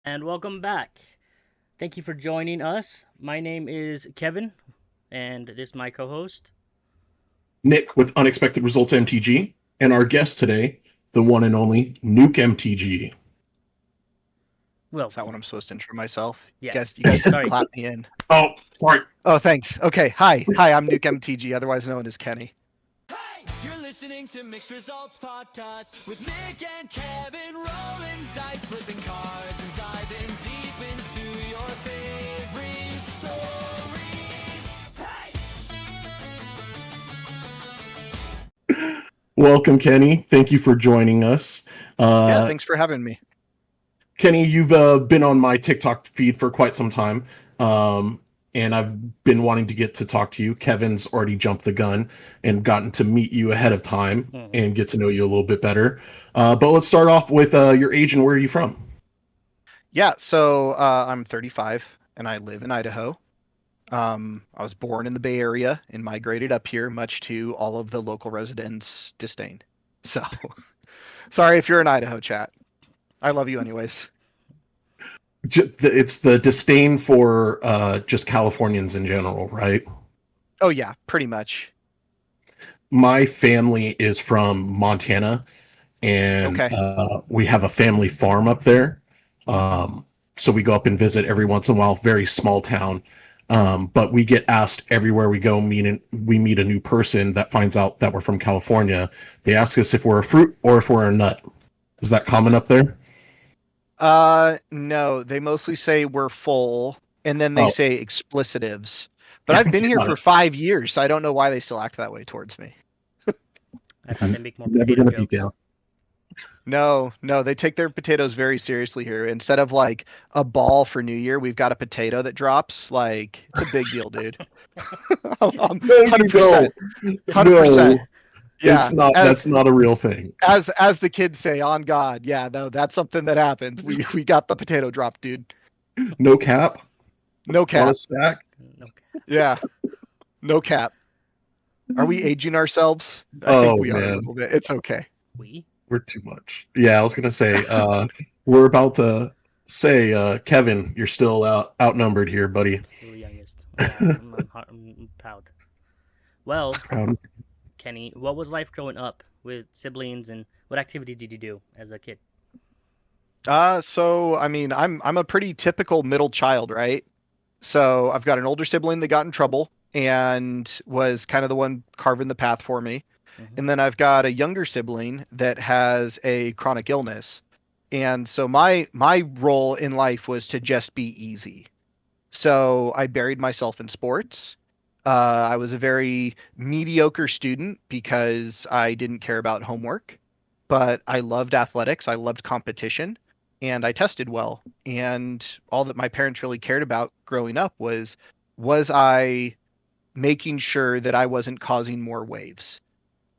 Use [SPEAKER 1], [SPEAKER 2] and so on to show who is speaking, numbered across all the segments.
[SPEAKER 1] And welcome back. Thank you for joining us. My name is Kevin, and this is my co host.
[SPEAKER 2] Nick with Unexpected Results MTG, and our guest today, the one and only NukeMTG.
[SPEAKER 1] Well,
[SPEAKER 3] Is that what I'm supposed to intro myself?
[SPEAKER 1] yes.
[SPEAKER 3] You guys
[SPEAKER 1] Sorry.
[SPEAKER 3] clap me in.
[SPEAKER 2] Oh, sorry.
[SPEAKER 3] Oh, thanks. Okay, hi, I'm NukeMTG, otherwise known as Kenny.
[SPEAKER 4] Hey, you're listening to Mixed Results Talk Tots with Nick and Kevin, rolling dice, flipping cards, and diving deep into your favorite stories. Hey!
[SPEAKER 2] Welcome, Kenny. Thank you for joining us.
[SPEAKER 3] Yeah, thanks for having me.
[SPEAKER 2] Kenny, you've been on my TikTok feed for quite some time, and I've been wanting to get to talk to you. Kevin's already jumped the gun and gotten to meet you ahead of time and get to know you a little bit better. But let's start off with your age and where are you from?
[SPEAKER 3] Yeah, so I'm 35 and I live in Idaho. I was born in the Bay Area and migrated up here, much to all of the local residents' disdain. So, sorry if you're in Idaho, chat. I love you anyways.
[SPEAKER 2] It's the disdain for just Californians in general, right?
[SPEAKER 3] Oh yeah, pretty much.
[SPEAKER 2] My family is from Montana, and
[SPEAKER 3] Okay.
[SPEAKER 2] we have a family farm up there. So we go up and visit every once in a while. Very small town, but we get asked everywhere we go. We meet a new person that finds out that we're from California. They ask us if we're a fruit or if we're a nut. Is that common up there?
[SPEAKER 3] No, they mostly say we're full, and then they say explicitives. But I've been here
[SPEAKER 2] Got
[SPEAKER 3] for
[SPEAKER 2] it.
[SPEAKER 3] 5 years, so I don't know why they still act that way towards me.
[SPEAKER 1] I thought they make more
[SPEAKER 2] Never
[SPEAKER 1] potato
[SPEAKER 2] gonna beat
[SPEAKER 1] jokes.
[SPEAKER 2] down.
[SPEAKER 3] No, they take their potatoes very seriously here. Instead of like a ball for New Year, we've got a potato that drops. Like, it's a big deal, dude. I'm
[SPEAKER 2] No, you
[SPEAKER 3] 100%.
[SPEAKER 2] don't.
[SPEAKER 3] 100%.
[SPEAKER 2] No,
[SPEAKER 3] Yeah.
[SPEAKER 2] it's not. That's not a real thing.
[SPEAKER 3] As the kids say, on God. Yeah, no, that's something that happens. We got the potato drop, dude.
[SPEAKER 2] No cap
[SPEAKER 3] No
[SPEAKER 2] on a
[SPEAKER 3] cap.
[SPEAKER 2] stack.
[SPEAKER 1] Okay.
[SPEAKER 3] Yeah. No cap. Are we aging ourselves? I
[SPEAKER 2] Oh
[SPEAKER 3] think we are a
[SPEAKER 2] man,
[SPEAKER 3] little bit. It's okay.
[SPEAKER 1] We?
[SPEAKER 2] we're too much. Yeah, I was gonna say. We're about to say, Kevin, you're still outnumbered here, buddy.
[SPEAKER 1] Still the youngest. I'm proud. Well,
[SPEAKER 2] Proud.
[SPEAKER 1] Kenny, what was life growing up with siblings and what activities did you do as a kid?
[SPEAKER 3] So I mean, I'm a pretty typical middle child, right? So I've got an older sibling that got in trouble and was kind of the one carving the path for me.
[SPEAKER 1] Mm-hmm.
[SPEAKER 3] And then I've got a younger sibling that has a chronic illness. And so my role in life was to just be easy. So I buried myself in sports. I was a very mediocre student because I didn't care about homework, but I loved athletics. I loved competition, and I tested well. And all that my parents really cared about growing up was I making sure that I wasn't causing more waves,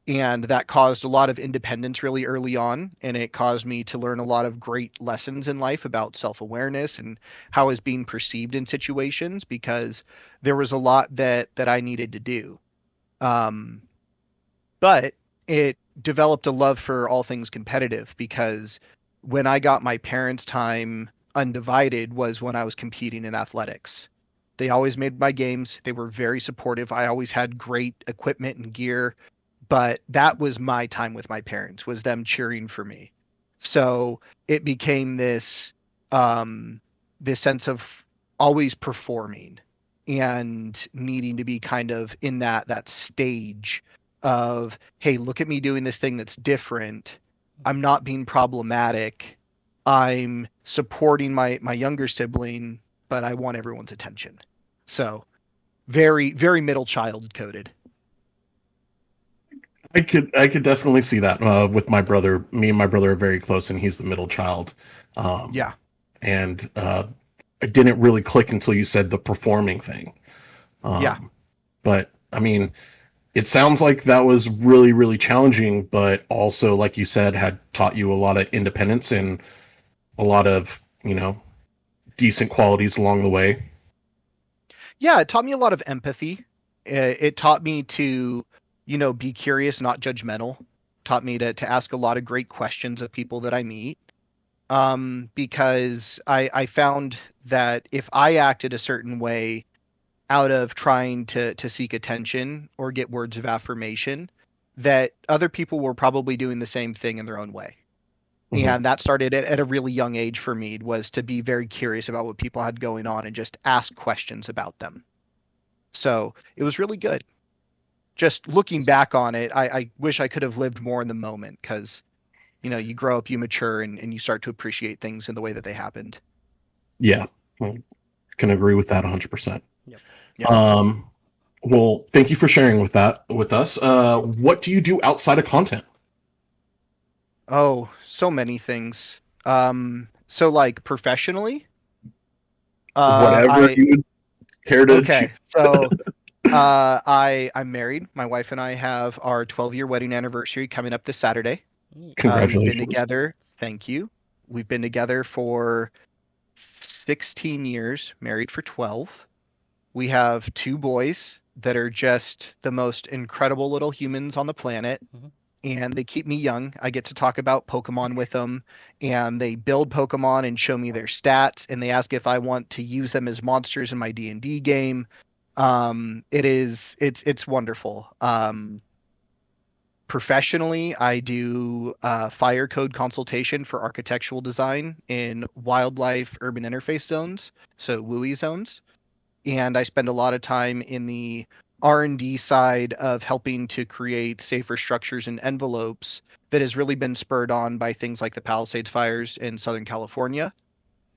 [SPEAKER 3] and that caused a lot of independence really early on, and it caused me to learn a lot of great lessons in life about self-awareness and how I was being perceived in situations, because there was a lot that I needed to do. um, but it developed a love for all things competitive, because when I got my parents' time undivided was when I was competing in athletics. They always made my games. They were very supportive. I always had great equipment and gear, but that was my time with my parents, was them cheering for me. So it became this sense of always performing and needing to be kind of in that stage of, hey, look at me doing this thing that's different. I'm not being problematic. I'm supporting my younger sibling, but I want everyone's attention. So very, very middle child coded.
[SPEAKER 2] I could definitely see that with my brother. Me and my brother are very close, and he's the middle child. Um,
[SPEAKER 3] Yeah.
[SPEAKER 2] and it didn't really click until you said the performing thing.
[SPEAKER 3] Yeah.
[SPEAKER 2] But I mean, it sounds like that was really, really challenging, but also, like you said, had taught you a lot of independence and a lot of, decent qualities along the way.
[SPEAKER 3] Yeah, it taught me a lot of empathy. It taught me to, be curious, not judgmental. Taught me to ask a lot of great questions of people that I meet. because I found that if I acted a certain way out of trying to seek attention or get words of affirmation, that other people were probably doing the same thing in their own way.
[SPEAKER 2] Mhm.
[SPEAKER 3] And that started at a really young age for me, was to be very curious about what people had going on and just ask questions about them. So it was really good. Just looking back on it, I wish I could have lived more in the moment, because you grow up, you mature, and you start to appreciate things in the way that they happened.
[SPEAKER 2] Yeah, I can agree with that 100%.
[SPEAKER 1] Yep.
[SPEAKER 3] Yeah.
[SPEAKER 2] Well, thank you for sharing with that with us. What do you do outside of content?
[SPEAKER 3] Oh, so many things. So like professionally,
[SPEAKER 2] Whatever
[SPEAKER 3] I
[SPEAKER 2] you care to choose.
[SPEAKER 3] okay. So I'm married. My wife and I have our 12-year wedding anniversary coming up this Saturday. We've been
[SPEAKER 2] Congratulations.
[SPEAKER 3] together. Thank you. We've been together for 16 years, married for 12. We have 2 boys that are just the most incredible little humans on the planet.
[SPEAKER 1] Mhm.
[SPEAKER 3] And they keep me young. I get to talk about Pokemon with them, and they build Pokemon and show me their stats, and they ask if I want to use them as monsters in my D&D game. It's wonderful. Professionally, I do fire code consultation for architectural design in wildlife urban interface zones, so WUI zones, and I spend a lot of time in the R&D side of helping to create safer structures and envelopes that has really been spurred on by things like the Palisades fires in Southern California.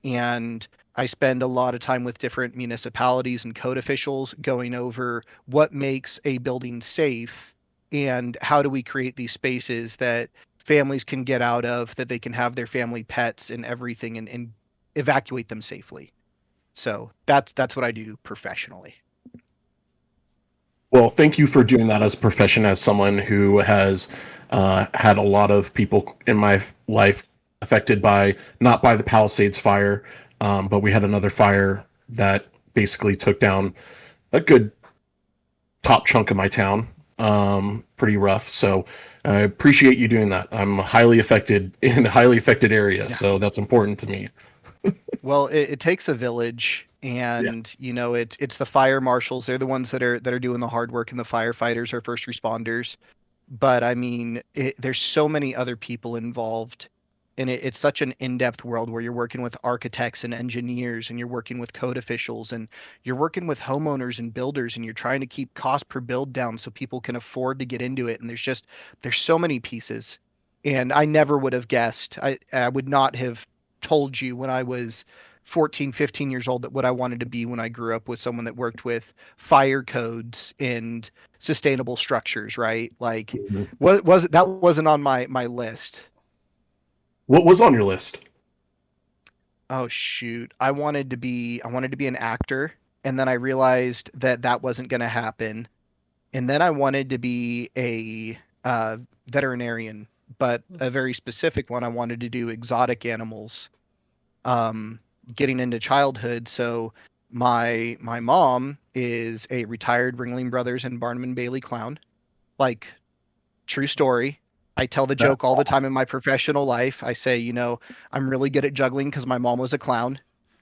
[SPEAKER 3] And I spend a lot of time with different municipalities and code officials going over what makes a building safe and how do we create these spaces that families can get out of, that they can have their family pets and everything, and evacuate them safely. So that's what I do professionally.
[SPEAKER 2] Well, thank you for doing that as a profession, as someone who has had a lot of people in my life affected by, not by the Palisades fire, but we had another fire that basically took down a good top chunk of my town. Pretty rough. So I appreciate you doing that. I'm highly affected in a highly affected area,
[SPEAKER 3] Yeah.
[SPEAKER 2] so that's important to me.
[SPEAKER 3] Well, it takes a village,
[SPEAKER 2] Yeah.
[SPEAKER 3] and it's the fire marshals. They're the ones that are doing the hard work, and the firefighters are first responders. But I mean, there's so many other people involved, and it's such an in-depth world where you're working with architects and engineers, and you're working with code officials, and you're working with homeowners and builders, and you're trying to keep cost per build down so people can afford to get into it. And there's so many pieces, and I never would have guessed. I would not have told you when I was 14, 15 years old that what I wanted to be when I grew up was someone that worked with fire codes and sustainable structures, right? Like,
[SPEAKER 2] Mhm.
[SPEAKER 3] what was it? That wasn't on my list.
[SPEAKER 2] What was on your list?
[SPEAKER 3] Oh shoot. I wanted to be an actor, and then I realized that that wasn't going to happen. And then I wanted to be a veterinarian, but a very specific one. I wanted to do exotic animals. Um, Getting into childhood, so my mom is a retired Ringling Brothers and Barnum and Bailey clown. Like, true story. I tell the joke
[SPEAKER 2] That's
[SPEAKER 3] all the time
[SPEAKER 2] awesome.
[SPEAKER 3] in my professional life. I say, I'm really good at juggling because my mom was a clown.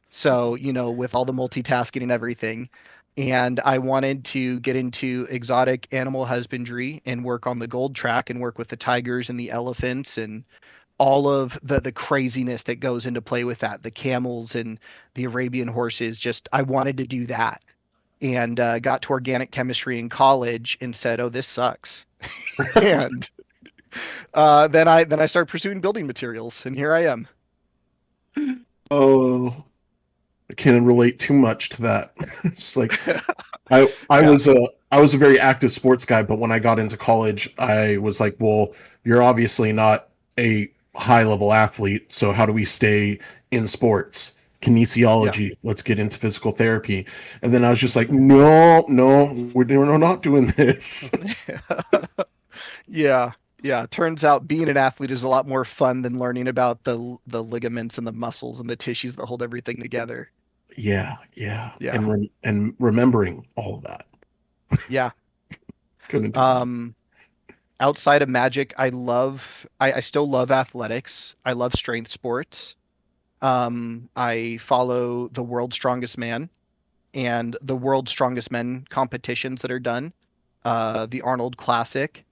[SPEAKER 3] So, with all the multitasking and everything. And I wanted to get into exotic animal husbandry and work on the gold track and work with the tigers and the elephants and all of the craziness that goes into play with that, the camels and the Arabian horses. Just, I wanted to do that. And got to organic chemistry in college and said, oh, this sucks. And then I started pursuing building materials, and here I am.
[SPEAKER 2] Oh, I can't relate too much to that. It's like I
[SPEAKER 3] Yeah,
[SPEAKER 2] was a very active sports guy, but when I got into college, I was like, well, you're obviously not a high level athlete, so how do we stay in sports?
[SPEAKER 3] yeah,
[SPEAKER 2] Kinesiology, let's get into physical therapy. And then I was just like, no, no, we're not doing this.
[SPEAKER 3] yeah, yeah. Turns out being an athlete is a lot more fun than learning about the ligaments and the muscles and the tissues that hold everything together.
[SPEAKER 2] Yeah, yeah.
[SPEAKER 3] Yeah,
[SPEAKER 2] And remembering all of that.
[SPEAKER 3] yeah.
[SPEAKER 2] Couldn't do that.
[SPEAKER 3] Um, Outside of magic, I still love athletics. I love strength sports. I follow the World's Strongest Man and the World's Strongest Men competitions that are done, the Arnold Classic,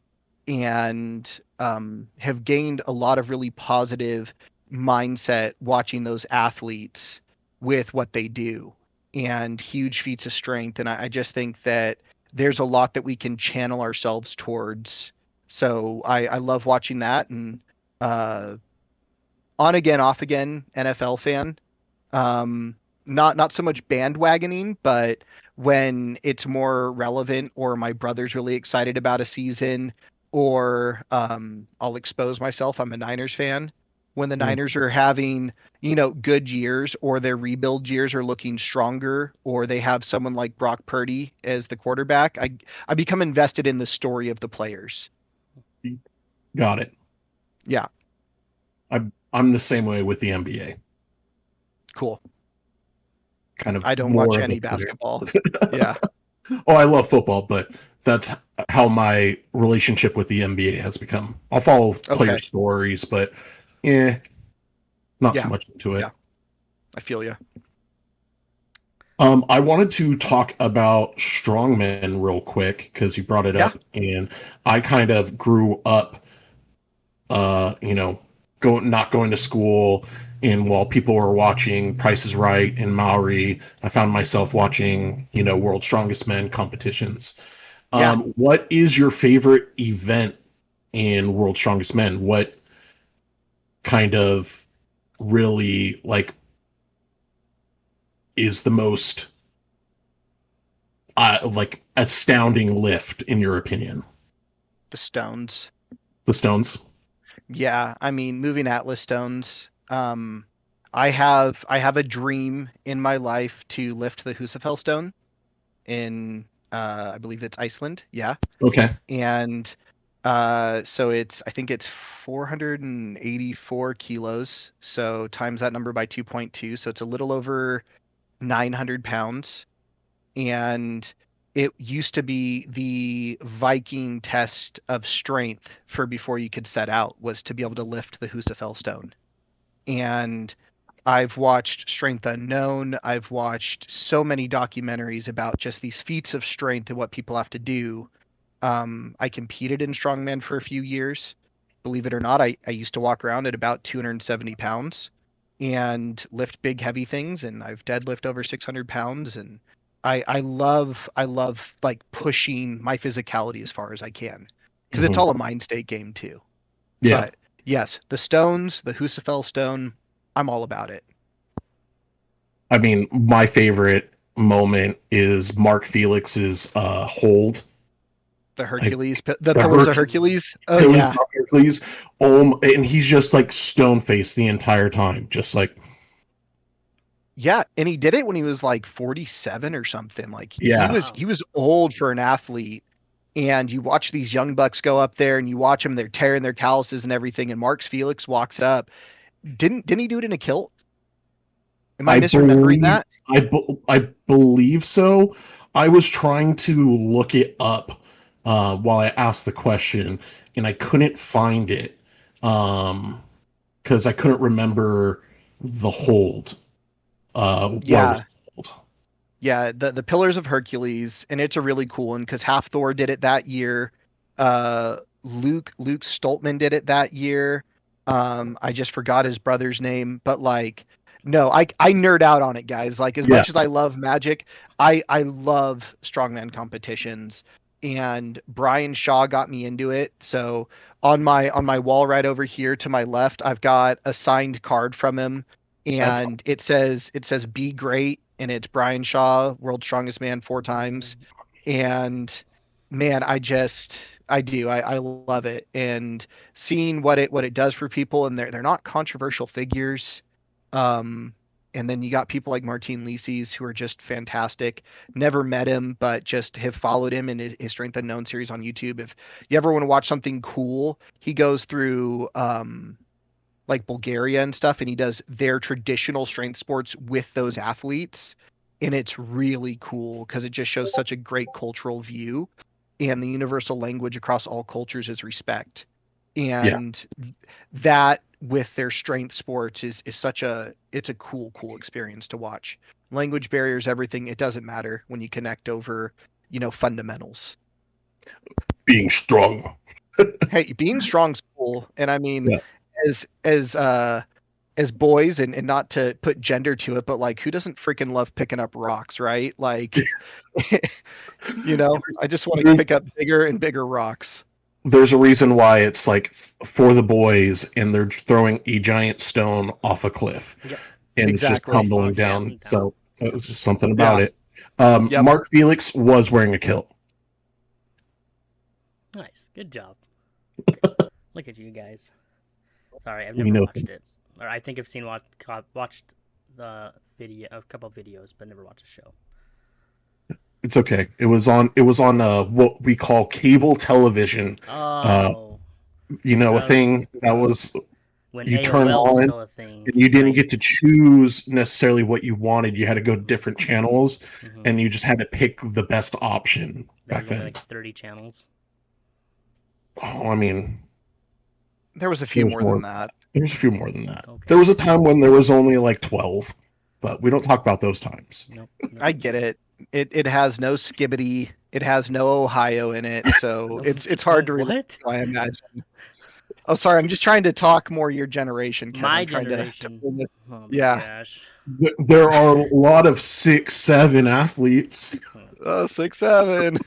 [SPEAKER 3] and have gained a lot of really positive mindset watching those athletes with what they do and huge feats of strength. And I just think that there's a lot that we can channel ourselves towards. So I love watching that. And uh, on again, off again, NFL fan. Um, not so much bandwagoning, but when it's more relevant or my brother's really excited about a season, or I'll expose myself. I'm a Niners fan. When the
[SPEAKER 2] Mm.
[SPEAKER 3] Niners are having, good years, or their rebuild years are looking stronger, or they have someone like Brock Purdy as the quarterback, I become invested in the story of the players.
[SPEAKER 2] Got it.
[SPEAKER 3] Yeah,
[SPEAKER 2] I'm the same way with the NBA.
[SPEAKER 3] cool.
[SPEAKER 2] Kind of
[SPEAKER 3] I don't
[SPEAKER 2] more
[SPEAKER 3] watch
[SPEAKER 2] of a
[SPEAKER 3] any
[SPEAKER 2] player.
[SPEAKER 3] basketball. Yeah.
[SPEAKER 2] Oh, I love football, but that's how my relationship with the NBA has become. I'll follow player
[SPEAKER 3] Okay.
[SPEAKER 2] stories, but not too
[SPEAKER 3] Yeah.
[SPEAKER 2] much into it.
[SPEAKER 3] Yeah. I feel you.
[SPEAKER 2] I wanted to talk about strongmen real quick because you brought it
[SPEAKER 3] Yeah.
[SPEAKER 2] up, and I kind of grew up, you know, not going to school, and while people were watching Price is Right and Maori, I found myself watching, World's Strongest Men competitions.
[SPEAKER 3] Yeah.
[SPEAKER 2] What is your favorite event in World's Strongest Men? What kind of really like is the most like astounding lift in your opinion?
[SPEAKER 3] The Stones.
[SPEAKER 2] The Stones.
[SPEAKER 3] Yeah, I mean, moving Atlas Stones. I have a dream in my life to lift the Husafell Stone in I believe it's Iceland. Yeah,
[SPEAKER 2] Okay.
[SPEAKER 3] and so I think it's 484 kilos. So times that number by 2.2, so it's a little over 900 pounds. And it used to be the Viking test of strength for before you could set out was to be able to lift the Husafell stone. And I've watched Strength Unknown. I've watched so many documentaries about just these feats of strength and what people have to do. I competed in strongman for a few years. Believe it or not, I used to walk around at about 270 pounds and lift big, heavy things. And I've deadlift over 600 pounds. And I love like pushing my physicality as far as I can because it's
[SPEAKER 2] Hmm.
[SPEAKER 3] all a mind state game too.
[SPEAKER 2] Yeah.
[SPEAKER 3] But yes, the stones, the Husafell stone, I'm all about it.
[SPEAKER 2] I mean, my favorite moment is Mark Felix's hold.
[SPEAKER 3] The
[SPEAKER 2] Like
[SPEAKER 3] Hercules, the
[SPEAKER 2] the
[SPEAKER 3] pillars of Hercules. Oh
[SPEAKER 2] Hercules,
[SPEAKER 3] yeah,
[SPEAKER 2] Hercules. And he's just like stone faced the entire time, just like
[SPEAKER 3] yeah, and he did it when he was like 47 or something. Like he
[SPEAKER 2] yeah.
[SPEAKER 3] was
[SPEAKER 1] Wow.
[SPEAKER 3] he was old for an athlete. And you watch these young bucks go up there, and you watch them; they're tearing their calluses and everything. And Mark Felix walks up. Didn't he do it in a kilt? Am I
[SPEAKER 2] I
[SPEAKER 3] misremembering
[SPEAKER 2] believe
[SPEAKER 3] that?
[SPEAKER 2] I believe so. I was trying to look it up while I asked the question, and I couldn't find it because I couldn't remember the hold. What it was
[SPEAKER 3] Yeah,
[SPEAKER 2] called.
[SPEAKER 3] yeah. The Pillars of Hercules, and it's a really cool one because Half Thor did it that year. Luke Stoltman did it that year. I just forgot his brother's name, but like, no, I nerd out on it, guys. Like as
[SPEAKER 2] Yeah,
[SPEAKER 3] much as I love Magic, I love strongman competitions, and Brian Shaw got me into it. So on my wall right over here to my left, I've got a signed card from him,
[SPEAKER 2] that's
[SPEAKER 3] and it says "Be Great," and it's Brian Shaw, World's Strongest Man 4 times, and man, I love it, and seeing what it does for people, and they're not controversial figures. Um, and then you got people like Martin Lises who are just fantastic. Never met him, but just have followed him in his Strength Unknown series on YouTube. If you ever want to watch something cool, he goes through like Bulgaria and stuff, and he does their traditional strength sports with those athletes, and it's really cool because it just shows such a great cultural view, and the universal language across all cultures is respect. and that with their strength sports is such a cool experience to watch. Language barriers, everything, it doesn't matter when you connect over, fundamentals.
[SPEAKER 2] Being strong.
[SPEAKER 3] Hey, being strong's cool, and I mean,
[SPEAKER 2] Yeah.
[SPEAKER 3] as boys, and not to put gender to it, but like, who doesn't freaking love picking up rocks, right? Like, I just want to
[SPEAKER 2] There's,
[SPEAKER 3] pick up bigger and bigger rocks.
[SPEAKER 2] there's a reason why it's like for the boys, and they're throwing a giant stone off a cliff,
[SPEAKER 1] Yep.
[SPEAKER 2] and it's just
[SPEAKER 3] Exactly.
[SPEAKER 2] tumbling
[SPEAKER 1] Yeah,
[SPEAKER 2] down.
[SPEAKER 1] down.
[SPEAKER 2] So it was just something about
[SPEAKER 3] Yeah.
[SPEAKER 2] it.
[SPEAKER 3] Yep.
[SPEAKER 2] Mark Felix was wearing a kilt.
[SPEAKER 1] Nice. Good job. Look at you guys. Sorry, I've
[SPEAKER 2] We
[SPEAKER 1] never
[SPEAKER 2] know
[SPEAKER 1] watched it. Or I think I've watched the video, a couple of videos, but never watched the show.
[SPEAKER 2] It's okay. It was on what we call cable television.
[SPEAKER 1] Oh,
[SPEAKER 2] A thing that was
[SPEAKER 1] when
[SPEAKER 2] you
[SPEAKER 1] AOL
[SPEAKER 2] turn
[SPEAKER 1] was
[SPEAKER 2] on,
[SPEAKER 1] still a thing.
[SPEAKER 2] and you didn't
[SPEAKER 1] Right.
[SPEAKER 2] get to choose necessarily what you wanted. You had to go to different channels,
[SPEAKER 1] Mhm.
[SPEAKER 2] and you just had to pick the best option
[SPEAKER 1] There
[SPEAKER 2] back
[SPEAKER 1] was only
[SPEAKER 2] then.
[SPEAKER 1] like 30 channels.
[SPEAKER 2] Oh, I mean,
[SPEAKER 3] There was a few
[SPEAKER 2] There's
[SPEAKER 3] more
[SPEAKER 2] more.
[SPEAKER 3] than that.
[SPEAKER 2] there's a few more than that.
[SPEAKER 1] Okay.
[SPEAKER 2] There was a time when there was only like 12, but we don't talk about those times.
[SPEAKER 1] Nope.
[SPEAKER 3] I get it. It has no Skibbity. It has no Ohio in it, so it's hard to relate
[SPEAKER 1] What?
[SPEAKER 3] to, I imagine. Oh, sorry. I'm just trying to talk more your generation, Kevin.
[SPEAKER 1] My
[SPEAKER 3] I'm trying to
[SPEAKER 1] generation.
[SPEAKER 3] pull this-
[SPEAKER 1] Oh my
[SPEAKER 3] Yeah.
[SPEAKER 1] gosh.
[SPEAKER 2] There are a lot of 6'7" athletes.
[SPEAKER 3] 6'7".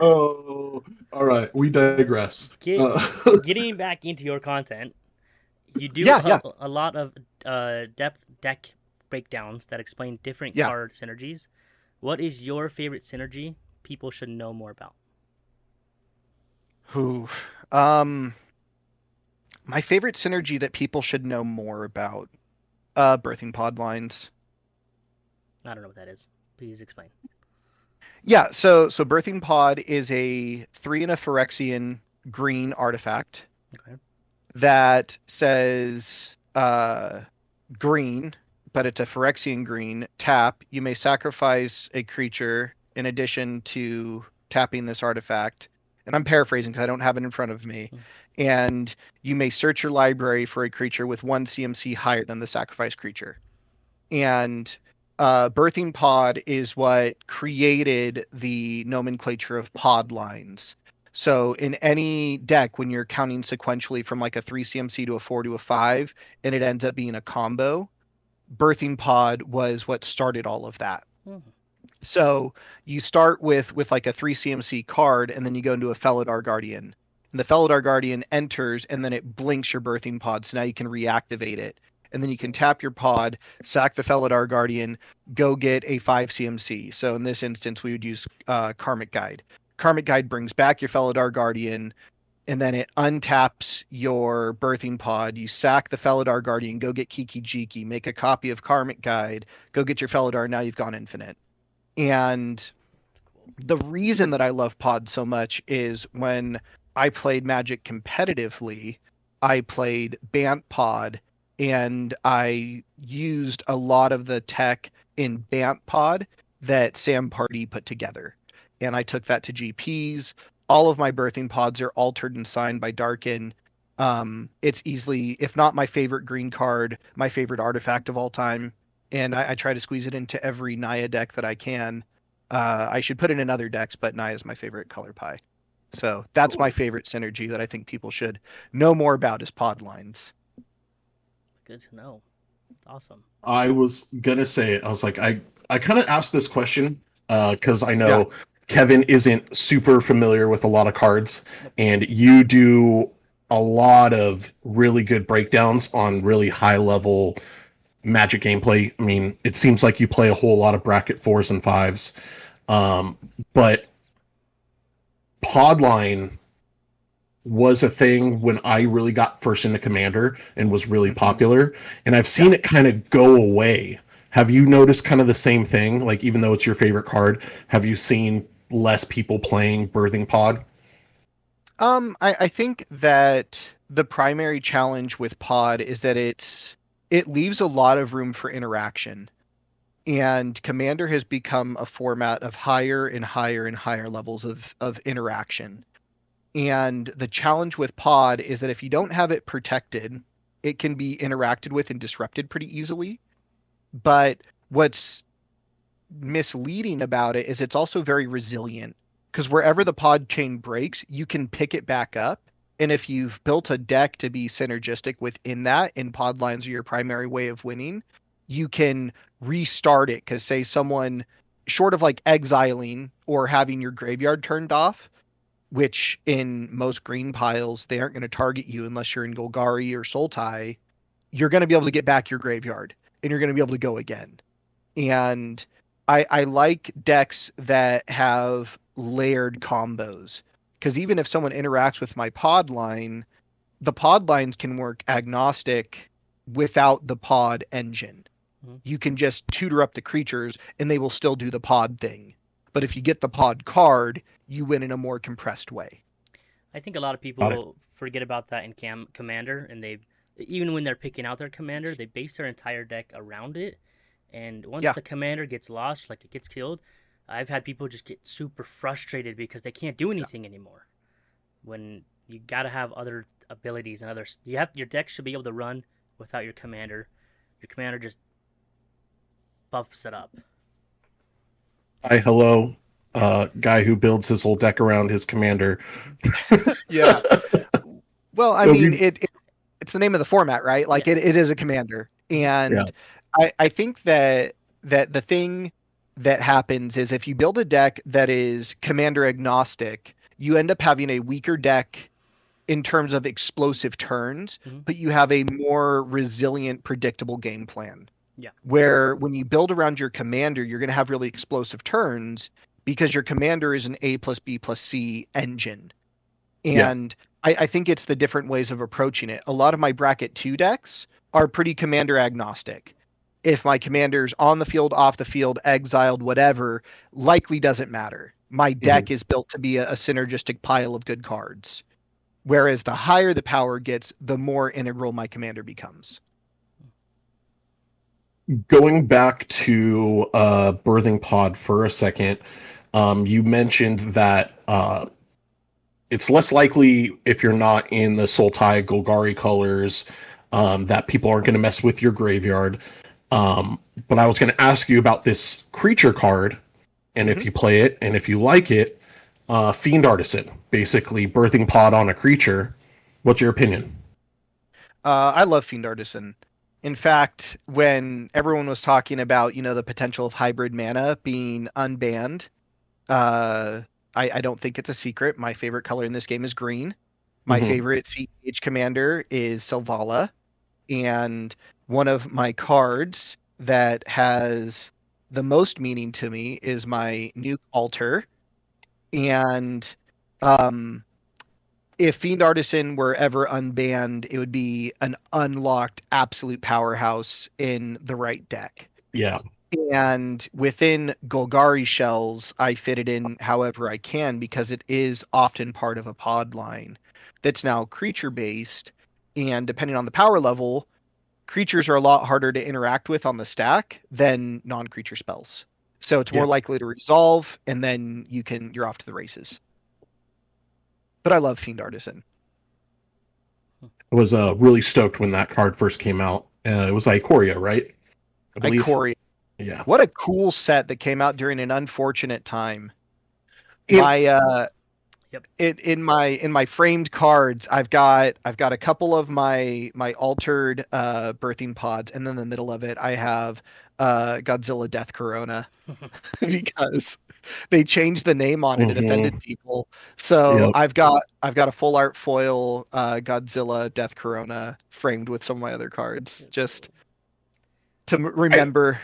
[SPEAKER 2] Oh, all right. We digress.
[SPEAKER 1] Getting back into your content, you do
[SPEAKER 3] Yeah.
[SPEAKER 1] a lot of depth deck breakdowns that explain different
[SPEAKER 3] Yeah.
[SPEAKER 1] card synergies. What is your favorite synergy people should know more about?
[SPEAKER 3] Who? My favorite synergy that people should know more about. Birthing pod lines.
[SPEAKER 1] I don't know what that is. Please explain.
[SPEAKER 3] Yeah, so Birthing Pod is a 3 and a Phyrexian green artifact
[SPEAKER 1] Okay.
[SPEAKER 3] that says green, but it's a Phyrexian green. Tap, you may sacrifice a creature in addition to tapping this artifact. And I'm paraphrasing because I don't have it in front of me. And you may search your library for a creature with 1 CMC higher than the sacrificed creature. And Birthing Pod is what created the nomenclature of pod lines. So in any deck, when you're counting sequentially from like a 3 CMC to a 4 to a 5, and it ends up being a combo, Birthing Pod was what started all of that. So you start with like a 3 CMC card, and then you go into a Felidar Guardian. And the Felidar Guardian enters, and then it blinks your Birthing Pod, so now you can reactivate it. And then you can tap your pod, sack the Felidar Guardian, go get a 5 CMC. So in this instance, we would use Karmic Guide. Karmic Guide brings back your Felidar Guardian, and then it untaps your Birthing Pod. You sack the Felidar Guardian, go get Kiki Jiki, make a copy of Karmic Guide, go get your Felidar, now you've gone infinite. And the reason that I love pods so much is when I played Magic competitively, I played Bant Pod, and I used a lot of the tech in Bant Pod that Sam Party put together. And I took that to GPs. All of my Birthing Pods are altered and signed by Darkin. It's easily, if not my favorite green card, my favorite artifact of all time. And I try to squeeze it into every Naya deck that I can. I should put it in other decks, but Naya is my favorite color pie. So that's my favorite synergy that I think people should know more about is pod lines.
[SPEAKER 1] Good to know. Awesome.
[SPEAKER 2] I was gonna say it. I was like, I kind of asked this question because I know Kevin isn't super familiar with a lot of cards, and you do a lot of really good breakdowns on really high level Magic gameplay. I mean, it seems like you play a whole lot of bracket 4s and 5s, but Podline was a thing when I really got first into Commander and was really popular, and I've seen it kind of go away. Have you noticed kind of the same thing? Like, even though it's your favorite card, have you seen less people playing Birthing Pod?
[SPEAKER 3] I think that the primary challenge with pod is that it leaves a lot of room for interaction. And Commander has become a format of higher and higher and higher levels of interaction. And the challenge with pod is that if you don't have it protected, it can be interacted with and disrupted pretty easily. But what's misleading about it is it's also very resilient, because wherever the pod chain breaks, you can pick it back up. And if you've built a deck to be synergistic within that, and pod lines are your primary way of winning, you can restart it. Because say someone, short of like exiling or having your graveyard turned off, which in most green piles they aren't going to target you unless you're in Golgari or Sultai, you're going to be able to get back your graveyard and you're going to be able to go again. And I like decks that have layered combos, because even if someone interacts with my pod line, the pod lines can work agnostic without the pod engine. You can just tutor up the creatures and they will still do the pod thing. But if you get the pod card, you win in a more compressed way.
[SPEAKER 1] I think a lot of
[SPEAKER 2] Got it.
[SPEAKER 1] people forget about that in Commander, and they, even when they're picking out their commander, they base their entire deck around it. And once
[SPEAKER 3] Yeah.
[SPEAKER 1] the commander gets lost, like it gets killed, I've had people just get super frustrated because they can't do anything anymore. When you got to have other abilities and others, your deck should be able to run without your commander. Your commander just buffs it up.
[SPEAKER 2] Hi, hello, guy who builds his whole deck around his commander.
[SPEAKER 3] Yeah. Well, I
[SPEAKER 2] So
[SPEAKER 3] mean,
[SPEAKER 2] we've-
[SPEAKER 3] it's the name of the format, right? Like
[SPEAKER 1] Yeah.
[SPEAKER 3] it is a commander. And
[SPEAKER 2] Yeah.
[SPEAKER 3] I think that the thing that happens is if you build a deck that is commander agnostic, you end up having a weaker deck in terms of explosive turns,
[SPEAKER 1] Mhm.
[SPEAKER 3] but you have a more resilient, predictable game plan.
[SPEAKER 1] Yeah.
[SPEAKER 3] Where when you build around your commander, you're going to have really explosive turns because your commander is an A plus B plus C engine.
[SPEAKER 2] Yeah.
[SPEAKER 3] And I think it's the different ways of approaching it. A lot of my bracket 2 decks are pretty commander agnostic. If my commander's on the field, off the field, exiled, whatever, likely doesn't matter. My deck is built to be a synergistic pile of good cards. Whereas the higher the power gets, the more integral my commander becomes.
[SPEAKER 2] Going back to Birthing Pod for a second, you mentioned that it's less likely if you're not in the Sultai Golgari colors that people aren't going to mess with your graveyard. But I was going to ask you about this creature card, and if you play it, and if you like it, Fiend Artisan, basically Birthing Pod on a creature. What's your opinion?
[SPEAKER 3] I love Fiend Artisan. In fact, when everyone was talking about, the potential of hybrid mana being unbanned, I don't think it's a secret. My favorite color in this game is green. My
[SPEAKER 2] Mhm.
[SPEAKER 3] favorite CH commander is Selvala. And one of my cards that has the most meaning to me is my Nuke Altar. And if Fiend Artisan were ever unbanned, it would be an unlocked absolute powerhouse in the right deck.
[SPEAKER 2] Yeah.
[SPEAKER 3] And within Golgari shells, I fit it in however I can because it is often part of a pod line that's now creature based. And depending on the power level, creatures are a lot harder to interact with on the stack than non-creature spells. So it's more
[SPEAKER 2] Yeah.
[SPEAKER 3] likely to resolve, and then you're off to the races. But I love Fiend Artisan.
[SPEAKER 2] I was really stoked when that card first came out. It was Ikoria, right? I believe.
[SPEAKER 3] Ikoria.
[SPEAKER 2] Yeah.
[SPEAKER 3] What a cool set that came out during an unfortunate time.
[SPEAKER 2] It-
[SPEAKER 3] My
[SPEAKER 1] Yep.
[SPEAKER 3] in my framed cards, I've got a couple of my altered birthing pods, and then in the middle of it I have Godzilla Death Corona because they changed the name on it. It offended people. So
[SPEAKER 2] Yep.
[SPEAKER 3] I've got a full art foil Godzilla Death Corona framed with some of my other cards, just to remember.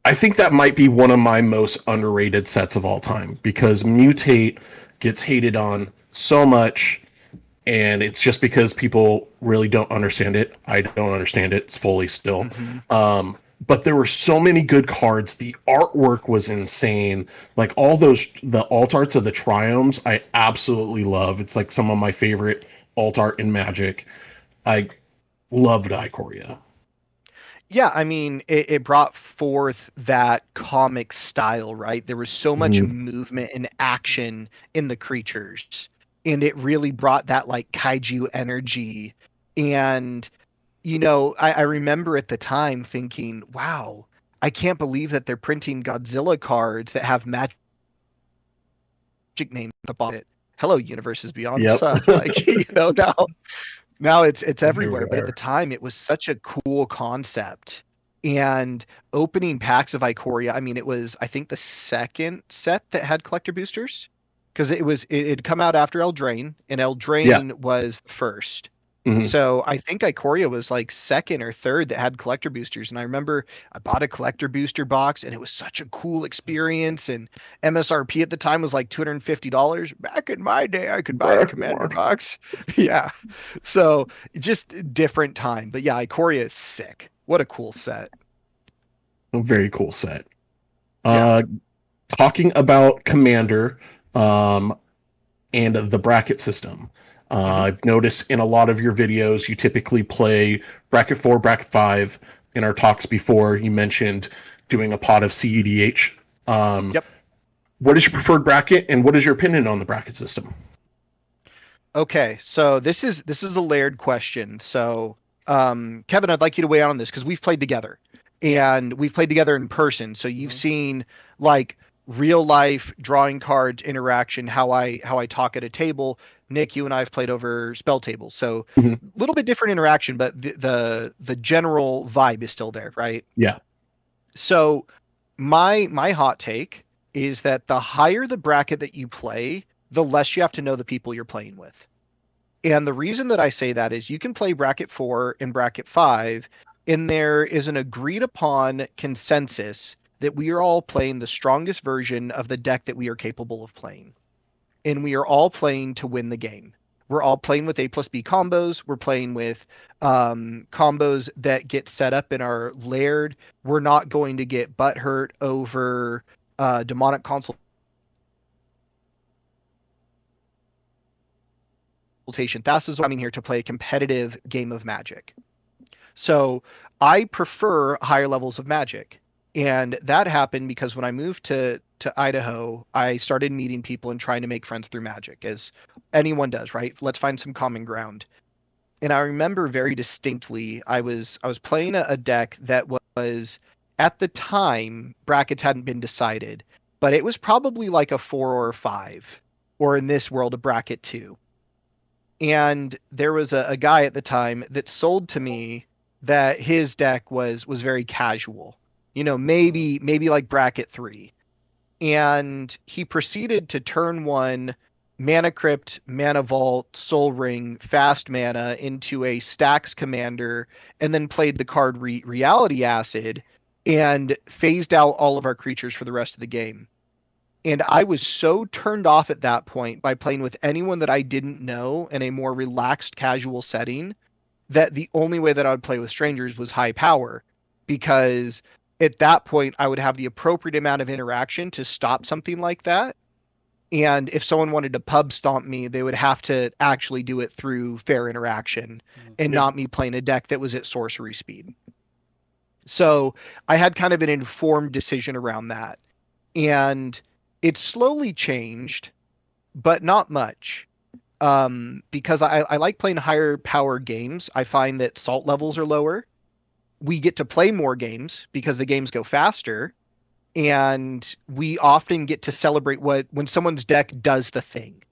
[SPEAKER 2] I think that might be one of my most underrated sets of all time because Mutate gets hated on so much, and it's just because people really don't understand it. I don't understand it fully still. But there were so many good cards. The artwork was insane. Like all the alt arts of the triomes, I absolutely love. It's like some of my favorite alt art in Magic. I loved Ikoria.
[SPEAKER 3] Yeah, I mean, it brought forth that comic style, right? There was so much movement and action in the creatures. and it really brought that like kaiju energy. And I remember at the time thinking, wow, I can't believe that they're printing Godzilla cards that have magic names at the bottom. Hello, universes beyond.
[SPEAKER 2] Yep.
[SPEAKER 3] What's up? Like, now it's everywhere. But at the
[SPEAKER 2] Everywhere.
[SPEAKER 3] time, it was such a cool concept. And opening packs of Ikoria, I mean, it was, I think, the second set that had collector boosters, because it'd come out after Eldraine, and
[SPEAKER 2] Yeah.
[SPEAKER 3] Eldraine was first.
[SPEAKER 2] Hmm.
[SPEAKER 3] So I think Ikoria was like second or third that had collector boosters. And I remember I bought a collector booster box, and it was such a cool experience. And MSRP at the time was like $250. Back in my day, I could buy a commander box. Yeah. So just different time. But yeah, Ikoria is sick. What a cool set.
[SPEAKER 2] A very cool set.
[SPEAKER 3] Yeah.
[SPEAKER 2] Uh, Talking about Commander, um, and the bracket system.
[SPEAKER 3] Hmm.
[SPEAKER 2] I've noticed in a lot of your videos, you typically play bracket 4, bracket 5. In our talks before, you mentioned doing a pot of CEDH. Um,
[SPEAKER 3] Yep.
[SPEAKER 2] what is your preferred bracket, and what is your opinion on the bracket system?
[SPEAKER 3] Okay. So this is a layered question. So Kevin, I'd like you to weigh in on this because we've played together.
[SPEAKER 1] Yes.
[SPEAKER 3] And we've played together in person. So you've
[SPEAKER 1] Hmm.
[SPEAKER 3] seen like real life drawing cards interaction, how I talk at a table. Nick, you and I have played over spell tables. So
[SPEAKER 2] Mhm.
[SPEAKER 3] a little bit different interaction, but the general vibe is still there, right?
[SPEAKER 2] Yeah.
[SPEAKER 3] So my hot take is that the higher the bracket that you play, the less you have to know the people you're playing with. And the reason that I say that is you can play bracket 4 and bracket 5, and there is an agreed upon consensus that we are all playing the strongest version of the deck that we are capable of playing. And we are all playing to win the game. We're all playing with A plus B combos. We're playing with combos that get set up in our layered. We're not going to get butt hurt over demonic consultation. That's is coming here to play a competitive game of Magic. So I prefer higher levels of Magic. And that happened because when I moved to Idaho, I started meeting people and trying to make friends through Magic, as anyone does, right? Let's find some common ground. And I remember very distinctly, I was playing a deck that was at the time brackets hadn't been decided, but it was probably like a 4 or 5, or in this world a bracket 2. And there was a guy at the time that sold to me that his deck was very casual, maybe like bracket 3. And he proceeded to turn one mana crypt, mana vault, soul ring, fast mana into a stacks commander, and then played the card reality acid and phased out all of our creatures for the rest of the game. And I was so turned off at that point by playing with anyone that I didn't know in a more relaxed, casual setting, that the only way that I would play with strangers was high power, because at that point I would have the appropriate amount of interaction to stop something like that. And if someone wanted to pub stomp me, they would have to actually do it through fair interaction and
[SPEAKER 2] Yeah.
[SPEAKER 3] not me playing a deck that was at sorcery speed. So I had kind of an informed decision around that. And it slowly changed, but not much. Because I like playing higher power games. I find that salt levels are lower. We get to play more games because the games go faster, and we often get to celebrate when someone's deck does the thing.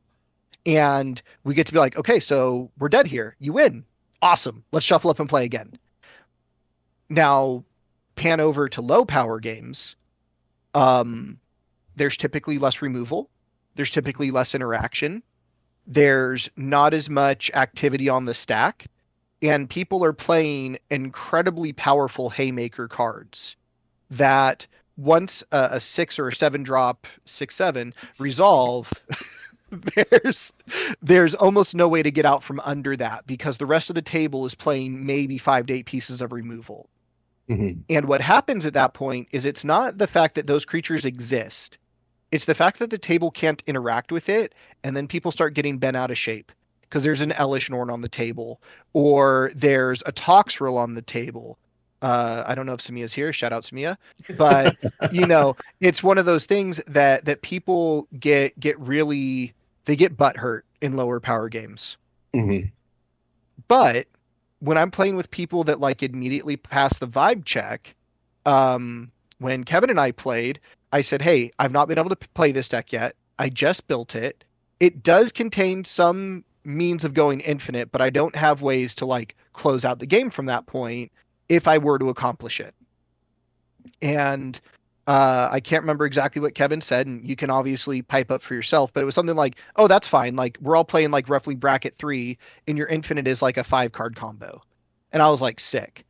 [SPEAKER 3] And we get to be like, okay, so we're dead here. You win. Awesome. Let's shuffle up and play again. Now, pan over to low power games. There's typically less removal. There's typically less interaction. There's not as much activity on the stack, and people are playing incredibly powerful haymaker cards that once a 6 or a 7 drop 6/7 resolve, there's almost no way to get out from under that, because the rest of the table is playing maybe 5 to 8 pieces of removal.
[SPEAKER 2] Hmm.
[SPEAKER 3] And what happens at that point is it's not the fact that those creatures exist. It's the fact that the table can't interact with it, and then people start getting bent out of shape because there's an Elish Norn on the table, or there's a Toxrill on the table. I don't know if Samia's here. Shout out Samia. But it's one of those things that people get really, they get butt hurt in lower power games.
[SPEAKER 2] Mhm.
[SPEAKER 3] But when I'm playing with people that like immediately pass the vibe check, when Kevin and I played, I said, "Hey, I've not been able to play this deck yet. I just built it. It does contain some means of going infinite, but I don't have ways to like close out the game from that point if I were to accomplish it." And I can't remember exactly what Kevin said, and you can obviously pipe up for yourself, but it was something like, "Oh, that's fine. Like we're all playing like roughly bracket 3, and your infinite is like a 5 card combo." And I was like, "Sick."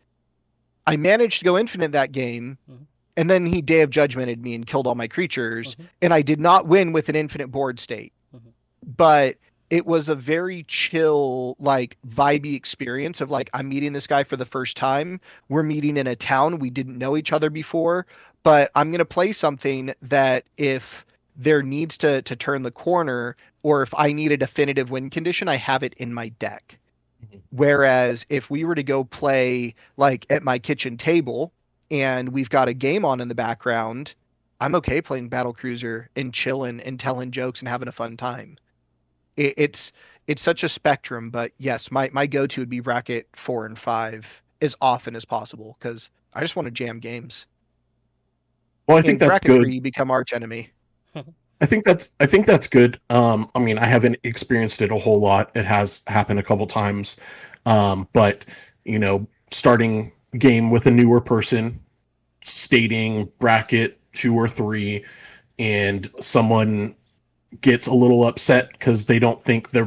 [SPEAKER 3] I managed to go infinite that game,
[SPEAKER 1] Mhm.
[SPEAKER 3] and then he Day of Judgmented me and killed all my creatures,
[SPEAKER 1] Mhm.
[SPEAKER 3] and I did not win with an infinite board state.
[SPEAKER 1] Mhm.
[SPEAKER 3] But it was a very chill, like vibey experience of like, I'm meeting this guy for the first time. We're meeting in a town. We didn't know each other before, but I'm going to play something that if there needs to turn the corner, or if I need a definitive win condition, I have it in my deck.
[SPEAKER 2] Mhm.
[SPEAKER 3] Whereas if we were to go play like at my kitchen table and we've got a game on in the background, I'm okay playing Battle Cruiser and chilling and telling jokes and having a fun time. It's such a spectrum, but yes, my go-to would be bracket 4 and 5 as often as possible because I just want to jam games.
[SPEAKER 2] Well, I think
[SPEAKER 3] In
[SPEAKER 2] that's
[SPEAKER 3] bracket 3,
[SPEAKER 2] good.
[SPEAKER 3] you become arch enemy.
[SPEAKER 2] I think that's good. I mean, I haven't experienced it a whole lot. It has happened a couple times. But starting game with a newer person, stating bracket 2 or 3, and someone gets a little upset because they don't think their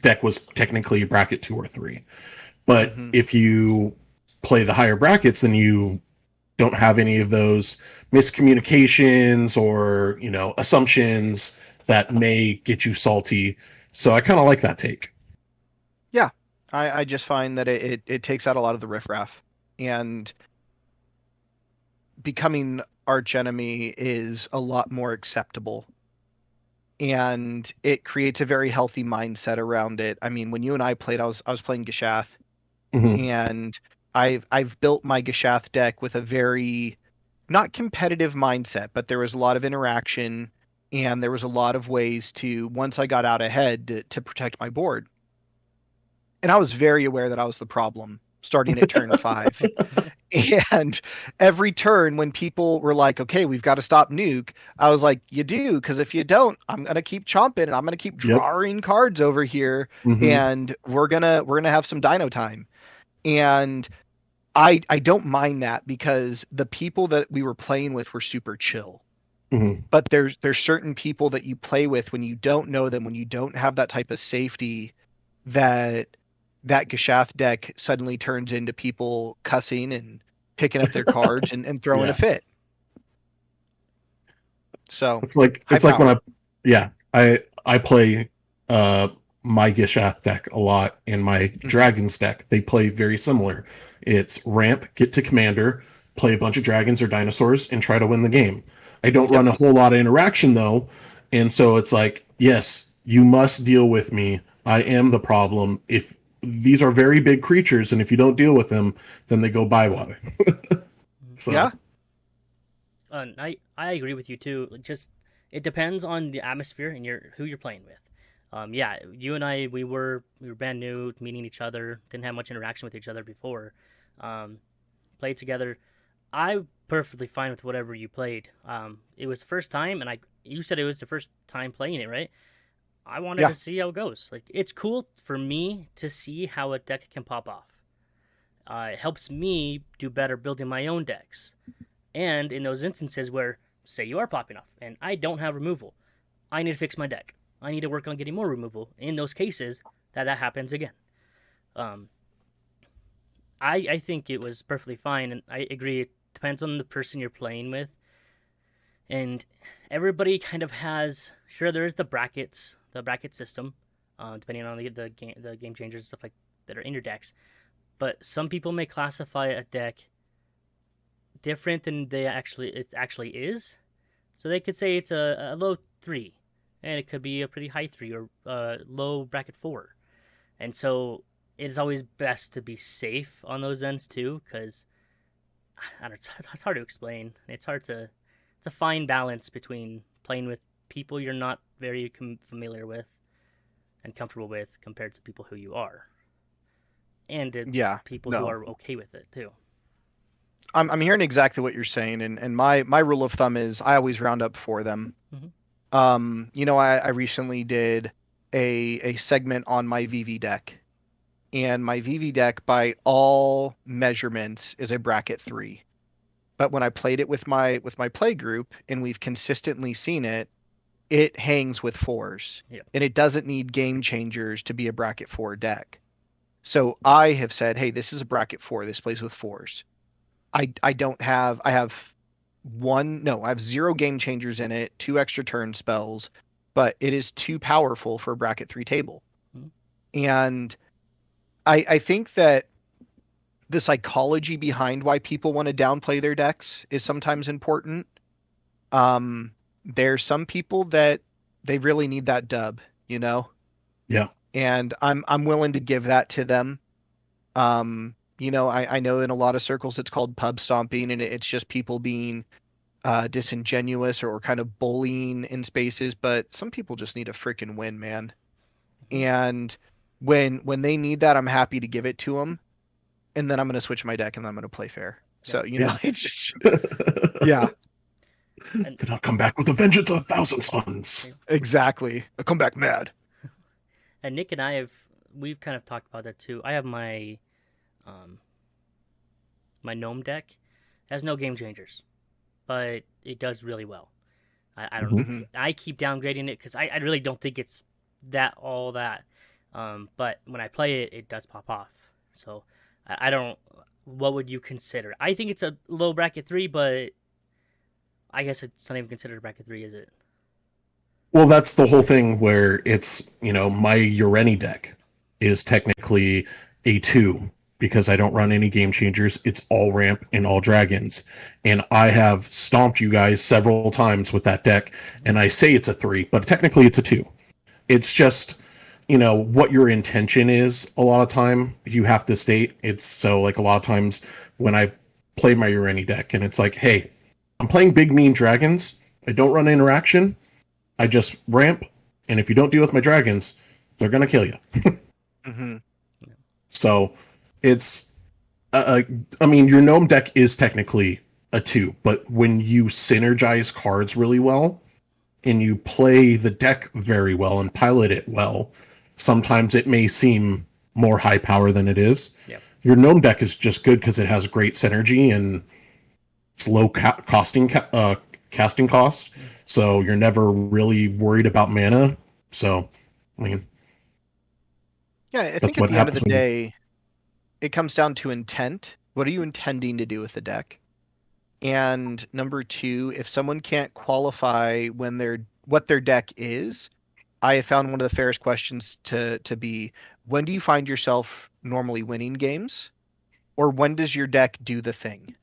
[SPEAKER 2] deck was technically bracket 2 or 3. But
[SPEAKER 3] Hmm.
[SPEAKER 2] if you play the higher brackets, then you don't have any of those miscommunications or assumptions that may get you salty. So I kind of like that take.
[SPEAKER 3] Yeah, I just find that it takes out a lot of the riffraff, and becoming arch enemy is a lot more acceptable, and it creates a very healthy mindset around it. I mean, when you and I played, I was playing Geshath,
[SPEAKER 2] Hmm.
[SPEAKER 3] and I've built my Geshath deck with a very not competitive mindset, but there was a lot of interaction, and there was a lot of ways to once I got out ahead to protect my board. And I was very aware that I was the problem starting at turn 5. And every turn when people were like, "Okay, we've got to stop Nuke," I was like, "You do, because if you don't, I'm gonna keep chomping and I'm gonna keep
[SPEAKER 2] Yep.
[SPEAKER 3] drawing cards over here,
[SPEAKER 2] Hmm.
[SPEAKER 3] and we're gonna have some dino time." And I don't mind that because the people that we were playing with were super chill.
[SPEAKER 2] Hmm.
[SPEAKER 3] But there's certain people that you play with when you don't know them, when you don't have that type of safety, that that Geshath deck suddenly turns into people cussing and picking up their cards and throwing a
[SPEAKER 2] Yeah.
[SPEAKER 3] fit. So
[SPEAKER 2] It's like
[SPEAKER 3] high
[SPEAKER 2] it's like when
[SPEAKER 3] power.
[SPEAKER 2] I play uh my Gishath deck a lot and my
[SPEAKER 3] Mhm.
[SPEAKER 2] dragons deck. They play very similar. It's ramp, get to commander, play a bunch of dragons or dinosaurs, and try to win the game. I don't
[SPEAKER 3] Yep.
[SPEAKER 2] run a whole lot of interaction though, and so it's like, yes, you must deal with me. I am the problem. If these are very big creatures, and if you don't deal with them, then they go bye bye.
[SPEAKER 3] Yeah.
[SPEAKER 2] So
[SPEAKER 1] I agree with you too. Just it depends on the atmosphere and who you're playing with. Yeah, you and I we were brand new, meeting each other, didn't have much interaction with each other before. Um, Played together. I perfectly fine with whatever you played. It was the first time, and you said it was the first time playing it, right? I wanted
[SPEAKER 3] Yeah.
[SPEAKER 1] to see how it goes. Like it's cool for me to see how a deck can pop off. It helps me do better building my own decks. And in those instances where, say, you are popping off and I don't have removal, I need to fix my deck. I need to work on getting more removal. In those cases, that happens again. Um, I think it was perfectly fine, and I agree. It depends on the person you're playing with, and everybody kind of has. Sure, there is the bracket system, depending on the game changers and stuff like that are in your decks. But some people may classify a deck different than it actually is. So they could say it's a low 3, and it could be a pretty high 3 or low bracket 4. And so it is always best to be safe on those ends too, because I don't know, it's hard to explain. It's a fine balance between playing with people you're not very familiar with, and comfortable with compared to people who you are, and
[SPEAKER 3] Yeah,
[SPEAKER 1] people who
[SPEAKER 3] no,
[SPEAKER 1] are okay with it too.
[SPEAKER 3] I'm hearing exactly what you're saying, and my rule of thumb is I always round up for them.
[SPEAKER 1] Mhm.
[SPEAKER 3] I recently did a segment on my VV deck, and my VV deck by all measurements is a bracket 3. But when I played it with my play group, and we've consistently seen it, it hangs with 4s.
[SPEAKER 1] Yeah.
[SPEAKER 3] And it doesn't need game changers to be a bracket 4 deck. So I have said, hey, this is a bracket 4. This plays with 4s. I have 0 game changers in it, 2 extra turn spells, but it is too powerful for a bracket 3 table.
[SPEAKER 1] Mhm.
[SPEAKER 3] And I think that the psychology behind why people want to downplay their decks is sometimes important. There's some people that they really need that dub, you know?
[SPEAKER 2] Yeah.
[SPEAKER 3] And I'm willing to give that to them. I know in a lot of circles it's called pub stomping, and it's just people being disingenuous or kind of bullying in spaces, but some people just need a freaking win, man.
[SPEAKER 1] Mhm.
[SPEAKER 3] And when they need that, I'm happy to give it to them. And then I'm going to switch my deck and I'm going to play fair.
[SPEAKER 1] Yeah.
[SPEAKER 3] So,
[SPEAKER 2] Yeah.
[SPEAKER 3] it's just, yeah,
[SPEAKER 1] And
[SPEAKER 2] Then I'll come back with a vengeance of 1,000 suns.
[SPEAKER 3] exactly. I come back mad.
[SPEAKER 1] and Nick and we've kind of talked about that too. I have my um my gnome deck. It has no game changers, but it does really well. I don't.
[SPEAKER 2] Mhm.
[SPEAKER 3] Hmm.
[SPEAKER 1] I keep downgrading it because I really don't think it's that all that. But when I play it, it does pop off. So I don't. What would you consider? I think it's a low bracket 3, but I guess it's not even considered a bracket 3, is it?
[SPEAKER 2] Well, that's the whole thing where it's, my Ureni deck is technically a 2 because I don't run any game changers. It's all ramp and all dragons. And I have stomped you guys several times with that deck, and I say it's a 3, but technically it's a 2. It's just, what your intention is a lot of time you have to state. It's so like a lot of times when I play my Ureni deck and it's like, hey, I'm playing big mean dragons. I don't run interaction. I just ramp, and if you don't deal with my dragons, they're gonna kill you.
[SPEAKER 3] Hmm.
[SPEAKER 2] So it's, I mean, your gnome deck is technically a 2, but when you synergize cards really well and you play the deck very well and pilot it well, sometimes it may seem more high power than it is.
[SPEAKER 1] Yeah.
[SPEAKER 2] Your gnome deck is just good because it has great synergy and it's low casting cost, so you're never really worried about mana. So, I mean,
[SPEAKER 3] Yeah, I
[SPEAKER 2] that's
[SPEAKER 3] think at
[SPEAKER 2] what
[SPEAKER 3] the end of
[SPEAKER 2] happens
[SPEAKER 3] the
[SPEAKER 2] when you.
[SPEAKER 3] day, it comes down to intent. What are you intending to do with the deck? And number 2, if someone can't qualify what their deck is, I have found one of the fairest questions to be, when do you find yourself normally winning games? Or when does your deck do the thing?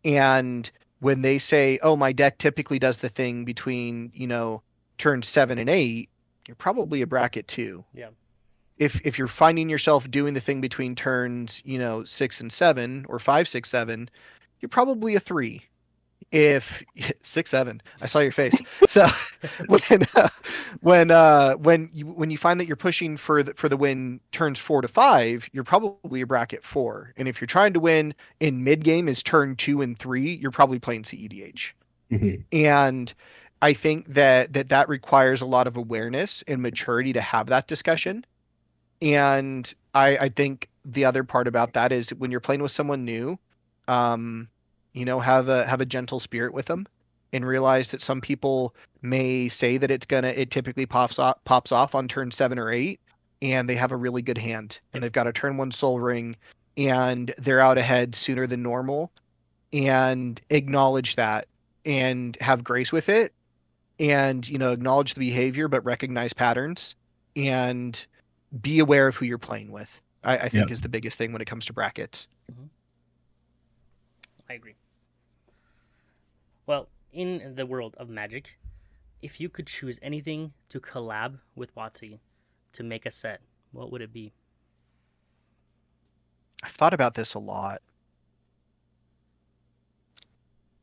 [SPEAKER 3] And when they say, oh, my deck typically does the thing between, turn 7 and 8, you're probably a bracket 2.
[SPEAKER 1] Yeah.
[SPEAKER 3] If you're finding yourself doing the thing between turns, 6 and 7 or 5, 6, 7, you're probably a 3. If 6, 7, I saw your face. So when you find that you're pushing for the win turns 4 to 5, you're probably a bracket 4. And if you're trying to win in mid game is turn 2 and 3, you're probably playing CEDH.
[SPEAKER 2] Mhm.
[SPEAKER 3] And I think that requires a lot of awareness and maturity to have that discussion. And I think the other part about that is when you're playing with someone new, have a gentle spirit with them, and realize that some people may say that it typically pops off on turn 7 or 8, and they have a really good hand, and
[SPEAKER 1] Yep.
[SPEAKER 3] they've got a turn 1 Soul Ring, and they're out ahead sooner than normal, and acknowledge that and have grace with it, and acknowledge the behavior but recognize patterns, and be aware of who you're playing with. I
[SPEAKER 2] Yeah.
[SPEAKER 3] think is the biggest thing when it comes to brackets.
[SPEAKER 1] I agree. Well, in the world of Magic, if you could choose anything to collab with WotC to make a set, what would it be?
[SPEAKER 3] I've thought about this a lot,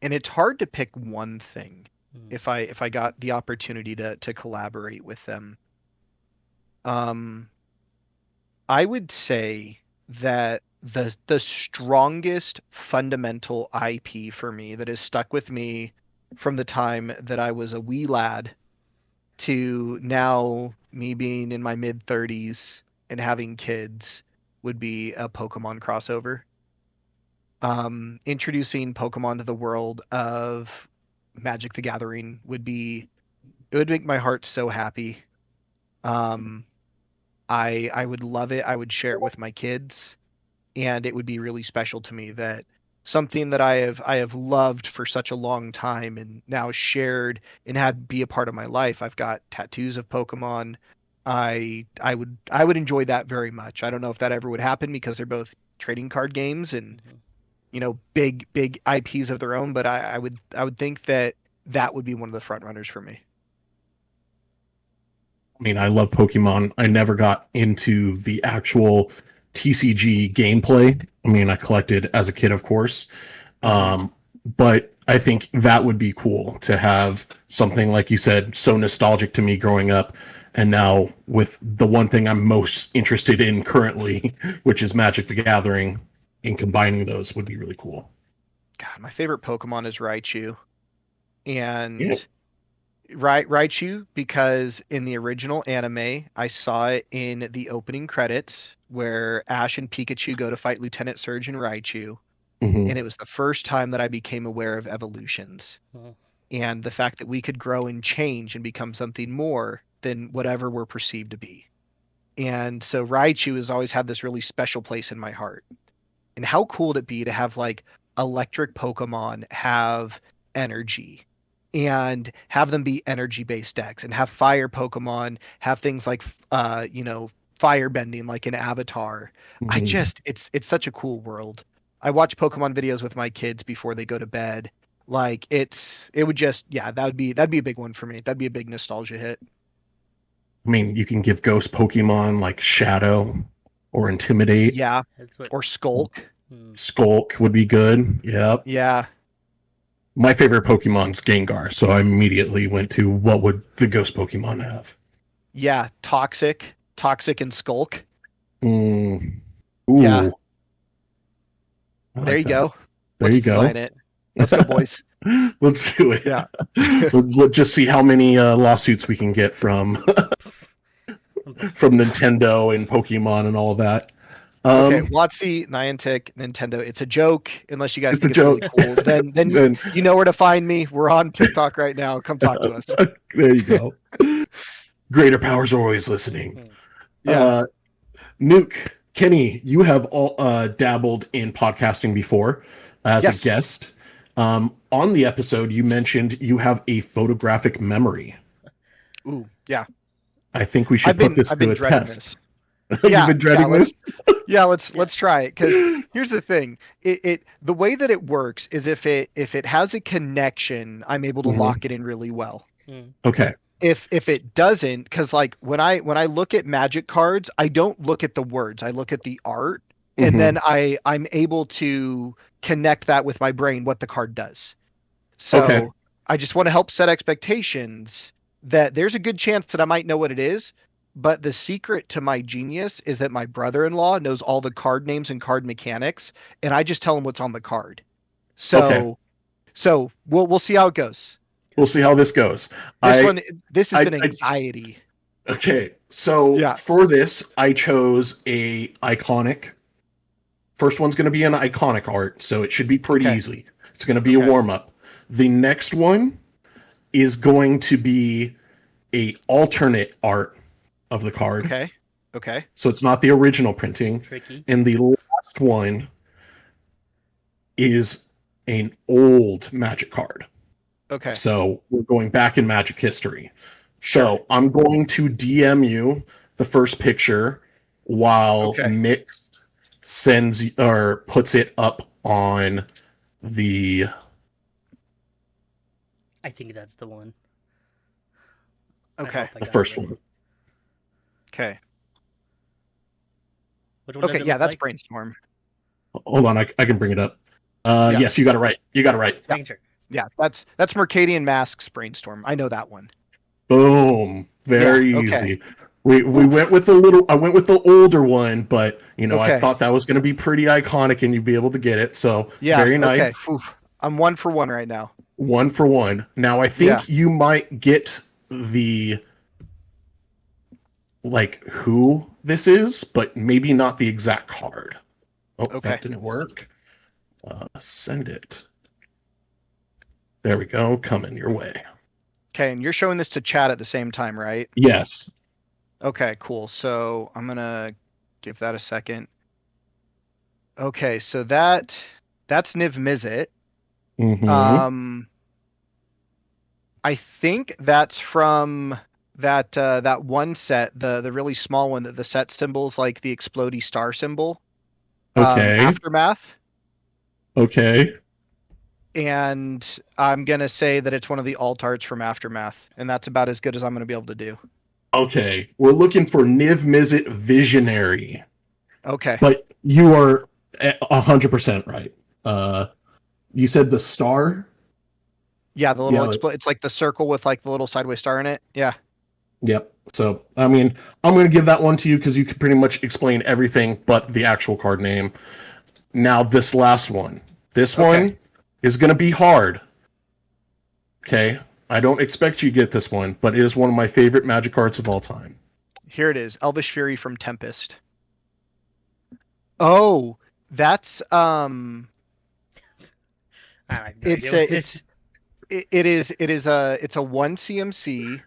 [SPEAKER 3] and it's hard to pick one thing
[SPEAKER 1] Hmm.
[SPEAKER 3] if I got the opportunity to collaborate with them. Um, I would say that the strongest fundamental IP for me that has stuck with me from the time that I was a wee lad to now me being in my mid 30s and having kids would be a Pokemon crossover. Introducing Pokemon to the world of Magic the Gathering it would make my heart so happy. Um, I would love it. I would share it with my kids, and it would be really special to me that something that I have loved for such a long time and now shared and had be a part of my life. I've got tattoos of Pokemon. I would enjoy that very much. I don't know if that ever would happen because they're both trading card games and big IPs of their own, but I would think that that would be one of the front runners for me.
[SPEAKER 2] I mean, I love Pokemon. I never got into the actual TCG gameplay. I mean, I collected as a kid, of course. But I think that would be cool to have something, like you said, so nostalgic to me growing up. And now with the one thing I'm most interested in currently, which is Magic the Gathering, and combining those would be really cool.
[SPEAKER 3] God, my favorite Pokemon is Raichu. And
[SPEAKER 2] Yeah.
[SPEAKER 3] Raichu, because in the original anime, I saw it in the opening credits where Ash and Pikachu go to fight Lieutenant Surge and Raichu.
[SPEAKER 2] Mhm.
[SPEAKER 3] And it was the first time that I became aware of evolutions
[SPEAKER 1] Mhm.
[SPEAKER 3] and the fact that we could grow and change and become something more than whatever we're perceived to be. And so Raichu has always had this really special place in my heart. And how cool would it be to have like electric Pokemon have energy and have them be energy based decks and have fire Pokemon have things like fire bending like in Avatar.
[SPEAKER 2] Mhm.
[SPEAKER 3] It's such a cool world. I watch Pokemon videos with my kids before they go to bed. Like it would just yeah, that'd be a big one for me. That'd be a big nostalgia hit.
[SPEAKER 2] I mean, you can give ghost Pokemon like Shadow or Intimidate.
[SPEAKER 3] Yeah,
[SPEAKER 1] That's what.
[SPEAKER 3] or Skulk.
[SPEAKER 2] Skulk would be good. Yep.
[SPEAKER 3] Yeah.
[SPEAKER 2] My favorite Pokemon's Gengar, so I immediately went to what would the ghost Pokemon have?
[SPEAKER 3] Yeah, Toxic and Skulk.
[SPEAKER 2] Mm. Ooh.
[SPEAKER 3] Yeah.
[SPEAKER 2] I like
[SPEAKER 3] There you
[SPEAKER 2] that.
[SPEAKER 3] go.
[SPEAKER 2] There
[SPEAKER 3] Let's
[SPEAKER 2] you go.
[SPEAKER 3] sign it. Let's go, boys.
[SPEAKER 2] Let's do it.
[SPEAKER 3] Yeah.
[SPEAKER 2] We'll just see how many lawsuits we can get from Nintendo and Pokemon and all that.
[SPEAKER 3] Okay, WotC, Niantic, Nintendo. It's a joke. Unless you guys
[SPEAKER 2] It's a
[SPEAKER 3] think it's really
[SPEAKER 2] joke.
[SPEAKER 3] cool, then you know where to find me. We're on TikTok right now. Come talk to us.
[SPEAKER 2] There you go. Greater powers are always listening.
[SPEAKER 3] Yeah.
[SPEAKER 2] Nuke, Kenny, you have all dabbled in podcasting before as
[SPEAKER 3] Yes.
[SPEAKER 2] a guest. On the episode, you mentioned you have a photographic memory.
[SPEAKER 3] Ooh, yeah.
[SPEAKER 2] I think we should put this
[SPEAKER 3] I've
[SPEAKER 2] to
[SPEAKER 3] been
[SPEAKER 2] a
[SPEAKER 3] dreading
[SPEAKER 2] test.
[SPEAKER 3] this.
[SPEAKER 2] You've been dreading this?
[SPEAKER 3] Yeah, let's try it because here's the thing. The way that it works is if it has a connection, I'm able to
[SPEAKER 2] Mhm.
[SPEAKER 3] lock it in really well.
[SPEAKER 2] Okay.
[SPEAKER 3] If it doesn't, because like when I look at Magic cards, I don't look at the words. I look at the art, and
[SPEAKER 2] Mhm.
[SPEAKER 3] then I'm able to connect that with my brain what the card does. So
[SPEAKER 2] Okay.
[SPEAKER 3] I just want to help set expectations that there's a good chance that I might know what it is, but the secret to my genius is that my brother-in-law knows all the card names and card mechanics, and I just tell him what's on the card. So
[SPEAKER 2] Okay.
[SPEAKER 3] so we'll see how it goes.
[SPEAKER 2] We'll see how this goes.
[SPEAKER 3] This has been
[SPEAKER 2] I-
[SPEAKER 3] anxiety.
[SPEAKER 2] Okay, so
[SPEAKER 3] Yeah.
[SPEAKER 2] for this, I chose a iconic. First one's going to be an iconic art, so it should be pretty
[SPEAKER 3] Okay.
[SPEAKER 2] easy. It's going to be
[SPEAKER 3] Okay.
[SPEAKER 2] a warm up. The next one is going to be a alternate art of the card,
[SPEAKER 3] Okay.
[SPEAKER 2] so it's not the original printing.
[SPEAKER 1] Tricky.
[SPEAKER 2] And the last one is an old Magic card.
[SPEAKER 3] Okay.
[SPEAKER 2] So we're going back in Magic history. So I'm going to DM you the first picture while
[SPEAKER 3] Okay.
[SPEAKER 2] Mixed sends or puts it up on the.
[SPEAKER 1] I think that's the one. I
[SPEAKER 3] Okay.
[SPEAKER 1] hope I
[SPEAKER 2] The
[SPEAKER 1] got
[SPEAKER 2] first
[SPEAKER 1] it right.
[SPEAKER 2] one.
[SPEAKER 3] Okay.
[SPEAKER 1] Which one does
[SPEAKER 3] Okay.
[SPEAKER 1] it
[SPEAKER 3] Yeah,
[SPEAKER 1] look
[SPEAKER 3] that's
[SPEAKER 1] like?
[SPEAKER 3] Brainstorm.
[SPEAKER 2] Hold on, I can bring it up.
[SPEAKER 3] Yeah.
[SPEAKER 2] Yes, you got it right. You got it right.
[SPEAKER 1] Making sure.
[SPEAKER 3] Yeah, that's Mercadian Masks Brainstorm. I know that one.
[SPEAKER 2] Boom. Very
[SPEAKER 3] Yeah, okay.
[SPEAKER 2] easy. We went with a little. I went with the older one, but I
[SPEAKER 3] Okay.
[SPEAKER 2] thought that was going to be pretty iconic, and you'd be able to get it. So
[SPEAKER 3] Yeah.
[SPEAKER 2] very nice.
[SPEAKER 3] Okay. Oof. I'm 1 for 1 right now.
[SPEAKER 2] 1 for 1. Now I
[SPEAKER 3] Yeah.
[SPEAKER 2] think you might get the like who this is, but maybe not the exact card. Oh,
[SPEAKER 3] Okay.
[SPEAKER 2] that didn't work. Send it. There we go. Coming your way.
[SPEAKER 3] Okay, and you're showing this to chat at the same time, right?
[SPEAKER 2] Yes.
[SPEAKER 3] Okay, cool. So I'm gonna give that a second. Okay, so that's Niv Mizzet.
[SPEAKER 2] Mm-hmm.
[SPEAKER 3] I think that's from that one set, the really small one that the set symbol's like the explodey star symbol.
[SPEAKER 2] Okay.
[SPEAKER 3] Aftermath.
[SPEAKER 2] Okay.
[SPEAKER 3] And I'm gonna say that it's one of the alt arts from Aftermath, and that's about as good as I'm gonna be able to do.
[SPEAKER 2] Okay. We're looking for Niv Mizzet Visionary.
[SPEAKER 3] Okay.
[SPEAKER 2] But you are 100% right. You said the star?
[SPEAKER 3] Yeah, the little
[SPEAKER 2] Yeah.
[SPEAKER 3] it's like the circle with like the little sideways star in it. Yeah.
[SPEAKER 2] Yep. So, I mean, I'm going to give that one to you because you could pretty much explain everything but the actual card name. Now, this last one. This
[SPEAKER 3] Okay.
[SPEAKER 2] one is going to be hard. Okay. I don't expect you to get this one, but it is one of my favorite Magic cards of all time.
[SPEAKER 3] Here it is. Elvish Fury from Tempest. Oh, that's
[SPEAKER 1] I have no
[SPEAKER 3] it's
[SPEAKER 1] idea what
[SPEAKER 3] a
[SPEAKER 1] it is.
[SPEAKER 3] it's a 1 CMC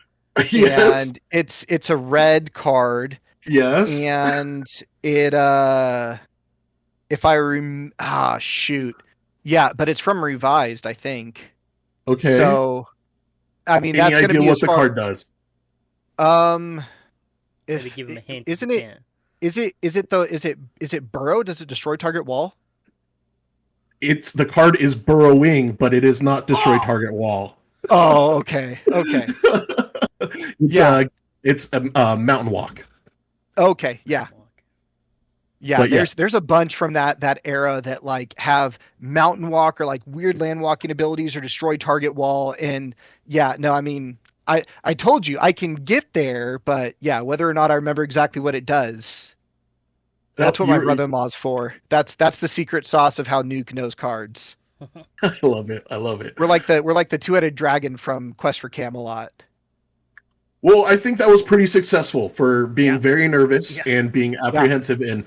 [SPEAKER 2] Yes.
[SPEAKER 3] and it's a red card
[SPEAKER 2] Yes.
[SPEAKER 3] and it if I shoot. Yeah, but it's from Revised, I think.
[SPEAKER 2] Okay.
[SPEAKER 3] So I mean
[SPEAKER 2] Any
[SPEAKER 3] that's gonna
[SPEAKER 2] idea
[SPEAKER 3] be
[SPEAKER 2] what
[SPEAKER 3] as
[SPEAKER 2] the
[SPEAKER 3] far
[SPEAKER 2] card does?
[SPEAKER 1] Maybe
[SPEAKER 3] if
[SPEAKER 1] give him a hint.
[SPEAKER 3] isn't
[SPEAKER 1] if you
[SPEAKER 3] it
[SPEAKER 1] can.
[SPEAKER 3] is it burrow? Does it destroy target wall?
[SPEAKER 2] The card is burrowing, but it is not destroy target wall.
[SPEAKER 3] Oh, okay. Okay.
[SPEAKER 2] It's
[SPEAKER 3] Yeah.
[SPEAKER 2] it's a mountain walk.
[SPEAKER 3] Okay, yeah. Yeah,
[SPEAKER 2] But
[SPEAKER 3] there's a bunch from that era that like have mountain walk or like weird land walking abilities or destroy target wall. And yeah, no, I mean I told you I can get there, but yeah, whether or not I remember exactly what it does, that's what my brother-in-law's for. That's the secret sauce of how Nuke knows cards.
[SPEAKER 2] I love it. I love it.
[SPEAKER 3] We're like the two-headed dragon from Quest for Camelot.
[SPEAKER 2] Well, I think that was pretty successful for being very nervous
[SPEAKER 1] Yeah.
[SPEAKER 2] and being apprehensive and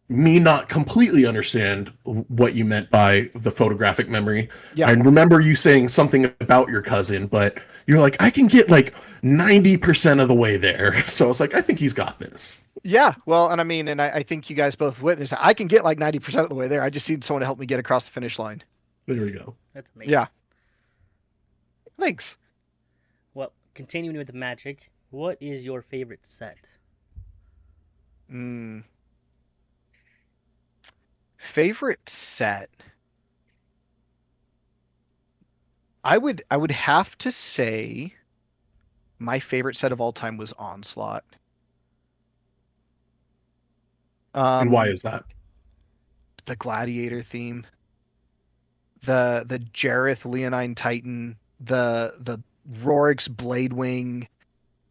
[SPEAKER 2] me not completely understand what you meant by the photographic memory.
[SPEAKER 3] Yeah.
[SPEAKER 2] I remember you saying something about your cousin, but you're like, I can get like 90% of the way there. So I was like, I think he's got this.
[SPEAKER 3] Yeah, well, and I mean, and I think you guys both witnessed. I can get like 90% of the way there. I just need someone to help me get across the finish line.
[SPEAKER 2] There we go.
[SPEAKER 1] That's amazing.
[SPEAKER 3] Yeah. Thanks.
[SPEAKER 1] Well, continuing with the Magic, what is your favorite set?
[SPEAKER 3] Favorite set. I would have to say my favorite set of all time was Onslaught.
[SPEAKER 2] And why is that?
[SPEAKER 3] The Gladiator theme, the Jareth Leonine Titan, the Rorik's Bladewing,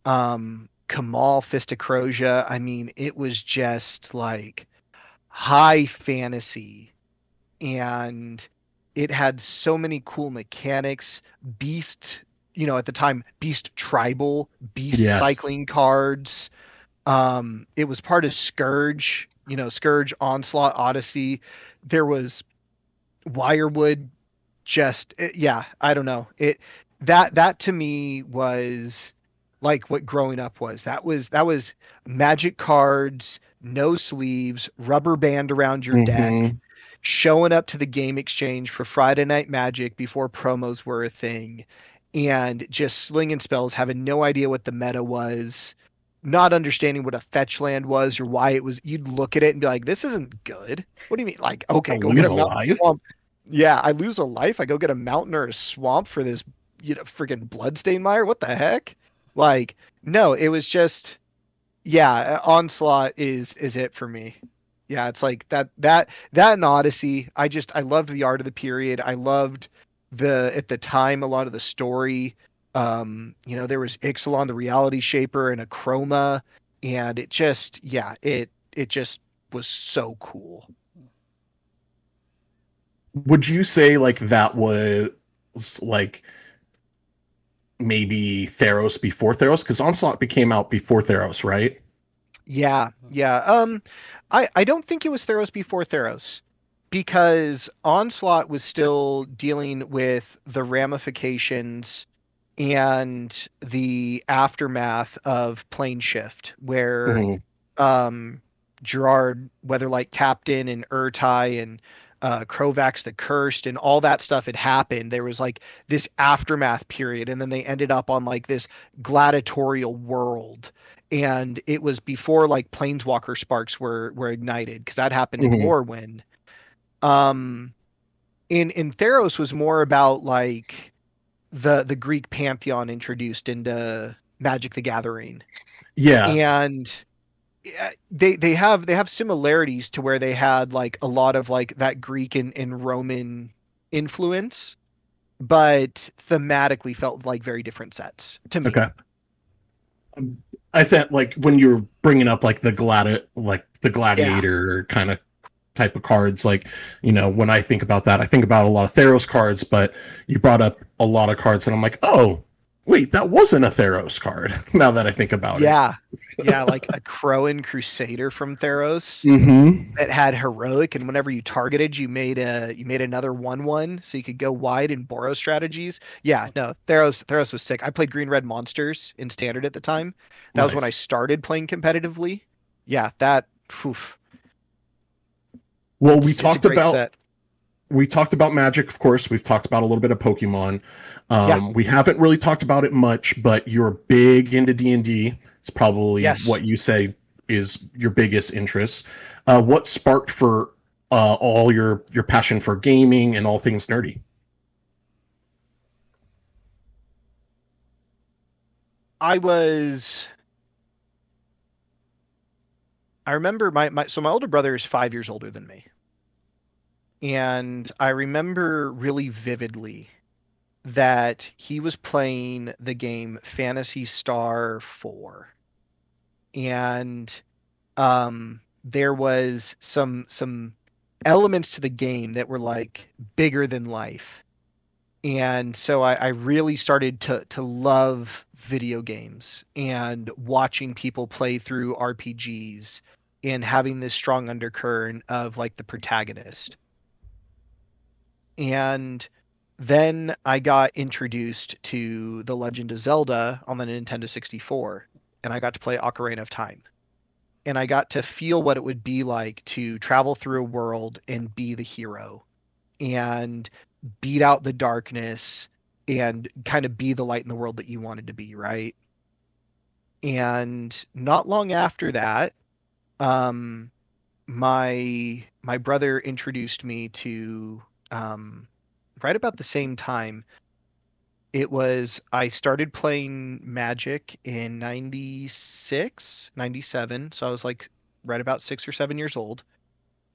[SPEAKER 3] Kamal Fistacrosia. I mean, it was just like high fantasy, and it had so many cool mechanics. Beast, at the time, Beast Tribal, Beast cycling cards. It was part of Scourge, Scourge, Onslaught, Odyssey. There was Wirewood. I don't know. That to me was like what growing up was. That was Magic cards, no sleeves, rubber band around your deck, showing up to the game exchange for Friday Night Magic before promos were a thing, and just slinging spells, having no idea what the meta was, not understanding what a fetch land was or why it was. You'd look at it and be like, this isn't good. What do you mean? Like, okay, go get a mountain swamp. Yeah, I lose a life. I go get a mountain or a swamp for this, freaking Bloodstain Mire. What the heck? Like, no, it was just, yeah, Onslaught is it for me. Yeah, it's like that and Odyssey. I loved the art of the period. I loved at the time, a lot of the story. There was Ixalan the Reality Shaper and a Chroma, and it just, yeah, it just was so cool.
[SPEAKER 2] Would you say like that was like maybe Theros before Theros? Because Onslaught came out before Theros, right?
[SPEAKER 3] Yeah, yeah. I don't think it was Theros before Theros, because Onslaught was still dealing with the ramifications and the aftermath of Plane Shift, where
[SPEAKER 2] Hmm.
[SPEAKER 3] um, Gerard, Weatherlight Captain, and Urtai and Krovax the Cursed, and all that stuff had happened. There was like this aftermath period, and then they ended up on like this gladiatorial world. And it was before like Planeswalker sparks were ignited, because that happened in
[SPEAKER 2] Hmm.
[SPEAKER 3] Lorwyn. Um, in Theros was more about like the Greek pantheon introduced into Magic the Gathering,
[SPEAKER 2] Yeah.
[SPEAKER 3] and they have similarities to where they had like a lot of like that Greek and Roman influence, but thematically felt like very different sets to me.
[SPEAKER 2] Okay. I thought like when you're bringing up like the
[SPEAKER 3] Yeah,
[SPEAKER 2] gladiator kind of type of cards, like when I think about that, I think about a lot of Theros cards. But you brought up a lot of cards, and I'm like, oh, wait, that wasn't a Theros card. Now that I think about it.
[SPEAKER 3] yeah, yeah, like a Crowan Crusader from Theros
[SPEAKER 2] Mm-hmm.
[SPEAKER 3] that had heroic, and whenever you targeted, you made another 1/1, so you could go wide and borrow strategies. Yeah, no, Theros was sick. I played green red monsters in standard at the time. That was when I
[SPEAKER 2] Nice.
[SPEAKER 3] started playing competitively. Yeah, that oof,
[SPEAKER 2] Well,
[SPEAKER 3] it's a great set.
[SPEAKER 2] we talked about Magic, of course. We've talked about a little bit of Pokemon.
[SPEAKER 3] Yeah,
[SPEAKER 2] We haven't really talked about it much, but you're big into D&D. It's probably
[SPEAKER 3] yes.
[SPEAKER 2] what you say is your biggest interest. What sparked for all your passion for gaming and all things nerdy?
[SPEAKER 3] I was I remember my older brother is 5 years older than me. And I remember really vividly that he was playing the game Phantasy Star 4. And there was some elements to the game that were like bigger than life. And so I really started to love video games and watching people play through RPGs and having this strong undercurrent of like the protagonist. And then I got introduced to The Legend of Zelda on the Nintendo 64, and I got to play Ocarina of Time. And I got to feel what it would be like to travel through a world and be the hero and beat out the darkness and kind of be the light in the world that you wanted to be, right? And not long after that, um, my brother introduced me to right about the same time. It was I started playing Magic in 96, 97, so I was like right about 6 or 7 years old,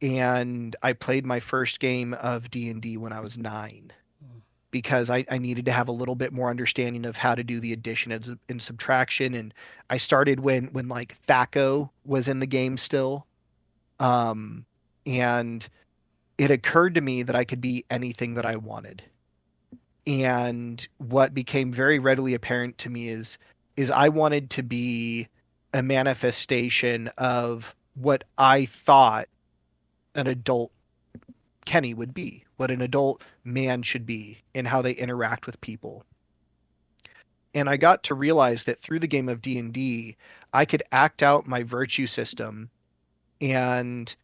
[SPEAKER 3] and I played my first game of D&D when I was 9, because I needed to have a little bit more understanding of how to do the addition and subtraction. And I started when like Thaco was in the game still. Um, and it occurred to me that I could be anything that I wanted. And what became very readily apparent to me is I wanted to be a manifestation of what I thought an adult Kenny would be, what an adult man should be, and how they interact with people. And I got to realize that through the game of D&D, I could act out my virtue system and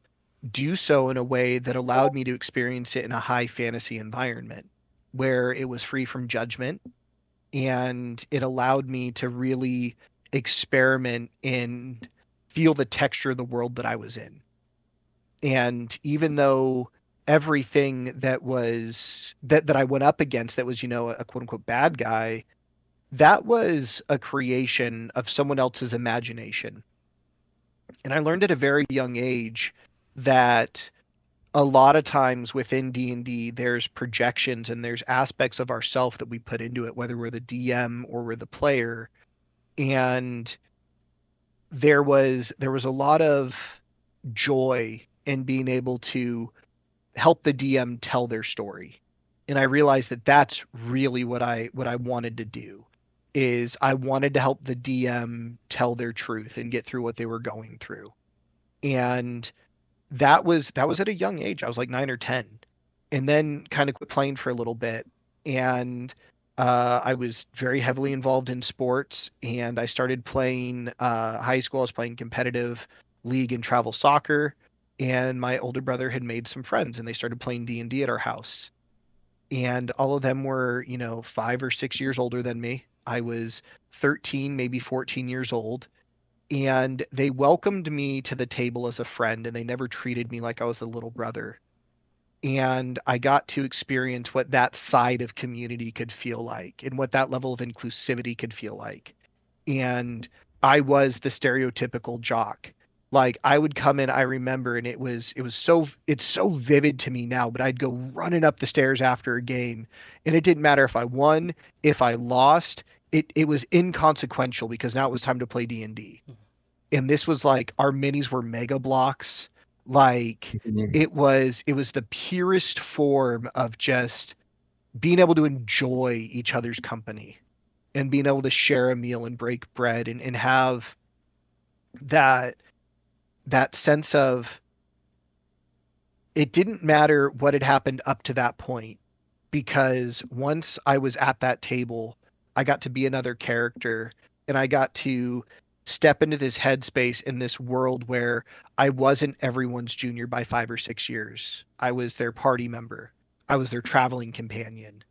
[SPEAKER 3] do so in a way that allowed me to experience it in a high fantasy environment where it was free from judgment, and it allowed me to really experiment and feel the texture of the world that I was in. And even though everything that I went up against that was, a quote unquote bad guy, that was a creation of someone else's imagination. And I learned at a very young age that a lot of times within D&D there's projections and there's aspects of ourself that we put into it, whether we're the DM or we're the player. And there was a lot of joy in being able to help the DM tell their story. And I realized that that's really what I wanted to do, is I wanted to help the DM tell their truth and get through what they were going through. And that was at a young age. I was like 9 or 10. And then kind of quit playing for a little bit. And I was very heavily involved in sports, and I started playing high school. I was playing competitive league and travel soccer, and my older brother had made some friends, and they started playing D&D at our house. And all of them were, 5 or 6 years older than me. I was 13, maybe 14 years old, and they welcomed me to the table as a friend, and they never treated me like I was a little brother. And I got to experience what that side of community could feel like and what that level of inclusivity could feel like. And I was the stereotypical jock. Like, I would come in, I remember, and it's so vivid to me now, but I'd go running up the stairs after a game, and it didn't matter if I won, if I lost, it was inconsequential because now it was time to play D&D. And this was like, our minis were mega blocks. Like,
[SPEAKER 2] Mhm.
[SPEAKER 3] it was the purest form of just being able to enjoy each other's company and being able to share a meal and break bread, and have that that sense of, it didn't matter what had happened up to that point, because once I was at that table, I got to be another character, and I got to step into this headspace in this world where I wasn't everyone's junior by 5 or 6 years. I was their party member. I was their traveling companion.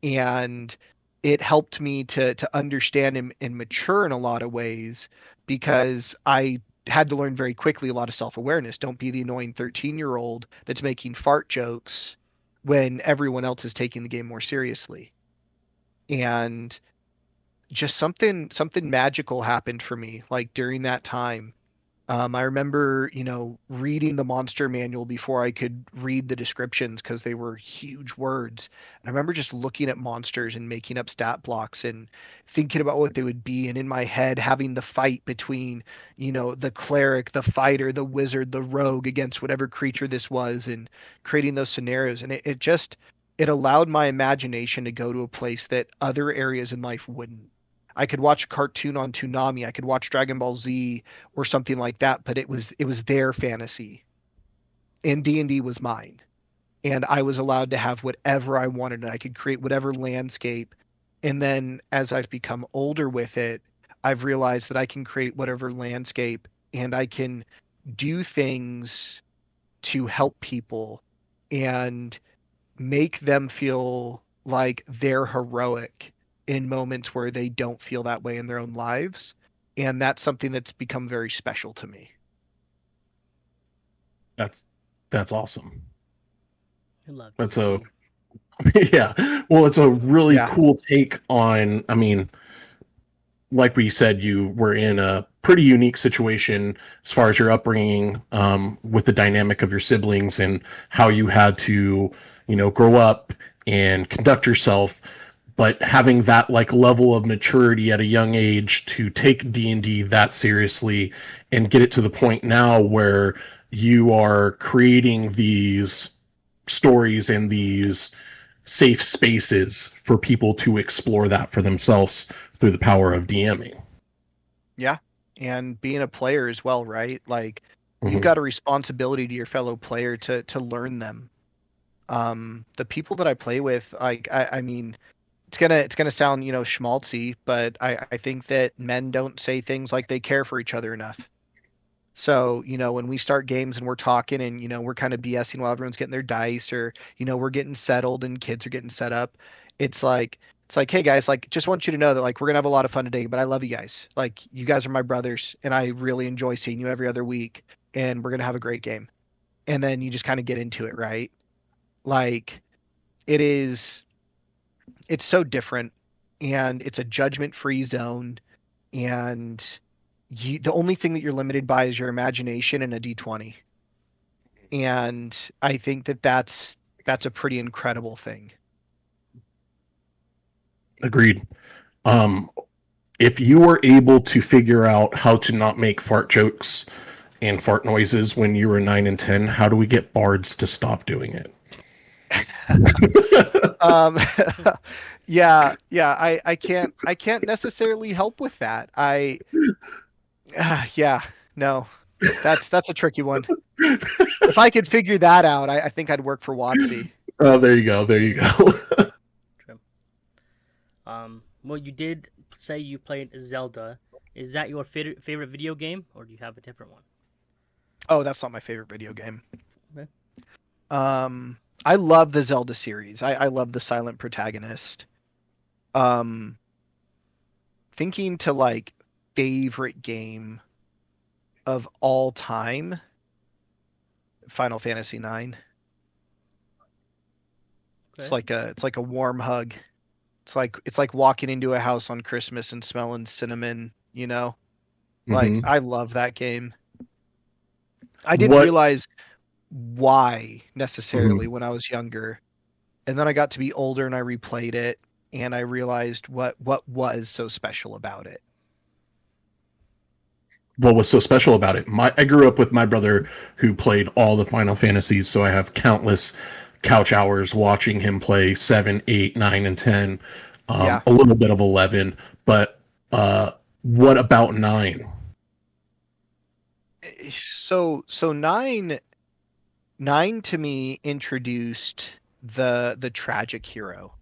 [SPEAKER 3] And it helped me to understand and mature in a lot of ways, because I had to learn very quickly a lot of self-awareness. Don't be the annoying 13-year-old that's making fart jokes when everyone else is taking the game more seriously. And just something magical happened for me like during that time. I remember, reading the monster manual before I could read the descriptions because they were huge words. And I remember just looking at monsters and making up stat blocks and thinking about what they would be. And in my head, having the fight between, the cleric, the fighter, the wizard, the rogue against whatever creature this was, and creating those scenarios. And it allowed my imagination to go to a place that other areas in life wouldn't. I could watch a cartoon on Toonami. I could watch Dragon Ball Z or something like that, but it was their fantasy, and D&D was mine, and I was allowed to have whatever I wanted, and I could create whatever landscape. And then as I've become older with it, I've realized that I can create whatever landscape, and I can do things to help people and make them feel like they're heroic in moments where they don't feel that way in their own lives. And that's something that's become very special to me.
[SPEAKER 2] That's that's awesome.
[SPEAKER 1] I love
[SPEAKER 2] That's
[SPEAKER 1] D&D.
[SPEAKER 2] yeah. Well, it's a really
[SPEAKER 3] Yeah.
[SPEAKER 2] cool take on, I mean, like we said, you were in a pretty unique situation as far as your upbringing, with the dynamic of your siblings and how you had to, grow up and conduct yourself. But having that like level of maturity at a young age to take D&D that seriously and get it to the point now where you are creating these stories and these safe spaces for people to explore that for themselves through the power of DMing.
[SPEAKER 3] Yeah. And being a player as well, right? Like, you've
[SPEAKER 2] Mhm.
[SPEAKER 3] got a responsibility to your fellow player to learn them. The people that I play with, like, I mean, it's gonna sound, schmaltzy, but I think that men don't say things like they care for each other enough. So, when we start games and we're talking and, we're kind of BSing while everyone's getting their dice, or, we're getting settled and kids are getting set up, it's like, hey guys, like, just want you to know that, like, we're gonna have a lot of fun today, but I love you guys. Like, you guys are my brothers, and I really enjoy seeing you every other week, and we're gonna have a great game. And then you just kind of get into it, right? Like, it is it's so different, and it's a judgment-free zone, and the only thing that you're limited by is your imagination and a d20. And I think that that's a pretty incredible thing.
[SPEAKER 2] Agreed. Um, if you were able to figure out how to not make fart jokes and fart noises when you were 9 and 10, how do we get bards to stop doing it?
[SPEAKER 3] um, yeah, I can't necessarily help with that. Yeah, no, that's a tricky one. If I could figure that out, I think I'd work for WotC.
[SPEAKER 2] Oh, there you go. There you go.
[SPEAKER 1] True. Well, you did say you played Zelda. Is that your favorite video game, or do you have a different one?
[SPEAKER 3] Oh, that's not my favorite video game.
[SPEAKER 1] Okay.
[SPEAKER 3] I love the Zelda series. I love the silent protagonist. Thinking to like favorite game of all time, Final Fantasy IX.
[SPEAKER 1] Okay.
[SPEAKER 3] It's like a warm hug. It's like walking into a house on Christmas and smelling cinnamon, you know? Like
[SPEAKER 2] Mhm.
[SPEAKER 3] I love that game. I didn't
[SPEAKER 2] What?
[SPEAKER 3] realize why necessarily
[SPEAKER 2] Mhm.
[SPEAKER 3] when I was younger. And then I got to be older and I replayed it and I realized what was so special about it.
[SPEAKER 2] What was so special about it? I grew up with my brother who played all the Final Fantasies, so I have countless couch hours watching him play 7, 8, 9, and 10.
[SPEAKER 3] Yeah.
[SPEAKER 2] A little bit of 11, but what about 9?
[SPEAKER 3] So nine to me introduced the tragic hero.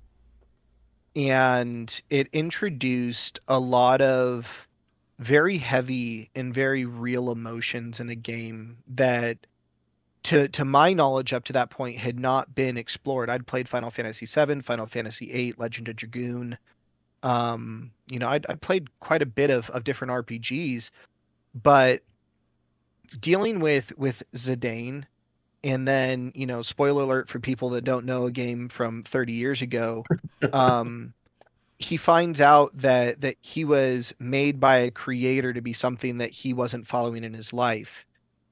[SPEAKER 3] And it introduced a lot of very heavy and very real emotions in a game that to my knowledge up to that point had not been explored. I'd played Final Fantasy VII, Final Fantasy VIII, Legend of Dragoon. I'd played quite a bit of different RPGs, but dealing with Zidane, and then spoiler alert for people that don't know a game from 30 years ago, um, he finds out that he was made by a creator to be something that he wasn't following in his life,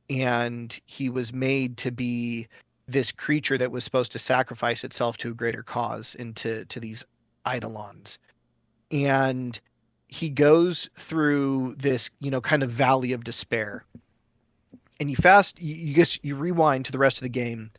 [SPEAKER 3] and he was made to be this creature that was supposed to sacrifice itself to a greater cause and to these eidolons. And he goes through this kind of valley of despair, and you rewind to the rest of the game,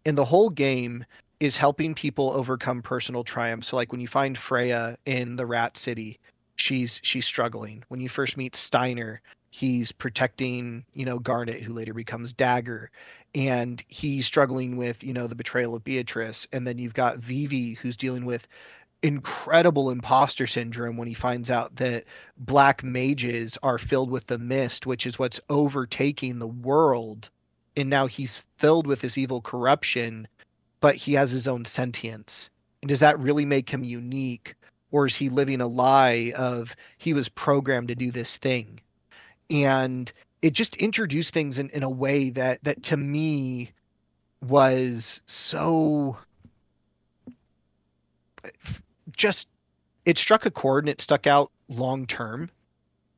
[SPEAKER 3] and the whole game is helping people overcome personal triumphs. So like when you find Freya in the Rat City, she's struggling. When you first meet Steiner, he's protecting, Garnet, who later becomes Dagger, and he's struggling with, the betrayal of Beatrice. And then you've got Vivi, who's dealing with incredible imposter syndrome when he finds out that black mages are filled with the mist, which is what's overtaking the world. And now he's filled with this evil corruption, but he has his own sentience. And does that really make him unique? Or is he living a lie of he was programmed to do this thing? And it just introduced things in a way that to me was so just, it struck a chord and it stuck out long term,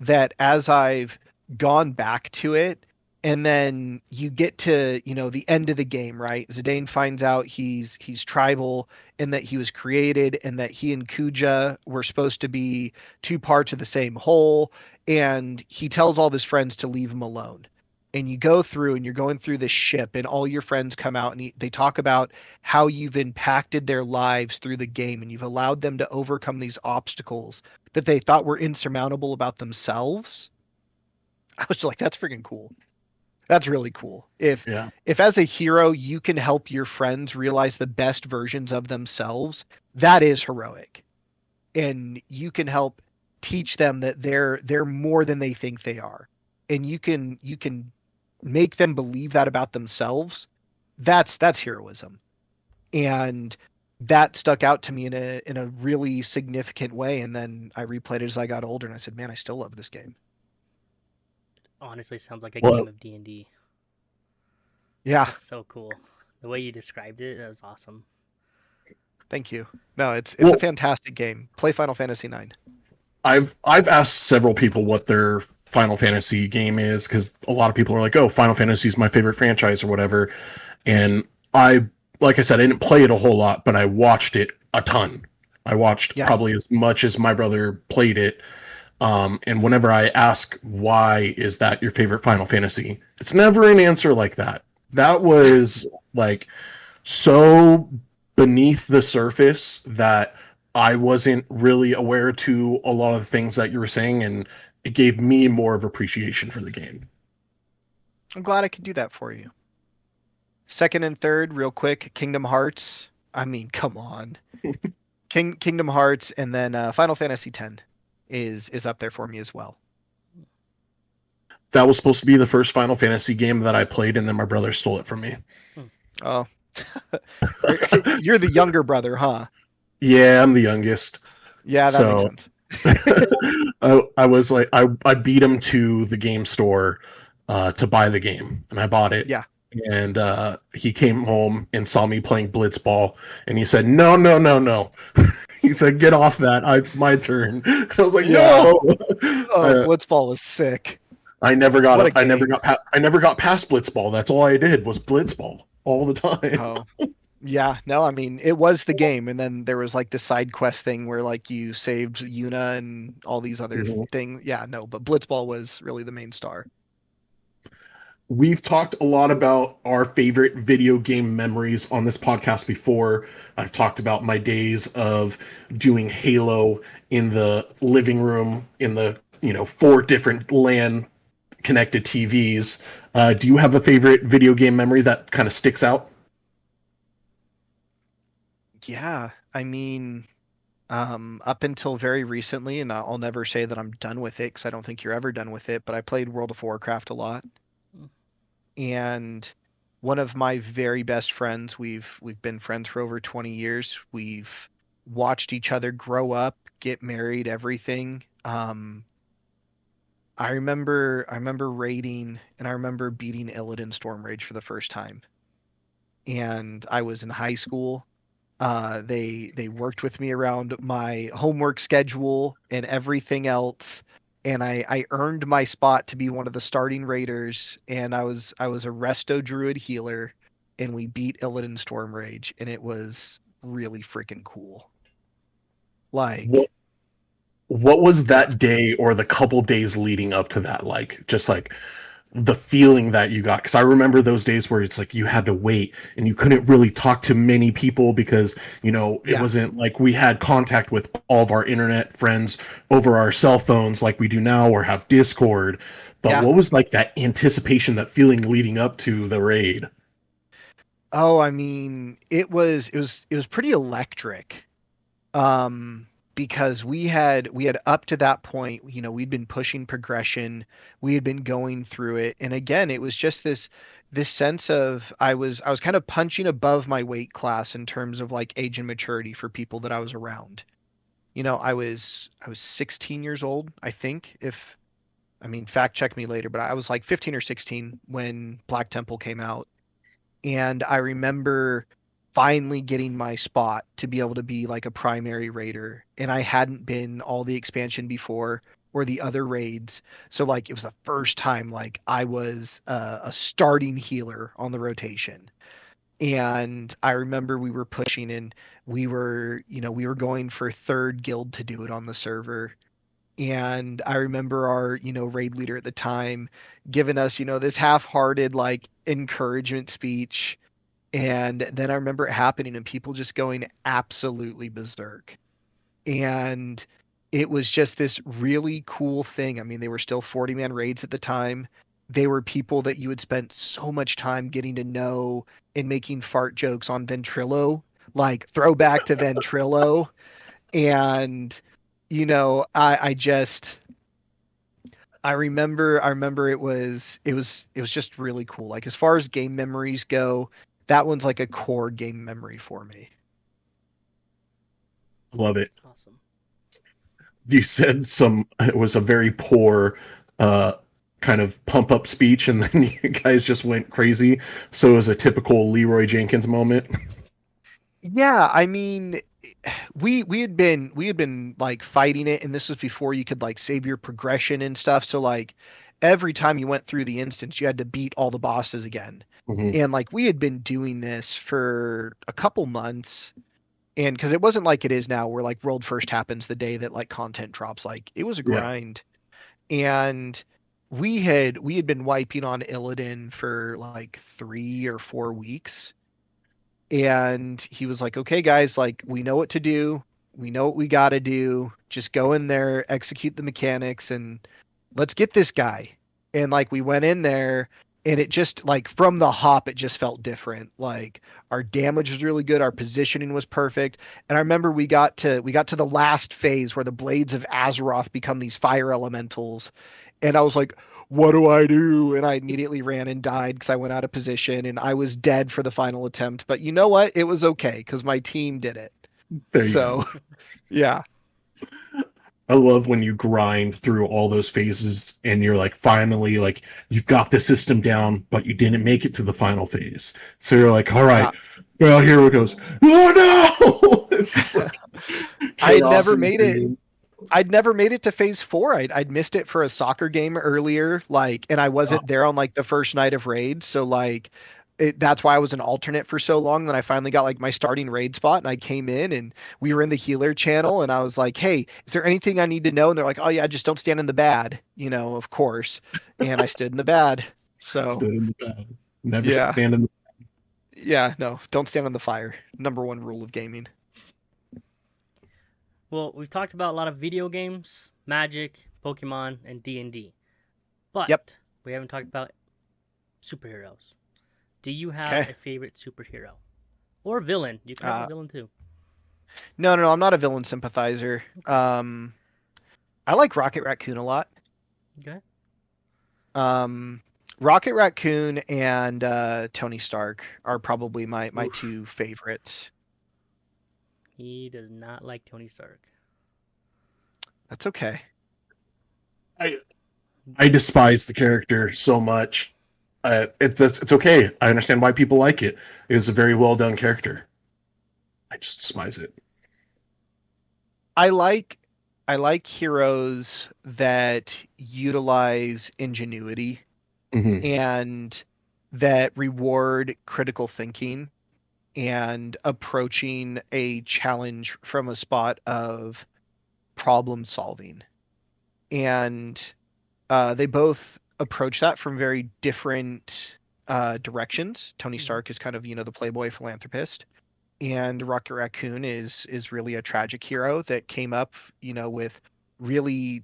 [SPEAKER 3] that as I've gone back to it, and then you get to, the end of the game, right? Zidane finds out he's tribal, and that he was created, and that he and Kuja were supposed to be two parts of the same whole, and he tells all of his friends to leave him alone. And you go through and you're going through this ship, and all your friends come out and they talk about how you've impacted their lives through the game, and you've allowed them to overcome these obstacles that they thought were insurmountable about themselves. I was like, that's freaking cool. That's really cool.
[SPEAKER 2] Yeah.
[SPEAKER 3] If as a hero you can help your friends realize the best versions of themselves, that is heroic. And you can help teach them that they're more than they think they are. And you can make them believe that about themselves. That's heroism. And that stuck out to me in a really significant way. And then I replayed it as I got older, and I said, man, I still love this game.
[SPEAKER 1] Honestly, sounds like a
[SPEAKER 2] Well,
[SPEAKER 1] game of D&D.
[SPEAKER 3] Yeah,
[SPEAKER 1] That's so cool. The way you described it, that was awesome.
[SPEAKER 3] thank you. No, it's a
[SPEAKER 2] well,
[SPEAKER 3] fantastic game. Play Final Fantasy IX.
[SPEAKER 2] I've asked several people what their Final Fantasy game is, because a lot of people are like, "Oh, Final Fantasy is my favorite franchise" or whatever. And I, like I said, I didn't play it a whole lot, but I watched it a ton. I watched
[SPEAKER 3] Yeah.
[SPEAKER 2] probably as much as my brother played it. And whenever I ask why is that your favorite Final Fantasy, it's never an answer like that. That was like so beneath the surface that I wasn't really aware to a lot of the things that you were saying, and it gave me more of appreciation for the game.
[SPEAKER 3] I'm glad I could do that for you. Second and third, real quick, Kingdom Hearts. I mean, come on. Kingdom Hearts, and then Final Fantasy X is up there for me as well.
[SPEAKER 2] That was supposed to be the first Final Fantasy game that I played, and then my brother stole it from me.
[SPEAKER 3] Oh, you're the younger brother, huh?
[SPEAKER 2] Yeah, I'm the youngest.
[SPEAKER 3] Yeah, that makes
[SPEAKER 2] So
[SPEAKER 3] sense.
[SPEAKER 2] I was like, I beat him to the game store to buy the game, and I bought it.
[SPEAKER 3] Yeah.
[SPEAKER 2] And he came home and saw me playing Blitzball, and he said, "No, no, no, no." He said, "Get off that! It's my turn." I was like,
[SPEAKER 3] Yeah.
[SPEAKER 2] "No!"
[SPEAKER 3] Oh, Blitzball was sick.
[SPEAKER 2] I never got
[SPEAKER 3] What
[SPEAKER 2] it.
[SPEAKER 3] a
[SPEAKER 2] I never
[SPEAKER 3] game.
[SPEAKER 2] I never got past Blitzball. That's all I did was Blitzball all the time.
[SPEAKER 3] Oh, yeah. No, I mean, it was the game, and then there was like the side quest thing where like you saved Yuna and all these other
[SPEAKER 2] Mhm.
[SPEAKER 3] things. Yeah, no, but Blitzball was really the main star.
[SPEAKER 2] We've talked a lot about our favorite video game memories on this podcast before. I've talked about my days of doing Halo in the living room in the, 4 different LAN connected TVs. Do you have a favorite video game memory that kind of sticks out?
[SPEAKER 3] Yeah, I mean, up until very recently, and I'll never say that I'm done with it because I don't think you're ever done with it, but I played World of Warcraft a lot. And one of my very best friends, we've been friends for over 20 years. We've watched each other grow up, get married, everything. I remember raiding and I remember beating Illidan Stormrage for the first time. And I was in high school. They worked with me around my homework schedule and everything else, and I earned my spot to be one of the starting raiders. And I was a Resto Druid healer, and we beat Illidan Stormrage, and it was really freaking cool.
[SPEAKER 2] What
[SPEAKER 3] Like,
[SPEAKER 2] what was
[SPEAKER 3] yeah,
[SPEAKER 2] that day or the couple days leading up to that like? Just like the feeling that you got, because I remember those days where it's like you had to wait and you couldn't really talk to many people because it
[SPEAKER 3] yeah,
[SPEAKER 2] wasn't like we had contact with all of our internet friends over our cell phones like we do now or have Discord. But
[SPEAKER 3] yeah.
[SPEAKER 2] what was like that anticipation, that feeling leading up to the raid?
[SPEAKER 3] Oh, I mean, it was pretty electric. Because we had up to that point, we'd been pushing progression, we had been going through it, and again, it was just this sense of I was kind of punching above my weight class in terms of like age and maturity for people that I was around. I was 16 years old, I think, if I mean, fact check me later, but I was like 15 or 16 when Black Temple came out, and I remember finally getting my spot to be able to be like a primary raider, and I hadn't been all the expansion before or the other raids. So like it was the first time like I was a starting healer on the rotation. And I remember we were pushing, and we were going for third guild to do it on the server. And I remember our raid leader at the time giving us this half-hearted like encouragement speech. And then I remember it happening and people just going absolutely berserk. And it was just this really cool thing. I mean, they were still 40-man raids at the time. They were people that you had spent so much time getting to know and making fart jokes on Ventrilo, like throwback to Ventrilo. And I remember it was just really cool. Like as far as game memories go, that one's like a core game memory for me.
[SPEAKER 2] Love it.
[SPEAKER 1] Awesome.
[SPEAKER 2] You said it was a very poor uh kind of pump up speech, and then you guys just went crazy. So it was a typical Leroy Jenkins moment.
[SPEAKER 3] Yeah, I mean, we had been like fighting it, and this was before you could like save your progression and stuff. So like every time you went through the instance, you had to beat all the bosses again.
[SPEAKER 2] Hmm.
[SPEAKER 3] And like we had been doing this for a couple months, and because it wasn't like it is now, where like world first happens the day that like content drops. Like it was a
[SPEAKER 2] Yeah.
[SPEAKER 3] grind, and we had been wiping on Illidan for like 3 or 4 weeks, and he was like, okay guys, like we know what to do, we know what we got to do, just go in there, execute the mechanics, and let's get this guy. And like we went in there, and it just like from the hop it just felt different. Like our damage was really good, our positioning was perfect. And I remember we got to the last phase where the blades of Azeroth become these fire elementals, and I was like, what do I do? And I immediately ran and died because I went out of position, and I was dead for the final attempt. But you know what? It was okay because my team did it.
[SPEAKER 2] There you
[SPEAKER 3] So
[SPEAKER 2] go.
[SPEAKER 3] yeah.
[SPEAKER 2] I love when you grind through all those phases and you're like, finally, like, you've got the system down, but you didn't make it to the final phase. So you're like, all
[SPEAKER 3] Yeah.
[SPEAKER 2] right, well, here it goes. Oh no! It's just like
[SPEAKER 3] I had
[SPEAKER 2] chaos
[SPEAKER 3] never made it.
[SPEAKER 2] ensuing.
[SPEAKER 3] I'd never made it to phase four. I'd missed it for a soccer game earlier, like, and I
[SPEAKER 2] Oh,
[SPEAKER 3] wasn't there on like the first night of raid. So like, that's why I was an alternate for so long. Then I finally got like my starting raid spot, and I came in, and we were in the healer channel, and I was like, "Hey, is there anything I need to know?" And they're like, "Oh yeah, just don't stand in the bad, of course." And I stood in the bad. So
[SPEAKER 2] stood in the bad. Never
[SPEAKER 3] yeah,
[SPEAKER 2] stand in the
[SPEAKER 3] yeah, no, don't stand on the fire. Number one rule of gaming.
[SPEAKER 1] Well, we've talked about a lot of video games, Magic, Pokemon, and D&D, but
[SPEAKER 3] Yep.
[SPEAKER 1] we haven't talked about superheroes. Do you have
[SPEAKER 3] Okay.
[SPEAKER 1] a favorite superhero or villain? You can have a
[SPEAKER 3] Uh,
[SPEAKER 1] villain too.
[SPEAKER 3] no, no, no, I'm not a villain sympathizer.
[SPEAKER 1] Okay.
[SPEAKER 3] I like Rocket Raccoon a lot.
[SPEAKER 1] Okay.
[SPEAKER 3] Um, Rocket Raccoon and Tony Stark are probably my
[SPEAKER 1] Oof.
[SPEAKER 3] two favorites.
[SPEAKER 1] He does not like Tony Stark.
[SPEAKER 3] That's okay.
[SPEAKER 2] I I despise the character so much. It's okay. I understand why people like it. It's a very well done character. I just despise it.
[SPEAKER 3] I like I like heroes that utilize ingenuity
[SPEAKER 2] Hmm.
[SPEAKER 3] and that reward critical thinking and approaching a challenge from a spot of problem solving. And they both approach that from very different directions. Tony
[SPEAKER 1] Mhm.
[SPEAKER 3] Stark is kind of, the playboy philanthropist, and Rocket Raccoon is really a tragic hero that came up, with really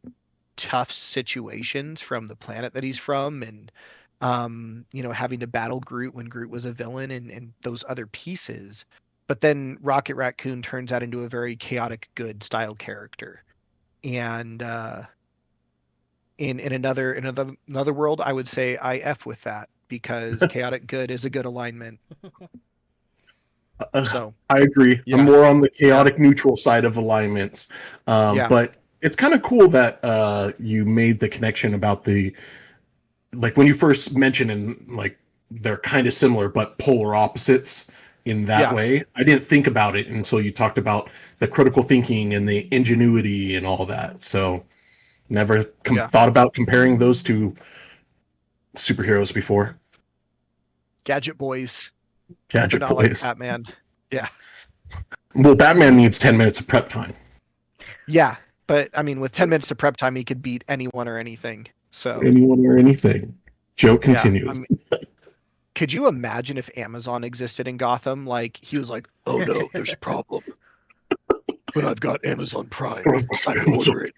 [SPEAKER 3] tough situations from the planet that he's from, and having to battle Groot when Groot was a villain, and those other pieces. But then Rocket Raccoon turns out into a very chaotic good style character. And in another world, I would say I F with that, because chaotic good is a good alignment. So
[SPEAKER 2] I agree. I'm
[SPEAKER 3] yeah,
[SPEAKER 2] more on the
[SPEAKER 3] yeah,
[SPEAKER 2] chaotic neutral side of alignments.
[SPEAKER 3] yeah,
[SPEAKER 2] But it's kind of cool that you made the connection about the like when you first mentioned, and like they're kind of similar but polar opposites in that
[SPEAKER 3] yeah,
[SPEAKER 2] way. I didn't think about it until you talked about the critical thinking and the ingenuity and all that. So never
[SPEAKER 3] yeah.
[SPEAKER 2] thought about comparing those two superheroes before.
[SPEAKER 3] Gadget boys, but
[SPEAKER 2] Gadget
[SPEAKER 3] not like
[SPEAKER 2] boys.
[SPEAKER 3] Batman. Yeah,
[SPEAKER 2] Well, Batman needs 10 minutes of prep time.
[SPEAKER 3] yeah. But I mean, with 10 minutes of prep time, he could beat anyone or anything. So
[SPEAKER 2] Anyone or anything. Joke
[SPEAKER 3] yeah,
[SPEAKER 2] continues.
[SPEAKER 3] could you imagine if Amazon existed in Gotham? Like he was like, "Oh no, there's a problem, but I've got Amazon Prime. Time to order it."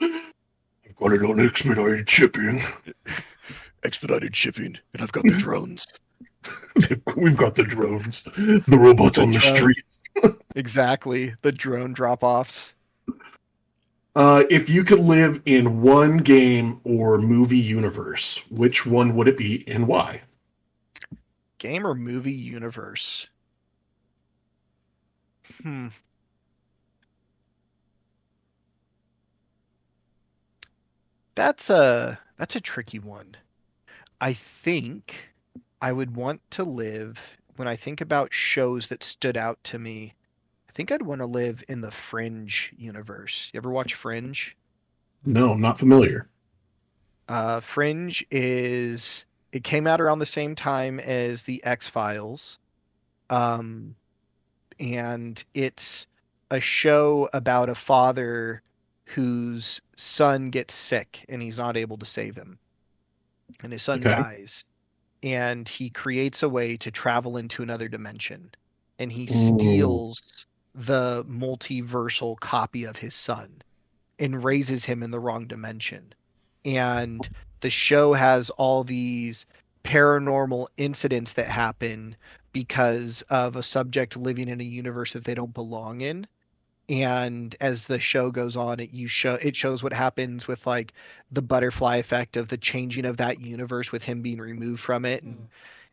[SPEAKER 2] I've got it on expedited shipping.
[SPEAKER 3] Expedited shipping, and I've got the drones.
[SPEAKER 2] We've got the drones, the robots
[SPEAKER 3] The
[SPEAKER 2] on the
[SPEAKER 3] drone.
[SPEAKER 2] streets.
[SPEAKER 3] Exactly, the drone drop-offs.
[SPEAKER 2] If you could live in one game or movie universe, which one would it be and why?
[SPEAKER 3] Game or movie universe? Hmm. That's a tricky one. I think I would want to live when I think about shows that stood out to me, I think I'd want to live in the Fringe universe. You ever watch Fringe?
[SPEAKER 2] No, not familiar.
[SPEAKER 3] Fringe is it came out around the same time as the X-Files. Um, and it's a show about a father whose son gets sick and he's not able to save him. And his son
[SPEAKER 2] Okay.
[SPEAKER 3] dies. And he creates a way to travel into another dimension. And he
[SPEAKER 2] Ooh,
[SPEAKER 3] steals the multiversal copy of his son and raises him in the wrong dimension. And the show has all these paranormal incidents that happen because of a subject living in a universe that they don't belong in. And as the show goes on, it shows what happens with like the butterfly effect of the changing of that universe with him being removed from it, and
[SPEAKER 1] Hmm.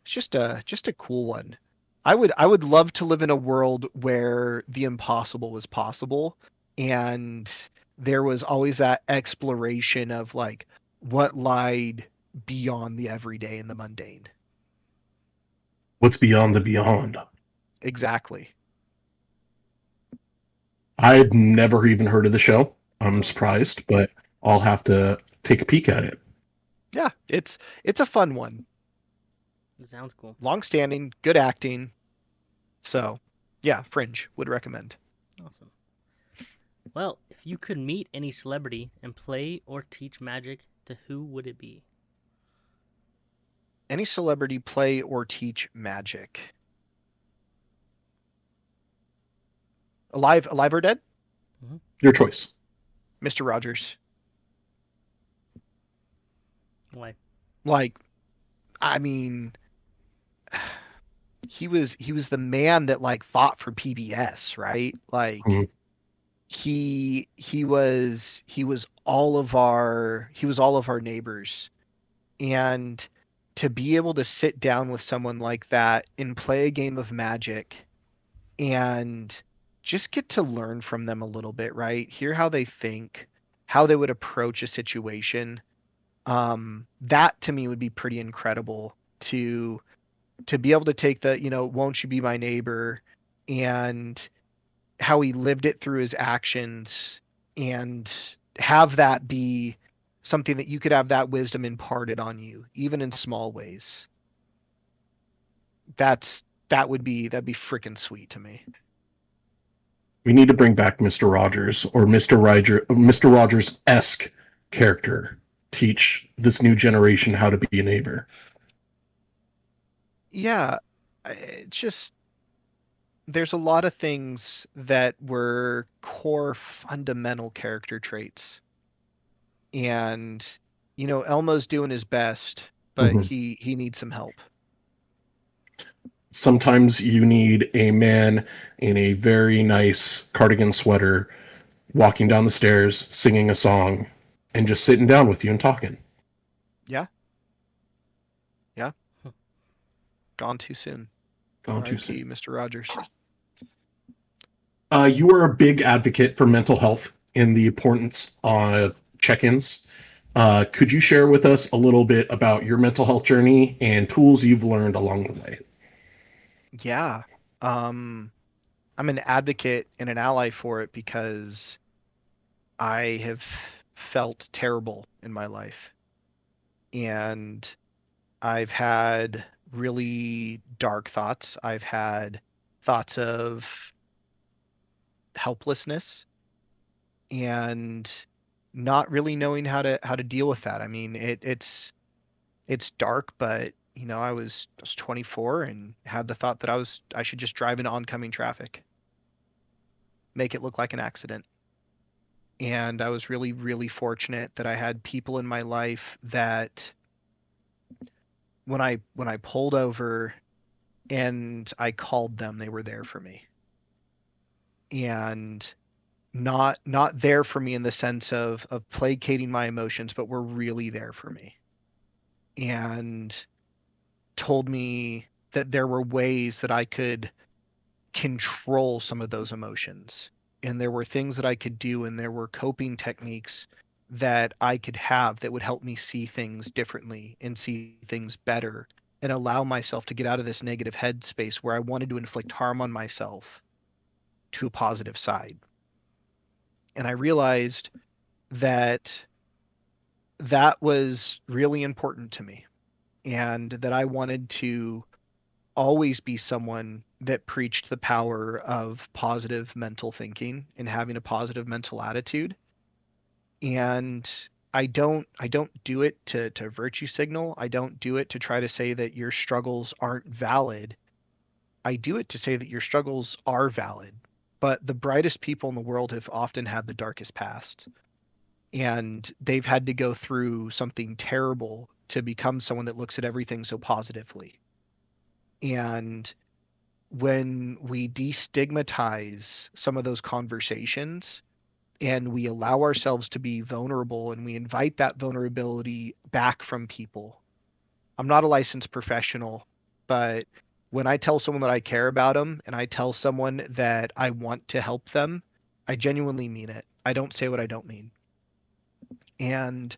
[SPEAKER 3] it's just a cool one. I would love to live in a world where the impossible was possible, and there was always that exploration of like what lied beyond the everyday and the mundane.
[SPEAKER 2] what's beyond the beyond?
[SPEAKER 3] Exactly.
[SPEAKER 2] I'd never even heard of the show. I'm
[SPEAKER 1] Hmm.
[SPEAKER 2] surprised, but I'll have to take a peek at it.
[SPEAKER 3] Yeah, it's a fun one.
[SPEAKER 1] It sounds cool.
[SPEAKER 3] Long standing, good acting. So, yeah, Fringe would recommend.
[SPEAKER 1] Awesome. Well, if you could meet any celebrity and play or teach magic, to who would it be?
[SPEAKER 3] Any celebrity play or teach magic? Alive or dead?
[SPEAKER 2] Your choice.
[SPEAKER 3] Mr. Rogers.
[SPEAKER 1] Why?
[SPEAKER 3] Like, I mean, he was the man that like fought for PBS, right? Like
[SPEAKER 2] Mhm.
[SPEAKER 3] he was all of our neighbors, and to be able to sit down with someone like that and play a game of Magic and just get to learn from them a little bit, right? Hear how they think, how they would approach a situation. That to me would be pretty incredible to be able to take the, won't you be my neighbor, and how he lived it through his actions, and have that be something that you could have that wisdom imparted on you, even in small ways. That'd be freaking sweet to me.
[SPEAKER 2] We need to bring back Mr. Rogers or Mr. Rogers esque character. Teach this new generation how to be a neighbor.
[SPEAKER 3] Yeah, it's just there's a lot of things that were core fundamental character traits, and Elmo's doing his best, but
[SPEAKER 2] Mhm.
[SPEAKER 3] he needs some help.
[SPEAKER 2] Sometimes you need a man in a very nice cardigan sweater walking down the stairs, singing a song, and just sitting down with you and talking.
[SPEAKER 3] Yeah, yeah, gone too soon.
[SPEAKER 2] Gone too
[SPEAKER 3] R.I.P.
[SPEAKER 2] soon.
[SPEAKER 3] Mr. Rogers.
[SPEAKER 2] You are a big advocate for mental health and the importance of check-ins. Could you share with us a little bit about your mental health journey and tools you've learned along the way?
[SPEAKER 3] Yeah, um, I'm an advocate and an ally for it because I have felt terrible in my life, and I've had really dark thoughts. I've had thoughts of helplessness and not really knowing how to deal with that. I mean, it's dark, but I was 24 and had the thought that I should just drive into oncoming traffic, make it look like an accident. And I was really, really fortunate that I had people in my life that when I pulled over and I called them, they were there for me. And not there for me in the sense of placating my emotions, but were really there for me. And told me that there were ways that I could control some of those emotions. And there were things that I could do, and there were coping techniques that I could have that would help me see things differently and see things better and allow myself to get out of this negative headspace where I wanted to inflict harm on myself to a positive side. And I realized that that was really important to me, and that I wanted to always be someone that preached the power of positive mental thinking and having a positive mental attitude. And I don't do it to virtue signal. I don't do it to try to say that your struggles aren't valid. I do it to say that your struggles are valid. But the brightest people in the world have often had the darkest past, and they've had to go through something terrible to become someone that looks at everything so positively. And when we destigmatize some of those conversations and we allow ourselves to be vulnerable and we invite that vulnerability back from people. I'm not a licensed professional, but when I tell someone that I care about them and I tell someone that I want to help them, I genuinely mean it. I don't say what I don't mean. And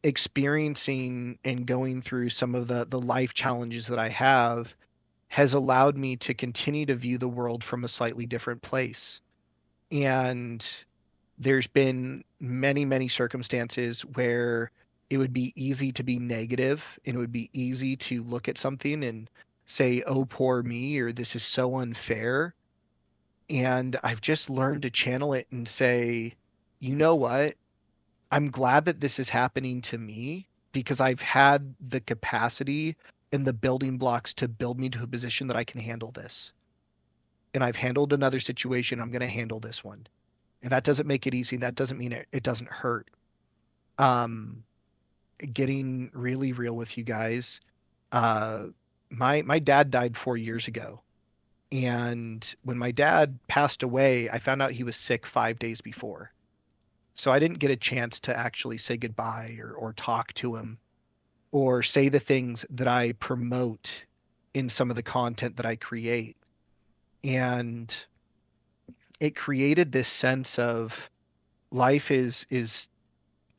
[SPEAKER 3] experiencing and going through some of the life challenges that I have has allowed me to continue to view the world from a slightly different place. And there's been many, many circumstances where it would be easy to be negative and it would be easy to look at something and say, oh, poor me, or this is so unfair. And I've just learned to channel it and say, you know what? I'm glad that this is happening to me because I've had the capacity and the building blocks to build me to a position that I can handle this. And I've handled another situation. I'm going to handle this one. And that doesn't make it easy. That doesn't mean it doesn't hurt. Um, Getting really real with you guys. My dad died 4 years ago. And when my dad passed away, I found out he was sick 5 days before. So I didn't get a chance to actually say goodbye or talk to him or say the things that I promote in some of the content that I create. And it created this sense of life is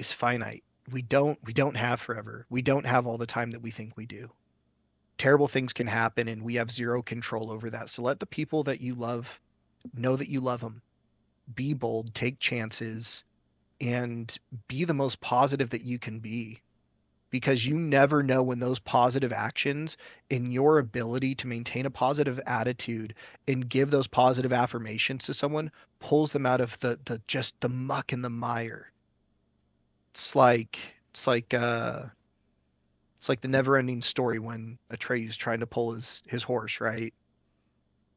[SPEAKER 3] finite. We don't have forever. We don't have all the time that we think we do. Terrible things can happen and we have zero control over that. So let the people that you love know that you love them. Be bold, take chances, and be the most positive that you can be, because you never know when those positive actions and your ability to maintain a positive attitude and give those positive affirmations to someone pulls them out of the just the muck and the mire. It's like it's like uh it's like the never ending story when Atreus trying to pull his horse, right?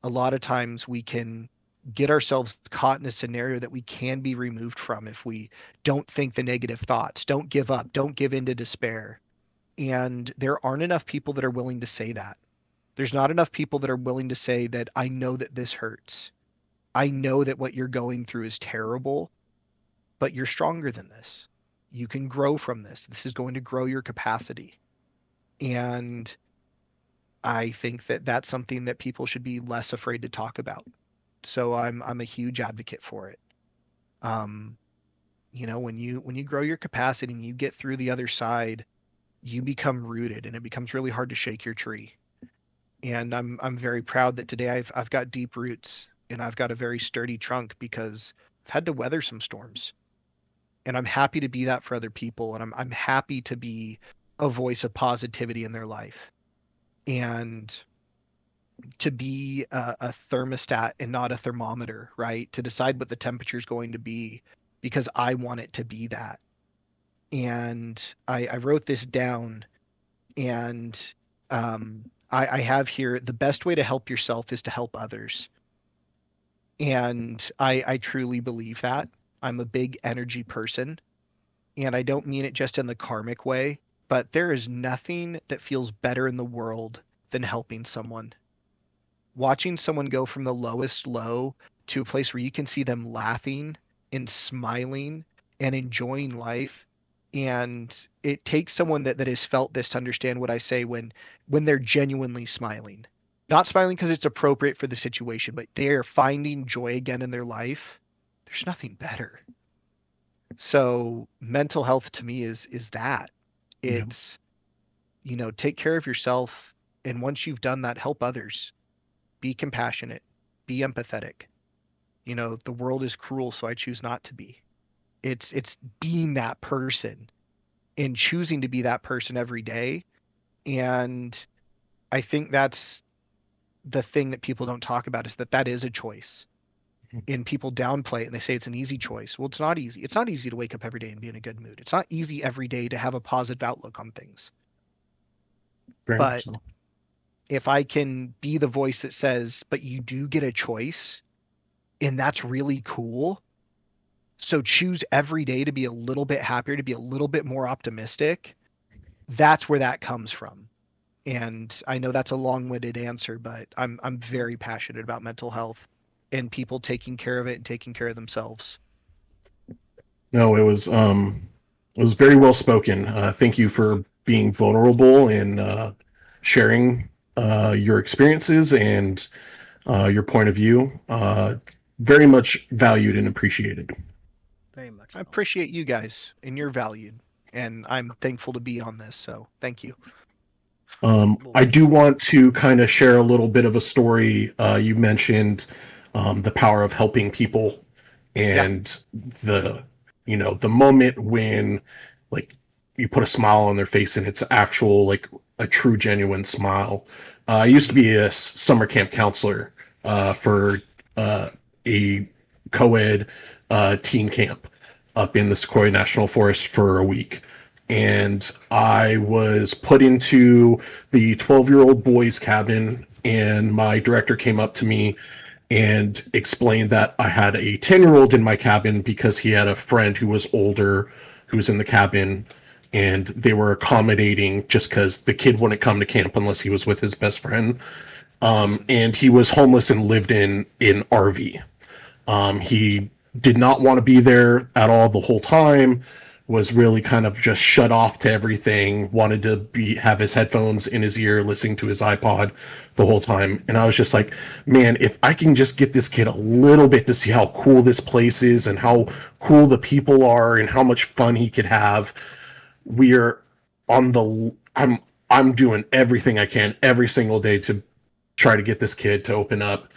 [SPEAKER 3] A lot of times we can get ourselves caught in a scenario that we can be removed from if we don't think the negative thoughts, don't give up, don't give in to despair. And there aren't enough people that are willing to say that. There's not enough people that are willing to say that I know that this hurts. I know that what you're going through is terrible, but you're stronger than this. You can grow from this. This is going to grow your capacity. And I think that that's something that people should be less afraid to talk about. So I'm a huge advocate for it. Um, when you grow your capacity and you get through the other side, you become rooted and it becomes really hard to shake your tree. And I'm very proud that today I've got deep roots and I've got a very sturdy trunk because I've had to weather some storms. And I'm happy to be that for other people, and I'm happy to be a voice of positivity in their life. And to be a thermostat and not a thermometer, right? To decide what the temperature is going to be because I want it to be that. And I wrote this down, and I have here, the best way to help yourself is to help others. And I truly believe that. I'm a big energy person, and I don't mean it just in the karmic way, but there is nothing that feels better in the world than helping someone. Watching someone go from the lowest low to a place where you can see them laughing and smiling and enjoying life. And it takes someone that has felt this to understand what I say when they're genuinely smiling. Not smiling because it's appropriate for the situation, but they're finding joy again in their life. There's nothing better. So mental health to me is that.
[SPEAKER 2] Yeah.
[SPEAKER 3] It's take care of yourself. And once you've done that, help others. Be compassionate. Be empathetic. The world is cruel, so I choose not to be. It's being that person and choosing to be that person every day. And I think that's the thing that people don't talk about, is that is a choice. And people downplay it and they say it's an easy choice. Well, it's not easy. It's not easy to wake up every day and be in a good mood. It's not easy every day to have a positive outlook on things.
[SPEAKER 2] Very much
[SPEAKER 3] But
[SPEAKER 2] so.
[SPEAKER 3] if I can be the voice that says, but you do get a choice, and that's really cool. So choose every day to be a little bit happier, to be a little bit more optimistic. That's where that comes from. And I know that's a long-winded answer, but I'm very passionate about mental health and people taking care of it and taking care of themselves.
[SPEAKER 2] No, it was very well spoken. Thank you for being vulnerable and sharing your experiences and your point of view. Very much valued and appreciated.
[SPEAKER 1] Very much
[SPEAKER 3] I
[SPEAKER 1] so.
[SPEAKER 3] appreciate you guys, and you're valued, and I'm thankful to be on this. So thank you.
[SPEAKER 2] I do want to kind of share a little bit of a story. You mentioned the power of helping people
[SPEAKER 3] Yeah.
[SPEAKER 2] and the, the moment when like you put a smile on their face and it's actual, like a true, genuine smile. I used to be a summer camp counselor for a co-ed teen camp up in the Sequoia National Forest for a week. And I was put into the 12-year-old boys' cabin, and my director came up to me and explained that I had a 10-year-old in my cabin because he had a friend who was older who was in the cabin, and they were accommodating just because the kid wouldn't come to camp unless he was with his best friend. And he was homeless and lived in RV. He did not want to be there at all the whole time, was really kind of just shut off to everything, wanted to have his headphones in his ear, listening to his iPod the whole time. And I was just like, man, if I can just get this kid a little bit to see how cool this place is and how cool the people are and how much fun he could have, we're on the I'm doing everything I can every single day to try to get this kid to open up.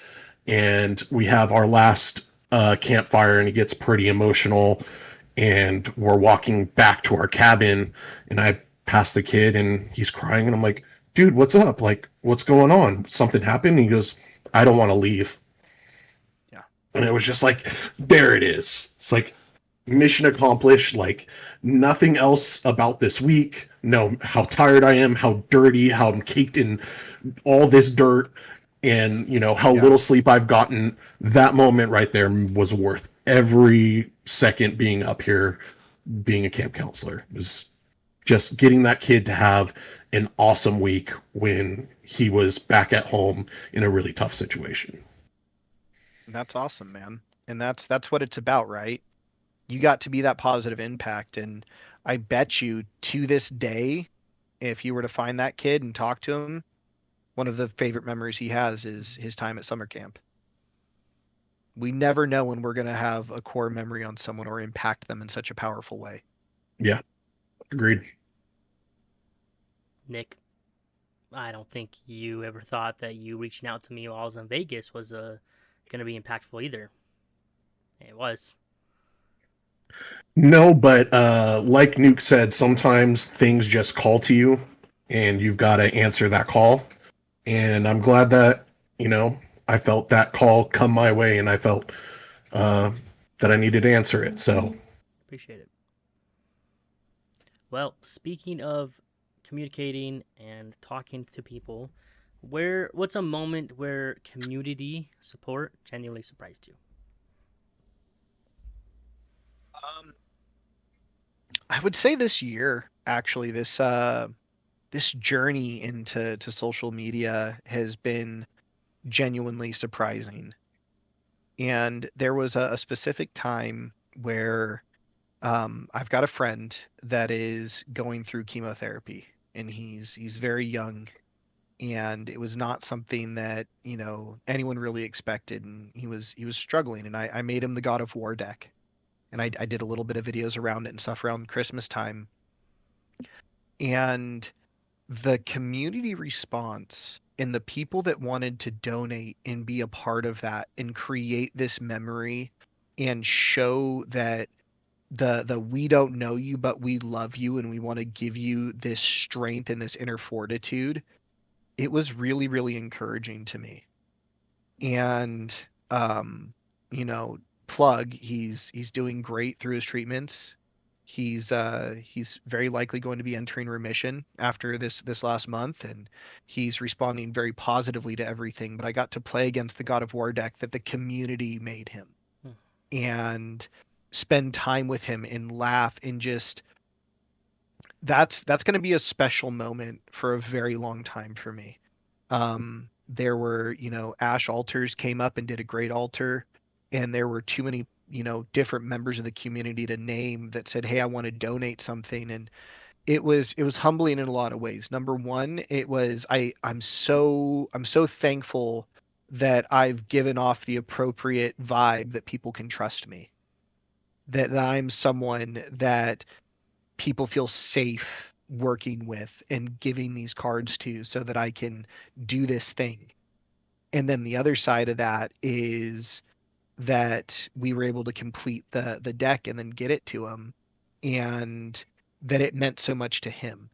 [SPEAKER 2] And we have our last campfire, and it gets pretty emotional. And we're walking back to our cabin, and I pass the kid, and he's crying, and I'm like, "Dude, what's up? Like, what's going on? Something happened?" And he goes, "I don't want to leave."
[SPEAKER 3] Yeah.
[SPEAKER 2] And it was just like, there it is. It's like mission accomplished. Like nothing else about this week. No, how tired I am, how dirty, how I'm caked in all this dirt, and how
[SPEAKER 3] Yeah.
[SPEAKER 2] little sleep I've gotten. That moment right there was worth every second being up here, being a camp counselor. It was just getting that kid to have an awesome week when he was back at home in a really tough situation.
[SPEAKER 3] That's awesome, man. And that's what it's about, right? You got to be that positive impact. And I bet you to this day, if you were to find that kid and talk to him, one of the favorite memories he has is his time at summer camp. We never know when we're going to have a core memory on someone or impact them in such a powerful way.
[SPEAKER 2] Yeah, agreed.
[SPEAKER 1] Nick, I don't think you ever thought that you reaching out to me while I was in Vegas was going to be impactful either. It was.
[SPEAKER 2] No, but like Nuke said, sometimes things just call to you and you've got to answer that call. And I'm glad that, I felt that call come my way, and I felt that I needed to answer it. So,
[SPEAKER 1] Appreciate it. Well, speaking of communicating and talking to people, what's a moment where community support genuinely surprised you?
[SPEAKER 3] I would say this year, actually, this journey into social media has been genuinely surprising. And there was a specific time where I've got a friend that is going through chemotherapy, and he's very young, and it was not something that anyone really expected, and he was struggling, and I made him the God of War deck, and I did a little bit of videos around it and stuff around Christmas time, and the community response and the people that wanted to donate and be a part of that and create this memory and show that the we don't know you but we love you and we want to give you this strength and this inner fortitude, it was really, really encouraging to me. And um you know, plug, he's doing great through his treatments. He's very likely going to be entering remission after this last month, and he's responding very positively to everything. But I got to play against the God of War deck that the community made him,
[SPEAKER 1] Hmm.
[SPEAKER 3] and spend time with him and laugh and just that's going to be a special moment for a very long time for me. There were, you know, Ash Altars came up and did a great altar, and there were too many, you know, different members of the community to name that said, "Hey, I want to donate something." And it was humbling in a lot of ways. Number one, it was I'm so thankful that I've given off the appropriate vibe that people can trust me. That I'm someone that people feel safe working with and giving these cards to so that I can do this thing. And then the other side of that is that we were able to complete the deck and then get it to him, and that it meant so much to him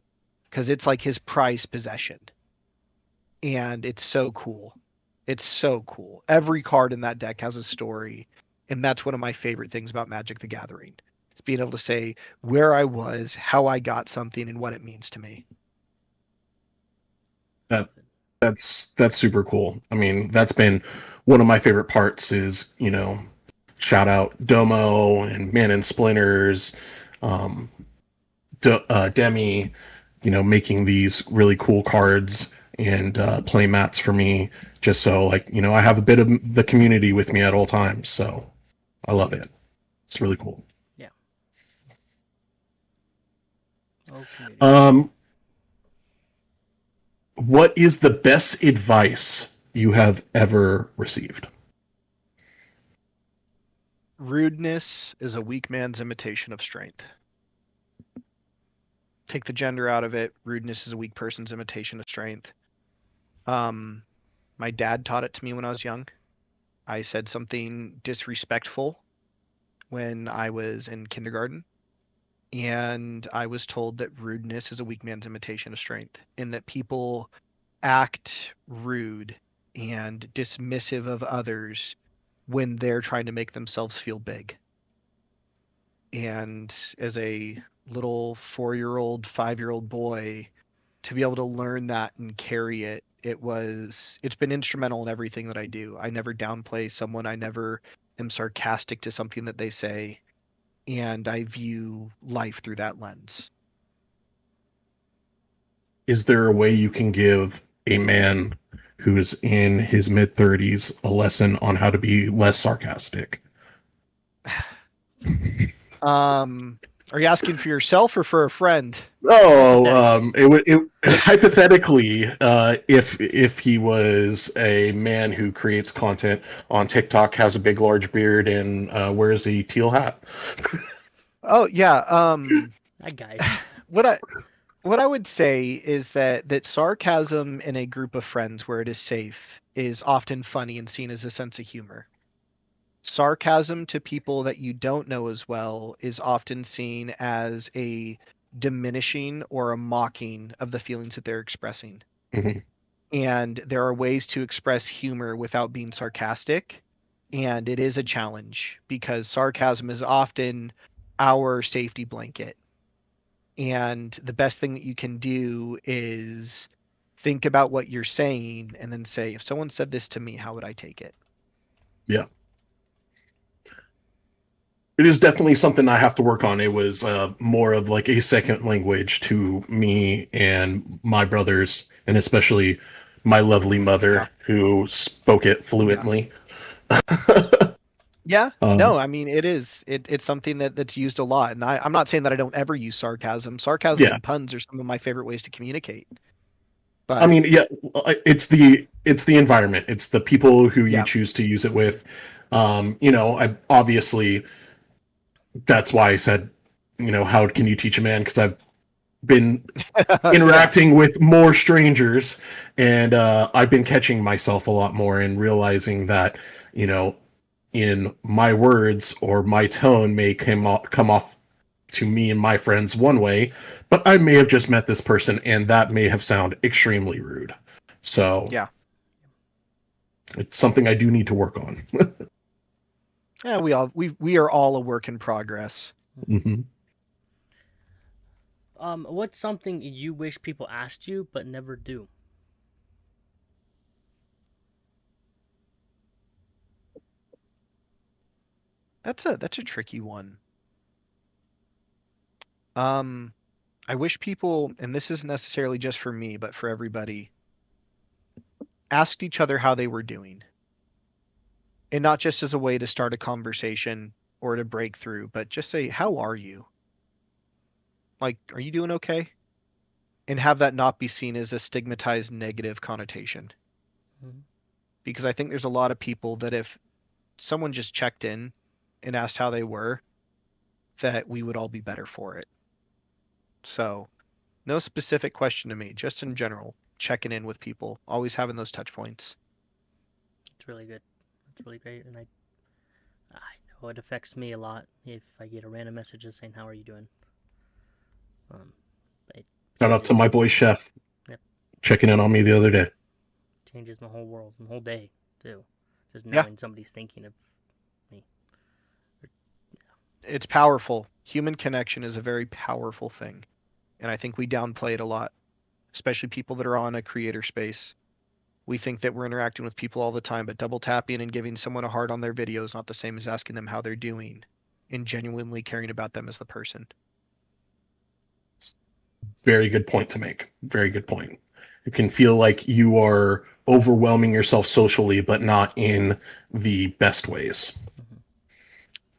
[SPEAKER 3] because it's like his prized possession. And it's so cool. It's so cool. Every card in that deck has a story, and that's one of my favorite things about Magic the Gathering. It's being able to say where I was, how I got something, and what it means to me.
[SPEAKER 2] That that's super cool. I mean, that's been one of my favorite parts is, you know, shout out Domo and Man and Splinters, um, Demi, you know, making these really cool cards and play mats for me, just so like, you know, I have a bit of the community with me at all times. So I love it. It's really cool.
[SPEAKER 1] Yeah. Okay.
[SPEAKER 2] What is the best advice you have ever received?
[SPEAKER 3] Rudeness is a weak man's imitation of strength. Take the gender out of it. Rudeness is a weak person's imitation of strength. My dad taught it to me when I was young. I said something disrespectful when I was in kindergarten, and I was told that rudeness is a weak man's imitation of strength, and that people act rude and dismissive of others when they're trying to make themselves feel big. And as a little 4-year-old, 5-year-old boy, to be able to learn that and carry it, it's been instrumental in everything that I do. I never downplay someone. I never am sarcastic to something that they say, and I view life through that lens.
[SPEAKER 2] Is there a way you can give a man who is in his mid 30s a lesson on how to be less sarcastic?
[SPEAKER 3] Are you asking for yourself or for a friend?
[SPEAKER 2] Oh, it hypothetically, if he was a man who creates content on TikTok, has a big large beard, and wears a teal hat.
[SPEAKER 3] Oh yeah.
[SPEAKER 1] That guy.
[SPEAKER 3] What I would say is that sarcasm in a group of friends where it is safe is often funny and seen as a sense of humor. Sarcasm to people that you don't know as well is often seen as a diminishing or a mocking of the feelings that they're expressing.
[SPEAKER 2] Mhm.
[SPEAKER 3] And there are ways to express humor without being sarcastic, and it is a challenge because sarcasm is often our safety blanket. And the best thing that you can do is think about what you're saying and then say, if someone said this to me, how would I take it?
[SPEAKER 2] Yeah. It is definitely something I have to work on. It was more of like a second language to me and my brothers, and especially my lovely mother,
[SPEAKER 3] Yeah.
[SPEAKER 2] who spoke it fluently.
[SPEAKER 3] Yeah,
[SPEAKER 2] Um,
[SPEAKER 3] no, I mean it's something that's used a lot, and I'm not saying that I don't ever use sarcasm. Sarcasm
[SPEAKER 2] Yeah.
[SPEAKER 3] and puns are some of my favorite ways to communicate.
[SPEAKER 2] I
[SPEAKER 3] But
[SPEAKER 2] mean, yeah, it's the environment. It's the people who you
[SPEAKER 3] yeah,
[SPEAKER 2] choose to use it with. You know, I obviously that's why I said, you know, how can you teach a man? Because I've been interacting with more strangers, and I've been catching myself a lot more and realizing that, you know, in my words or my tone may come off to me and my friends one way, but I may have just met this person and that may have sounded extremely rude. So
[SPEAKER 3] Yeah.
[SPEAKER 2] it's something I do need to work on.
[SPEAKER 3] Yeah, we are all a work in progress.
[SPEAKER 2] hmm
[SPEAKER 1] What's something you wish people asked you but never do?
[SPEAKER 3] That's a tricky one. I wish people, and this isn't necessarily just for me, but for everybody, asked each other how they were doing. And not just as a way to start a conversation or to break through, but just say, "How are you? Like, are you doing okay?" And have that not be seen as a stigmatized negative connotation.
[SPEAKER 1] Mhm.
[SPEAKER 3] Because I think there's a lot of people that if someone just checked in and asked how they were, that we would all be better for it. So, no specific question to me, just in general, checking in with people, always having those touch points.
[SPEAKER 1] It's really good. It's really great, and I know it affects me a lot if I get a random message just saying how are you doing. Um, it
[SPEAKER 2] Shout out to
[SPEAKER 1] changes.
[SPEAKER 2] my boy Chef
[SPEAKER 1] Yep,
[SPEAKER 2] checking in on me the other day.
[SPEAKER 1] changes my whole world, my whole day too. Just
[SPEAKER 3] Yeah,
[SPEAKER 1] knowing somebody's thinking of me.
[SPEAKER 3] it's powerful. Human connection is a very powerful thing. And I think we downplay it a lot, especially people that are on a creator space. We think that we're interacting with people all the time, but double tapping and giving someone a heart on their video is not the same as asking them how they're doing and genuinely caring about them as the person.
[SPEAKER 2] Very good point to make. Very good point. It can feel like you are overwhelming yourself socially, but not in the best ways.
[SPEAKER 1] Mm-hmm.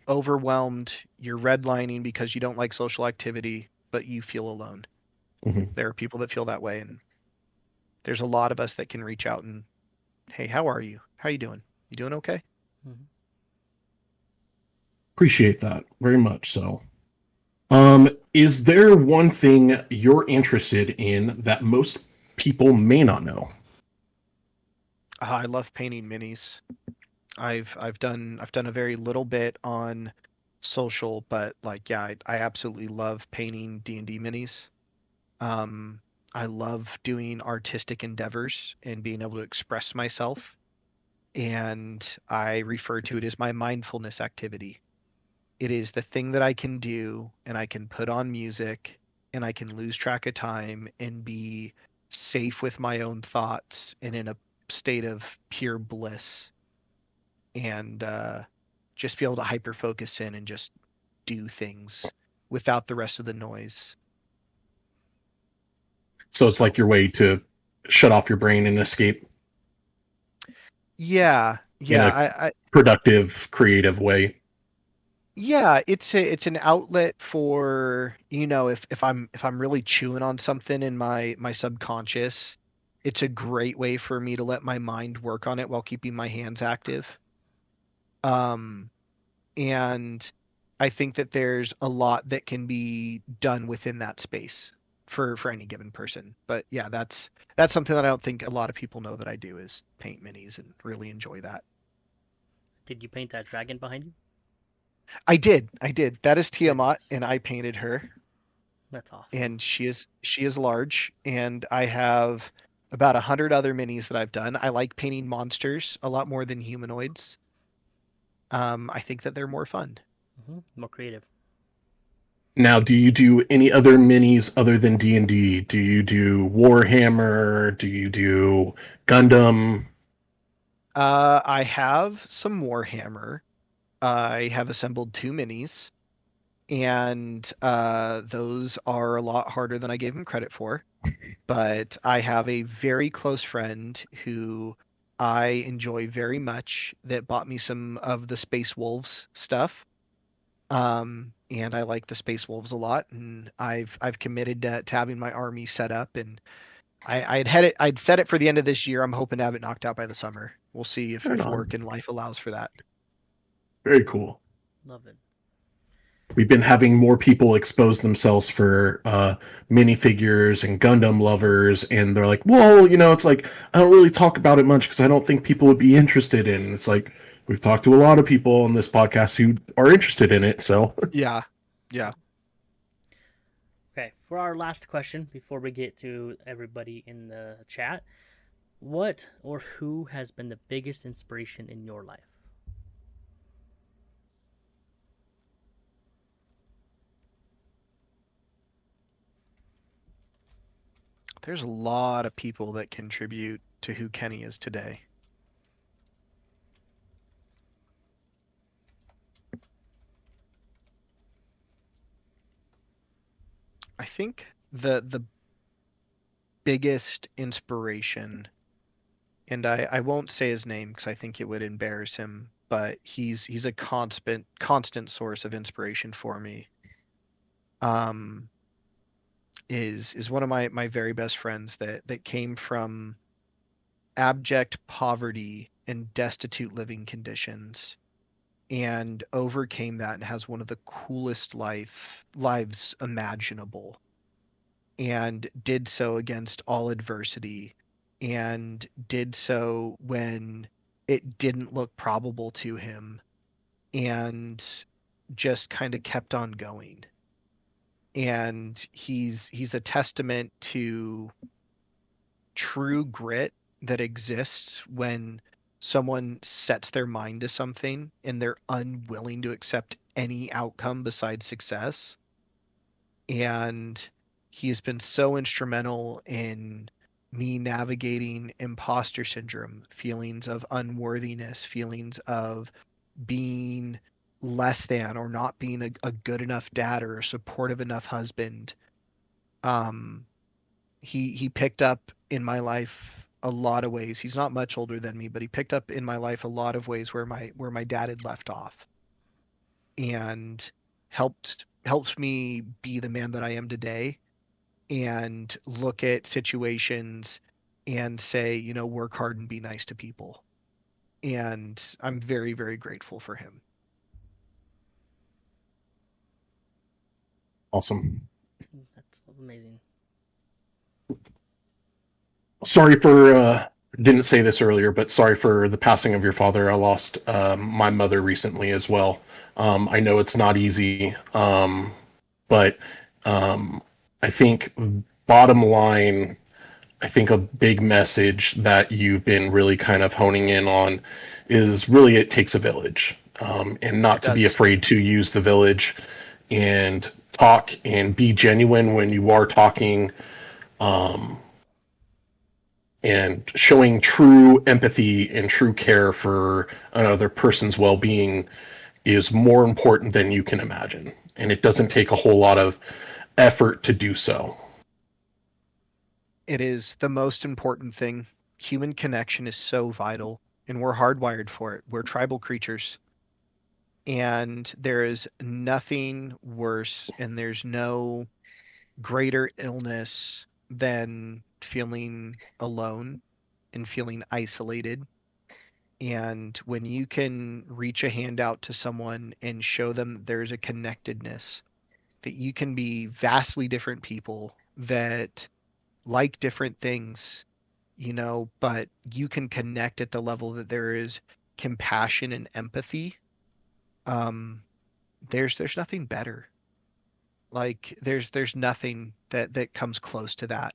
[SPEAKER 3] Overwhelmed, you're redlining because you don't like social activity, but you feel alone.
[SPEAKER 2] hmm
[SPEAKER 3] There are people that feel that way, and there's a lot of us that can reach out and, "Hey, how are you? How you doing? You doing okay?"
[SPEAKER 1] Mm-hmm.
[SPEAKER 2] Appreciate that very much. So, is there one thing you're interested in that most people may not know?
[SPEAKER 3] I love painting minis. I've done a very little bit on social, but like yeah, I absolutely love painting D&D minis. Um, I love doing artistic endeavors and being able to express myself, and I refer to it as my mindfulness activity. It is the thing that I can do, and I can put on music, and I can lose track of time and be safe with my own thoughts and in a state of pure bliss, and just be able to hyper focus in and just do things without the rest of the noise.
[SPEAKER 2] So it's
[SPEAKER 3] So
[SPEAKER 2] like your way to shut off your brain and escape
[SPEAKER 3] yeah,
[SPEAKER 2] in
[SPEAKER 3] yeah,
[SPEAKER 2] a productive, creative way.
[SPEAKER 3] yeah, it's an outlet for, if I'm really chewing on something in my subconscious, it's a great way for me to let my mind work on it while keeping my hands active. Um, and I think that there's a lot that can be done within that space for any given person. But yeah, that's something that I don't think a lot of people know that I do is paint minis and really enjoy that.
[SPEAKER 1] Did you paint that dragon behind you?
[SPEAKER 3] I did. That is
[SPEAKER 1] Very
[SPEAKER 3] Tiamat,
[SPEAKER 1] nice.
[SPEAKER 3] and I painted her,
[SPEAKER 1] That's awesome.
[SPEAKER 3] and she is large, and I have about 100 other minis that I've done. I like painting monsters a lot more than humanoids. I think that they're more fun.
[SPEAKER 1] More creative.
[SPEAKER 2] Now, do you do any other minis other than D&D? Do you do Warhammer? Do you do Gundam?
[SPEAKER 3] I have some Warhammer. I have assembled two minis, and those are a lot harder than I gave them credit for. But I have a very close friend who I enjoy very much that bought me some of the Space Wolves stuff. And I like the Space Wolves a lot, and I've committed to having my army set up, and I'd set it for the end of this year. I'm hoping to have it knocked out by the summer. We'll see if
[SPEAKER 2] Right
[SPEAKER 3] if work
[SPEAKER 2] on.
[SPEAKER 3] and life allows for that.
[SPEAKER 2] Very cool.
[SPEAKER 1] Love it.
[SPEAKER 2] we've been having more people expose themselves for minifigures and Gundam lovers, and they're like, well, it's like I don't really talk about it much because I don't think people would be interested in. And it's like we've talked to a lot of people on this podcast who are interested in it, so
[SPEAKER 3] Yeah. Yeah.
[SPEAKER 1] Okay, for our last question before we get to everybody in the chat, what or who has been the biggest inspiration in your life?
[SPEAKER 3] There's a lot of people that contribute to who Kenny is today. I think the biggest inspiration, and I won't say his name because I think it would embarrass him, but he's a constant source of inspiration for me. Is one of my very best friends that came from abject poverty and destitute living conditions and overcame that and has one of the coolest lives imaginable, and did so against all adversity, and did so when it didn't look probable to him, and just kind of kept on going. And he's a testament to true grit that exists when someone sets their mind to something and they're unwilling to accept any outcome besides success. And he has been so instrumental in me navigating imposter syndrome, feelings of unworthiness, feelings of being less than or not being a good enough dad or a supportive enough husband. Um, he picked up in my life a lot of ways. He's not much older than me, but he picked up in my life a lot of ways where my dad had left off, and helps me be the man that I am today, and look at situations and say, work hard and be nice to people. And I'm very, very grateful for him.
[SPEAKER 2] awesome.
[SPEAKER 1] That's amazing.
[SPEAKER 2] Sorry for didn't say this earlier, but sorry for the passing of your father. I lost my mother recently as well. I know it's not easy, but I think bottom line, I think a big message that you've been really kind of honing in on is really it takes a village, and not to be
[SPEAKER 3] Does.
[SPEAKER 2] afraid to use the village and talk and be genuine when you are talking, and showing true empathy and true care for another person's well-being is more important than you can imagine. And it doesn't take a whole lot of effort to do so.
[SPEAKER 3] It is the most important thing. Human connection is so vital, and we're hardwired for it. We're tribal creatures. And there is nothing worse, and there's no greater illness than feeling alone and feeling isolated. And when you can reach a hand out to someone and show them there's a connectedness, that you can be vastly different people that like different things, but you can connect at the level that there is compassion and empathy. Um, there's nothing better. Like there's nothing that comes close to that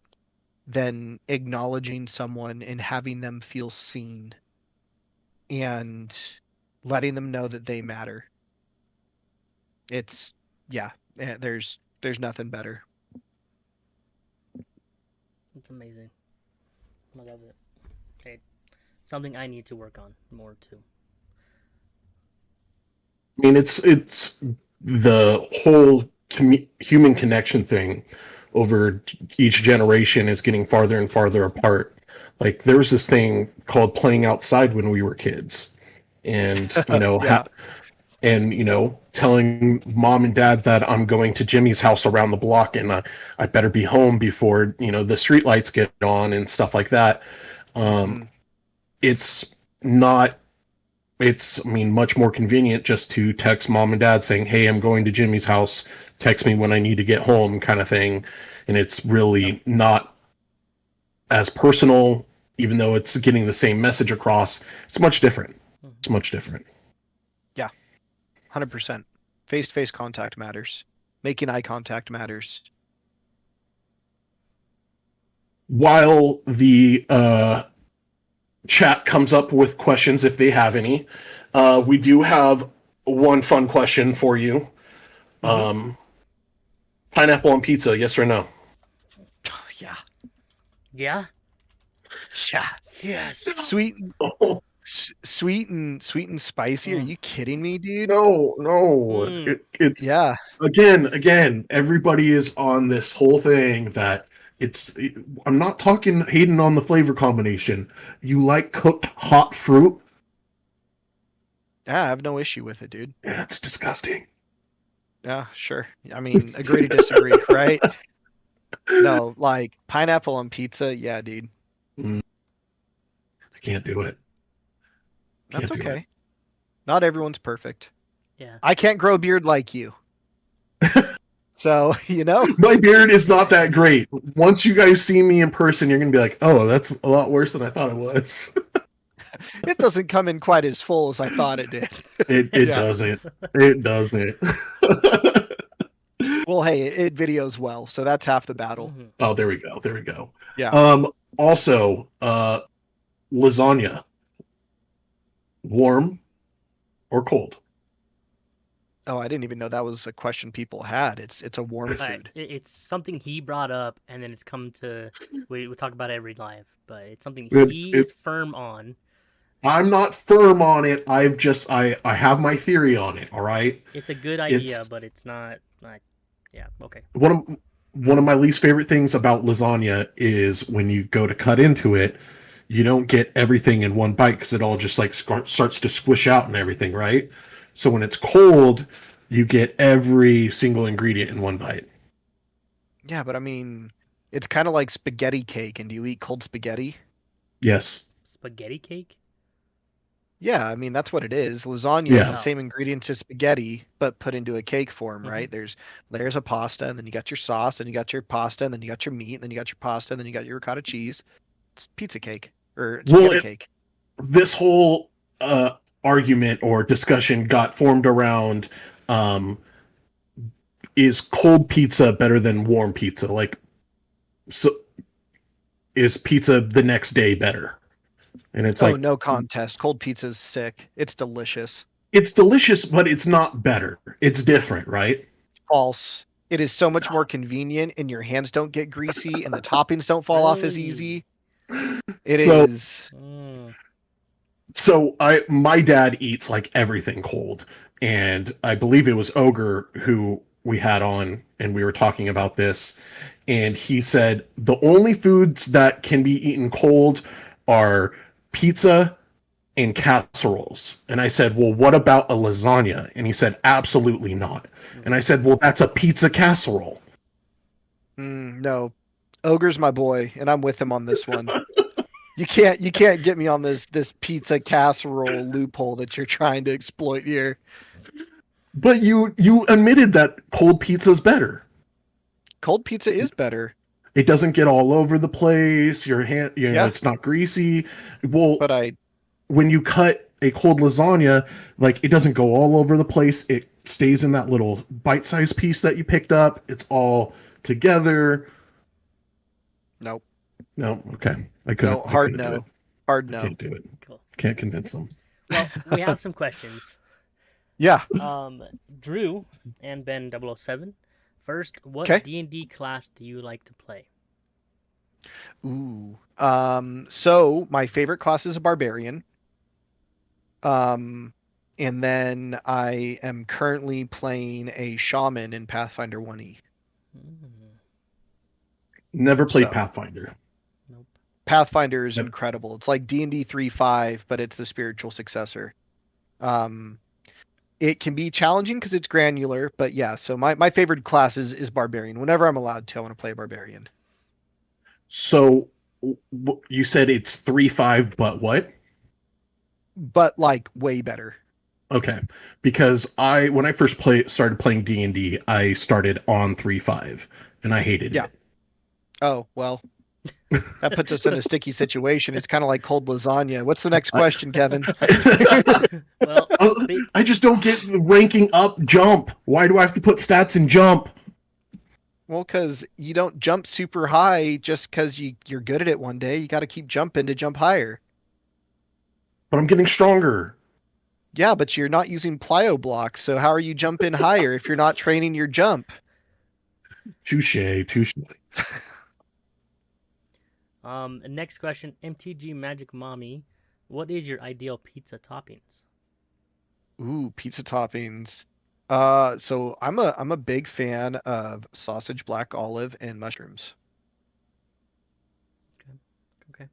[SPEAKER 3] than acknowledging someone and having them feel seen and letting them know that they matter. It's yeah, there's nothing better.
[SPEAKER 1] It's amazing. I love it. Okay, something I need to work on more too.
[SPEAKER 2] I mean, it's the whole human connection thing over each generation is getting farther and farther apart. Like there was this thing called playing outside when we were kids, and
[SPEAKER 3] Yeah.
[SPEAKER 2] telling mom and dad that I'm going to Jimmy's house around the block, and I better be home before the street lights get on and stuff like that.
[SPEAKER 3] Mhm.
[SPEAKER 2] It's not it's, I mean, much more convenient just to text mom and dad saying, "Hey, I'm going to Jimmy's house. Text me when I need to get home," kind of thing. And it's really not as personal, even though it's getting the same message across. It's much different. It's much different.
[SPEAKER 3] 100%. Face-to-face contact matters. Making eye contact matters.
[SPEAKER 2] While the chat comes up with questions, if they have any, we do have one fun question for you. Pineapple on pizza, yes or no?
[SPEAKER 3] Yeah.
[SPEAKER 1] Yeah.
[SPEAKER 3] Yeah.
[SPEAKER 1] Yes.
[SPEAKER 3] Sweet and spicy. Are you kidding me, dude?
[SPEAKER 2] No. It's
[SPEAKER 3] Yeah.
[SPEAKER 2] again. Everybody is on this whole thing that I'm not talking hating on the flavor combination. You like cooked hot fruit?
[SPEAKER 3] Yeah, I have no issue with it, dude.
[SPEAKER 2] Yeah, it's disgusting.
[SPEAKER 3] Yeah, sure. I mean, agree to disagree, right? No, like pineapple on pizza. Yeah, dude.
[SPEAKER 2] I can't do it.
[SPEAKER 3] That's okay. Not everyone's perfect.
[SPEAKER 1] Yeah.
[SPEAKER 3] I can't grow a beard like you. So,
[SPEAKER 2] My beard is not that great. Once you guys see me in person, you're going to be like, "Oh, that's a lot worse than I thought it was."
[SPEAKER 3] it doesn't come in quite as full as I thought it did.
[SPEAKER 2] It doesn't. It doesn't.
[SPEAKER 3] Well, hey, it videos well, so that's half the battle.
[SPEAKER 2] Oh, there we go.
[SPEAKER 3] Yeah.
[SPEAKER 2] Also, lasagna. Warm or cold?
[SPEAKER 3] Oh, I didn't even know that was a question people had. It's a warm food.
[SPEAKER 1] It's something he brought up, and then it's come to we talk about it every live, but it's something he is firm on.
[SPEAKER 2] I'm not firm on it. I have my theory on it. All right.
[SPEAKER 1] It's a good idea, but it's not. Yeah. Okay.
[SPEAKER 2] One of my least favorite things about lasagna is when you go to cut into it, you don't get everything in one bite because it all just like starts to squish out and everything, right? So when it's cold, you get every single ingredient in one bite.
[SPEAKER 3] Yeah, but I mean, it's kind of like spaghetti cake. And do you eat cold spaghetti?
[SPEAKER 2] Yes.
[SPEAKER 1] Spaghetti cake?
[SPEAKER 3] Yeah, I mean, that's what it is. Lasagna is the same ingredients as spaghetti, but put into a cake form, right? There's layers of pasta, and then you got your sauce, and you got your pasta, and then you got your meat, and then you got your pasta, and then you got your ricotta cheese. It's pizza cake, or spaghetti cake.
[SPEAKER 2] This whole argument or discussion got formed around is cold pizza better than warm pizza? Like, so is pizza the next day better? And it's like,
[SPEAKER 3] no contest. Cold pizza is sick. It's delicious.
[SPEAKER 2] It's delicious, but it's not better. It's different, right?
[SPEAKER 3] False. It is so much more convenient, and your hands don't get greasy, and the toppings don't fall off as easy. It is.
[SPEAKER 2] So my dad eats like everything cold, and I believe it was Ogre who we had on, and we were talking about this, and he said the only foods that can be eaten cold are pizza and casseroles. And I said, well, what about a lasagna? And he said, absolutely not. And I said, well, that's a pizza casserole.
[SPEAKER 3] No, Ogre's my boy, and I'm with him on this one. You can't get me on this pizza casserole loophole that you're trying to exploit here.
[SPEAKER 2] But you admitted that cold pizza is better.
[SPEAKER 3] Cold pizza is better.
[SPEAKER 2] It doesn't get all over the place. Your hand, it's not greasy. Well,
[SPEAKER 3] but
[SPEAKER 2] when you cut a cold lasagna, like, it doesn't go all over the place. It stays in that little bite-sized piece that you picked up. It's all together.
[SPEAKER 3] Nope.
[SPEAKER 2] No. Okay. I couldn't.
[SPEAKER 3] No. Hard no. Hard no.
[SPEAKER 2] Can't do it.
[SPEAKER 1] Cool.
[SPEAKER 2] Can't convince them.
[SPEAKER 1] Well, we have some questions.
[SPEAKER 3] Yeah.
[SPEAKER 1] Drew and Ben 007. First, what D&D class do you like to play?
[SPEAKER 3] Ooh. So my favorite class is a barbarian. And then I am currently playing a shaman in Pathfinder 1E.
[SPEAKER 2] Never played Pathfinder.
[SPEAKER 1] Nope.
[SPEAKER 3] Pathfinder is incredible. It's like D&D 3.5, but it's the spiritual successor. It can be challenging because it's granular, but yeah, so my favorite class is barbarian. Whenever I'm allowed to, I want to play a barbarian.
[SPEAKER 2] So you said it's 3.5, but what?
[SPEAKER 3] but like way better.
[SPEAKER 2] Okay, because when I first started playing D&D, I started on 3.5 and I hated
[SPEAKER 3] Yeah.
[SPEAKER 2] it.
[SPEAKER 3] Oh, well, that puts us in a sticky situation. It's kind of like cold lasagna. What's the next
[SPEAKER 2] I,
[SPEAKER 3] question, Kevin?
[SPEAKER 1] Well,
[SPEAKER 2] I just don't get the ranking up jump. Why do I have to put stats in jump?
[SPEAKER 3] Well, because you don't jump super high just because you're good at it one day. You got to keep jumping to jump higher.
[SPEAKER 2] But I'm getting stronger.
[SPEAKER 3] Yeah, but you're not using plyo blocks, so how are you jumping higher if you're not training your jump?
[SPEAKER 2] Touche, touche.
[SPEAKER 1] next question, MTG Magic Mommy, what is your ideal pizza toppings?
[SPEAKER 3] Ooh, pizza toppings. So I'm a big fan of sausage, black olive, and mushrooms.
[SPEAKER 1] Okay.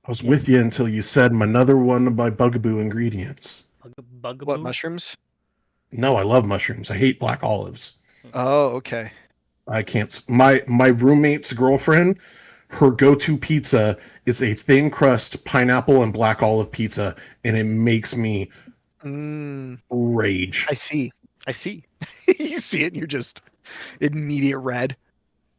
[SPEAKER 2] I was
[SPEAKER 1] Yeah.
[SPEAKER 2] with you until you said another one of my bugaboo ingredients.
[SPEAKER 3] What,
[SPEAKER 1] Bugaboo?
[SPEAKER 3] mushrooms?
[SPEAKER 2] No, I love mushrooms. I hate black olives.
[SPEAKER 3] Oh, okay.
[SPEAKER 2] I can't. My roommate's girlfriend, her go-to pizza is a thin crust pineapple and black olive pizza, and it makes me
[SPEAKER 3] Mm,
[SPEAKER 2] rage.
[SPEAKER 3] I see. I see. You see it and you're just immediate red.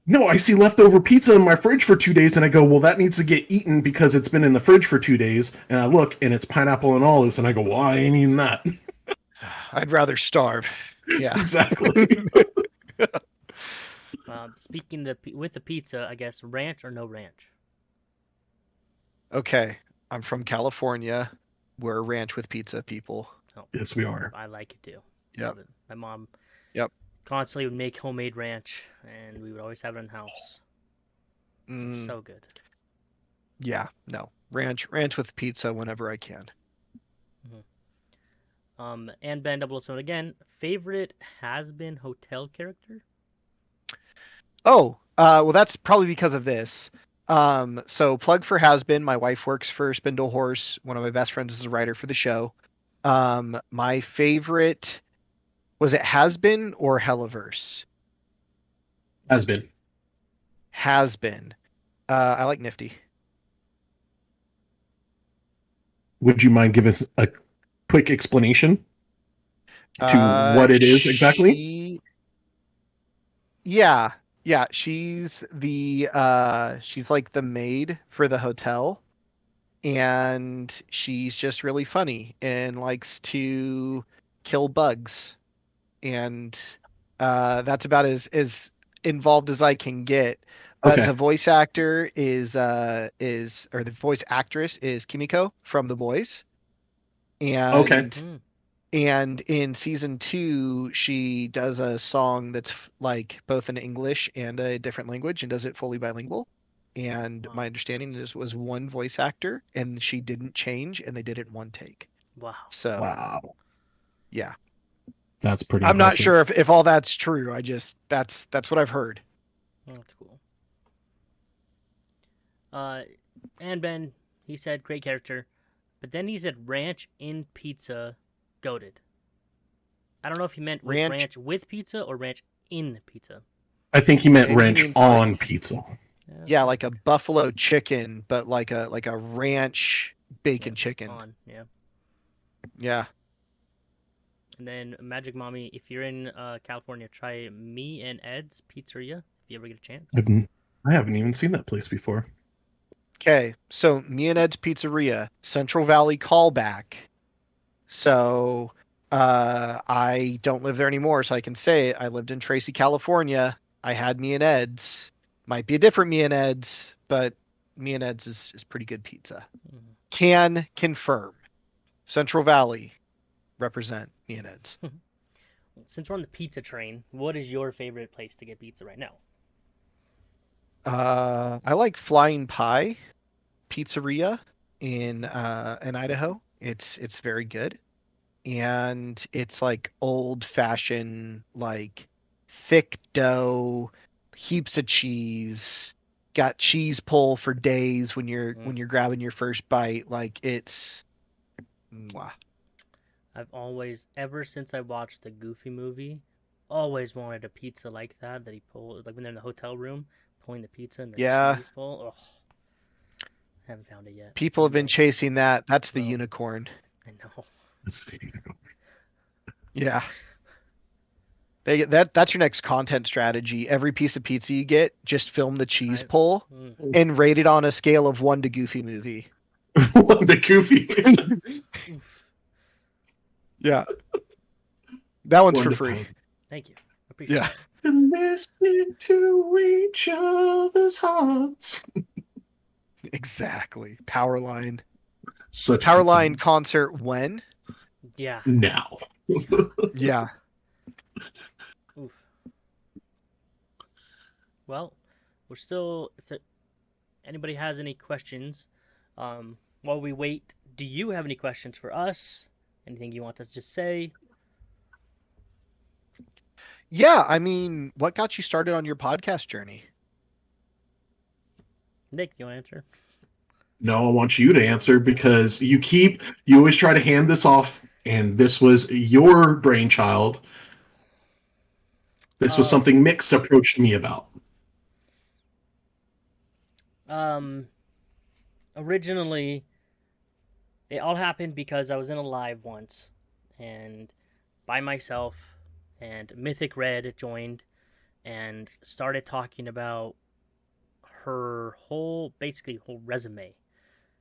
[SPEAKER 2] No, I see leftover pizza in my fridge for 2 days, and I go, well, that needs to get eaten because it's been in the fridge for 2 days. And I look, and it's pineapple and olives, and I go, well, I ain't eating that.
[SPEAKER 3] I'd rather starve. Yeah.
[SPEAKER 2] Exactly.
[SPEAKER 1] Speaking with the pizza, I guess ranch or no ranch?
[SPEAKER 3] Okay. I'm from California. We're ranch with pizza people.
[SPEAKER 1] Oh,
[SPEAKER 2] Yes, we are.
[SPEAKER 1] I like it too.
[SPEAKER 3] Yep.
[SPEAKER 1] Love it. My mom
[SPEAKER 3] Yep.
[SPEAKER 1] constantly would make homemade ranch, and we would always have it in the house. It was
[SPEAKER 3] Mm,
[SPEAKER 1] so good.
[SPEAKER 3] yeah. No. Ranch with pizza whenever I can.
[SPEAKER 1] And Ben 007 again. Favorite has been hotel character?
[SPEAKER 3] Oh, well, that's probably because of this. So plug for Has Been. My wife works for Spindle Horse. One of my best friends is a writer for the show. My favorite was it Has Been or Helliverse?
[SPEAKER 2] Has been.
[SPEAKER 3] Has Been. I like Nifty.
[SPEAKER 2] Would you mind giving us a quick explanation to what it is exactly?
[SPEAKER 3] Yeah, yeah, she's like the maid for the hotel, and she's just really funny and likes to kill bugs, and that's about as involved as I can get. But
[SPEAKER 2] Okay.
[SPEAKER 3] the voice actor or the voice actress is Kimiko from The Boys,
[SPEAKER 2] Okay.
[SPEAKER 3] and
[SPEAKER 1] Mm.
[SPEAKER 3] And in season 2, she does a song that's like both in English and a different language and does it fully bilingual. And
[SPEAKER 1] Wow.
[SPEAKER 3] my understanding is was one voice actor and she didn't change and they did it in one take.
[SPEAKER 1] Wow.
[SPEAKER 3] So,
[SPEAKER 2] Wow.
[SPEAKER 3] yeah.
[SPEAKER 2] That's pretty
[SPEAKER 3] I'm not sure
[SPEAKER 2] impressive.
[SPEAKER 3] if all that's true. I just that's what I've heard.
[SPEAKER 1] That's cool. And Ben, he said great character, but then he said ranch in pizza, goated. I don't know if he meant with
[SPEAKER 3] Ranch,
[SPEAKER 1] ranch with pizza or ranch in pizza.
[SPEAKER 2] I think he meant
[SPEAKER 3] maybe he
[SPEAKER 2] ranch
[SPEAKER 3] means like
[SPEAKER 2] on pizza.
[SPEAKER 3] yeah,
[SPEAKER 1] Okay.
[SPEAKER 3] like a buffalo chicken, but like a ranch
[SPEAKER 1] Yeah.
[SPEAKER 3] bacon chicken.
[SPEAKER 1] On. Yeah.
[SPEAKER 3] Yeah.
[SPEAKER 1] And then Magic Mommy, if you're in California, try Me and Ed's Pizzeria if you ever get a chance.
[SPEAKER 2] I haven't even seen that place before.
[SPEAKER 3] Okay, so me and Ed's Pizzeria, Central Valley callback. So I don't live there anymore, so I can say it. I lived in Tracy, California. I had me and Ed's. Might be a different me and Ed's, but me and Ed's is pretty good pizza.
[SPEAKER 1] Mhm.
[SPEAKER 3] Can confirm. Central Valley represent me and Ed's.
[SPEAKER 1] Since we're on the pizza train, what is your favorite place to get pizza right now?
[SPEAKER 3] I like Flying Pie Pizzeria in Idaho. It's very good. And it's like old fashioned, like thick dough, heaps of cheese, got cheese pull for days when you're grabbing your first bite. Like it's mwah.
[SPEAKER 1] I've always, ever since I watched the Goofy movie, always wanted a pizza like that he pulled, like when they're in the hotel room, pulling the pizza and the
[SPEAKER 3] Yeah,
[SPEAKER 1] cheese pull. Oh, Haven't found it yet.
[SPEAKER 3] People have been chasing that. That's the
[SPEAKER 1] Oh.
[SPEAKER 3] unicorn.
[SPEAKER 1] I know.
[SPEAKER 2] Let's see.
[SPEAKER 3] Yeah. That's your next content strategy. Every piece of pizza you get, just film the cheese
[SPEAKER 1] I-
[SPEAKER 3] pull
[SPEAKER 1] Mm.
[SPEAKER 3] and rate it on a scale of 1 to Goofy Movie.
[SPEAKER 2] The goofy.
[SPEAKER 1] Oof.
[SPEAKER 3] Yeah. That one's
[SPEAKER 2] One
[SPEAKER 3] for
[SPEAKER 2] to
[SPEAKER 3] free.
[SPEAKER 2] pound.
[SPEAKER 1] Thank you. Appreciate
[SPEAKER 3] Yeah.
[SPEAKER 1] that.
[SPEAKER 2] Listen to each other's hearts.
[SPEAKER 3] Exactly. Powerline.
[SPEAKER 2] Such
[SPEAKER 3] Powerline
[SPEAKER 2] pizza.
[SPEAKER 3] concert when?
[SPEAKER 1] Yeah.
[SPEAKER 2] Now.
[SPEAKER 3] Yeah.
[SPEAKER 1] Oof. Well, we're still. If anybody has any questions, while we wait, do you have any questions for us? Anything you want us to say?
[SPEAKER 3] Yeah, I mean, what got you started on your podcast journey?
[SPEAKER 1] Nick, you want to answer?
[SPEAKER 2] No, I want you to answer because you always try to hand this off, and this was your brainchild. This was something Mix approached me about.
[SPEAKER 1] Originally, it all happened because I was in a live once, and by myself, and Mythic Red joined, and started talking about her basically whole resume,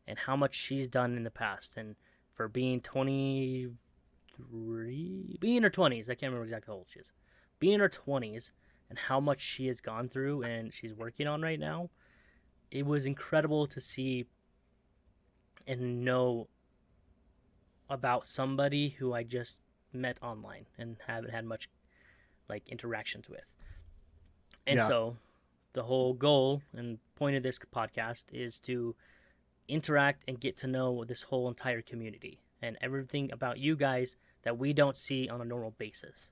[SPEAKER 1] and how much she's done in the past, and for being 23, being in her 20s, I can't remember exactly how old she is, being in her 20s, and how much she has gone through and she's working on right now. It was incredible to see and know about somebody who I just met online and haven't had much like interactions with. And
[SPEAKER 3] Yeah.
[SPEAKER 1] so the whole goal and point of this podcast is to interact and get to know this whole entire community and everything about you guys that we don't see on a normal basis.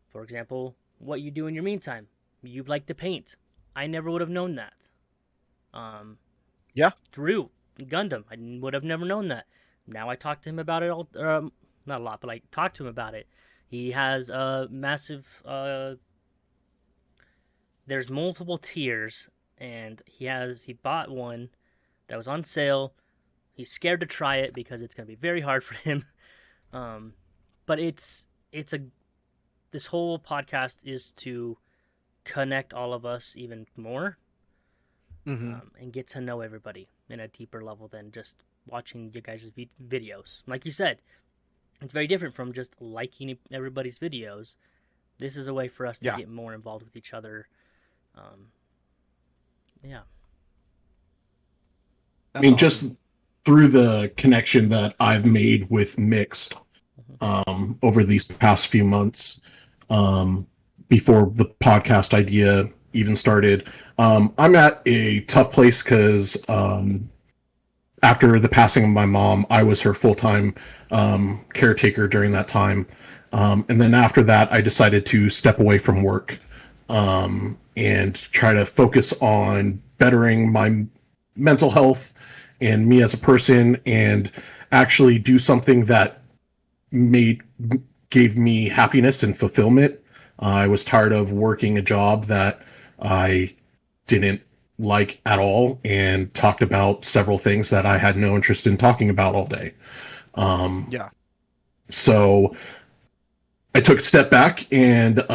[SPEAKER 1] For example, what you do in your meantime. You like to paint. I never would have known that.
[SPEAKER 3] Yeah.
[SPEAKER 1] Drew, Gundam, I would have never known that. Now I talk to him about it all, not a lot, but I talk to him about it. He has a massive, there's multiple tiers, and he bought one that was on sale. He's scared to try it because it's going to be very hard for him. But this whole podcast is to connect all of us even more, and get to know everybody in a deeper level than just watching you guys' videos. Like you said, it's very different from just liking everybody's videos. This is a way for us to get more involved with each other. Yeah.
[SPEAKER 2] I mean, just through the connection that I've made with Mixed over these past few months, before the podcast idea even started, I'm at a tough place because after the passing of my mom, I was her full-time caretaker during that time. And then after that, I decided to step away from work and try to focus on bettering my mental health and me as a person, and actually do something that gave me happiness and fulfillment. I was tired of working a job that I didn't like at all, and talked about several things that I had no interest in talking about all day. So I took a step back, and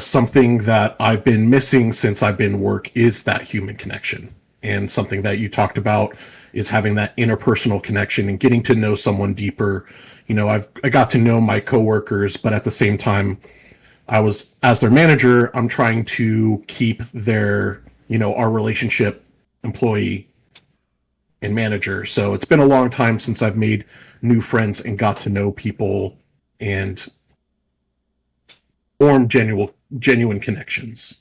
[SPEAKER 2] something that I've been missing since I've been work is that human connection. And something that you talked about is having that interpersonal connection and getting to know someone deeper. You know, I got to know my coworkers, but at the same time, as their manager, I'm trying to keep our relationship employee and manager. So it's been a long time since I've made new friends and got to know people and form genuine connections.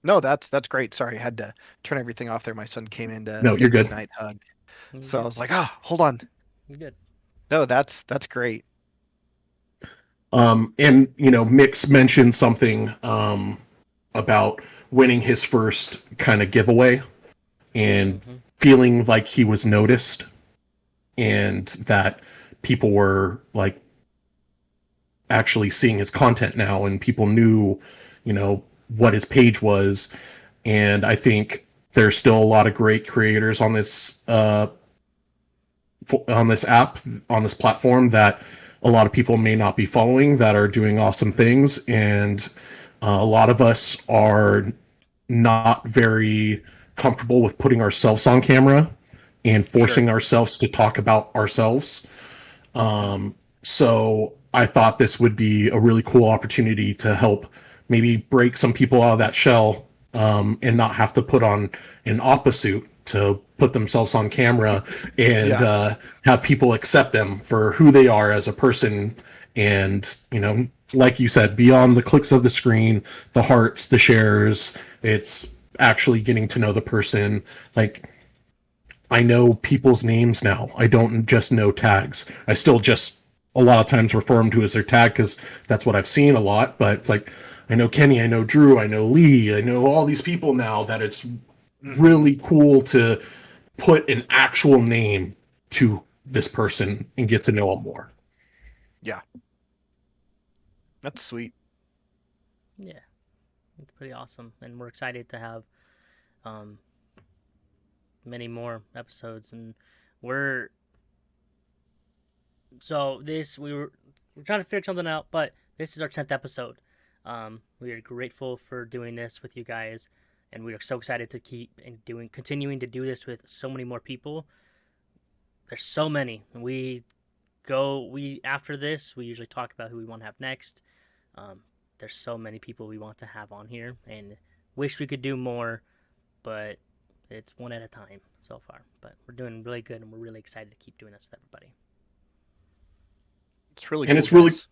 [SPEAKER 3] No, that's great. Sorry, I had to turn everything off there. My son came in to
[SPEAKER 2] No, you're good.
[SPEAKER 3] night hug. So I was like, hold on.
[SPEAKER 1] You're good.
[SPEAKER 3] No, that's great.
[SPEAKER 2] And Mix mentioned something about winning his first kind of giveaway and feeling like he was noticed, and that people were like actually seeing his content now, and people knew what his page was. And I think There's still a lot of great creators on this app, on this platform, that a lot of people may not be following, that are doing awesome things. And a lot of us are not very comfortable with putting ourselves on camera and forcing
[SPEAKER 3] Sure.
[SPEAKER 2] ourselves to talk about ourselves. So I thought this would be a really cool opportunity to help maybe break some people out of that shell, and not have to put on an oppa suit to put themselves on camera, and
[SPEAKER 3] Yeah.
[SPEAKER 2] have people accept them for who they are as a person. And, like you said, beyond the clicks of the screen, the hearts, the shares, it's actually getting to know the person. Like, I know people's names now. I don't just know tags. I still just a lot of times refer them to as their tag because that's what I've seen a lot. But it's like, I know Kenny, I know Drew, I know Lee, I know all these people now, that it's
[SPEAKER 3] Hmm.
[SPEAKER 2] really cool to put an actual name to this person and get to know them more.
[SPEAKER 3] Yeah. That's sweet.
[SPEAKER 1] Yeah, it's pretty awesome, and we're excited to have um, many more episodes. And we're so this we're trying to figure something out, but this is our 10th episode. We are grateful for doing this with you guys, and we are so excited to keep and continuing to do this with so many more people. There's so many. We after this, we usually talk about who we want to have next. Um, there's so many people we want to have on here, and wish we could do more, but it's one at a time so far. But we're doing really good, and we're really excited to keep doing this with everybody.
[SPEAKER 3] It's really
[SPEAKER 2] And
[SPEAKER 3] cool,
[SPEAKER 2] it's really
[SPEAKER 3] guys.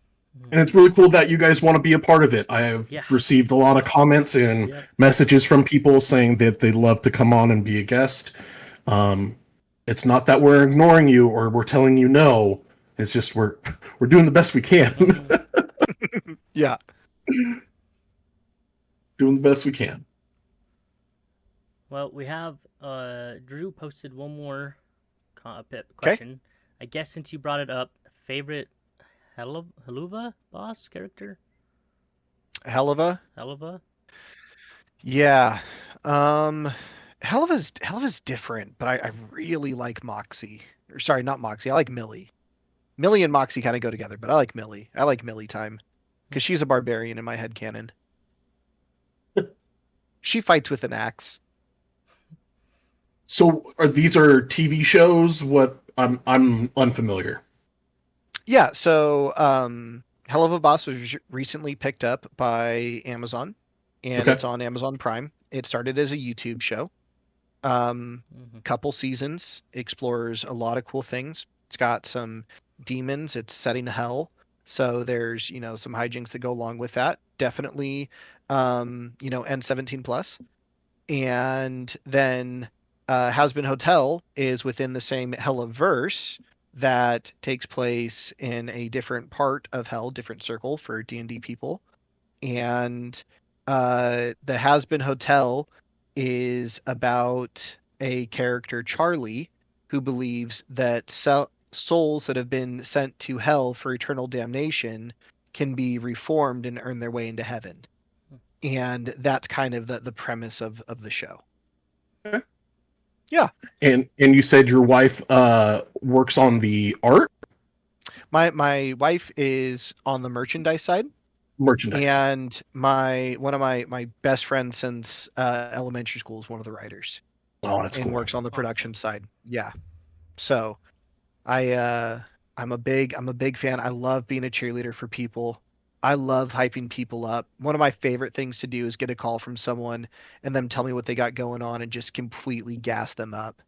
[SPEAKER 2] and it's really cool that you guys want to be a part of it. I have
[SPEAKER 1] Yeah.
[SPEAKER 2] received a lot of comments and
[SPEAKER 1] Yep.
[SPEAKER 2] messages from people saying that they'd love to come on and be a guest. Um, it's not that we're ignoring you or we're telling you no. It's just we're doing the best we can.
[SPEAKER 3] Yeah.
[SPEAKER 2] Doing the best we can.
[SPEAKER 1] Well, we have Drew posted one more
[SPEAKER 3] Okay.
[SPEAKER 1] question. I guess since you brought it up, favorite Helluva boss character?
[SPEAKER 3] Helluva.
[SPEAKER 1] Helluva?
[SPEAKER 3] Yeah. Um, Helluva's different, but I really like Moxie. Or sorry, not Moxie. I like Millie. Millie and Moxie kind of go together, but I like Millie. I like Millie time because she's a barbarian in my head canon. She fights with an axe.
[SPEAKER 2] So these are TV shows? What I'm unfamiliar.
[SPEAKER 3] Yeah. So, Helluva Boss was recently picked up by Amazon, and
[SPEAKER 2] Okay.
[SPEAKER 3] it's on Amazon Prime. It started as a YouTube show.
[SPEAKER 1] Mm-hmm.
[SPEAKER 3] Couple seasons, explores a lot of cool things. It's got some demons. It's setting hell, so there's some hijinks that go along with that. Definitely, N17 plus. And then Has Been Hotel is within the same Hellaverse that takes place in a different part of Hell, different circle for D&D people. And the Has Been Hotel is about a character, Charlie, who believes that souls that have been sent to hell for eternal damnation can be reformed and earn their way into heaven. And that's kind of the premise of the show.
[SPEAKER 2] Okay.
[SPEAKER 3] Yeah.
[SPEAKER 2] And you said your wife works on the art
[SPEAKER 3] My wife is on the merchandise side,
[SPEAKER 2] merchandise.
[SPEAKER 3] and one of my best friends since elementary school is one of the writers
[SPEAKER 2] Oh, that's
[SPEAKER 3] and
[SPEAKER 2] cool.
[SPEAKER 3] works on the production
[SPEAKER 1] Awesome.
[SPEAKER 3] side. Yeah. So I'm a big fan. I love being a cheerleader for people. I love hyping people up. One of my favorite things to do is get a call from someone and them tell me what they got going on and just completely gas them up.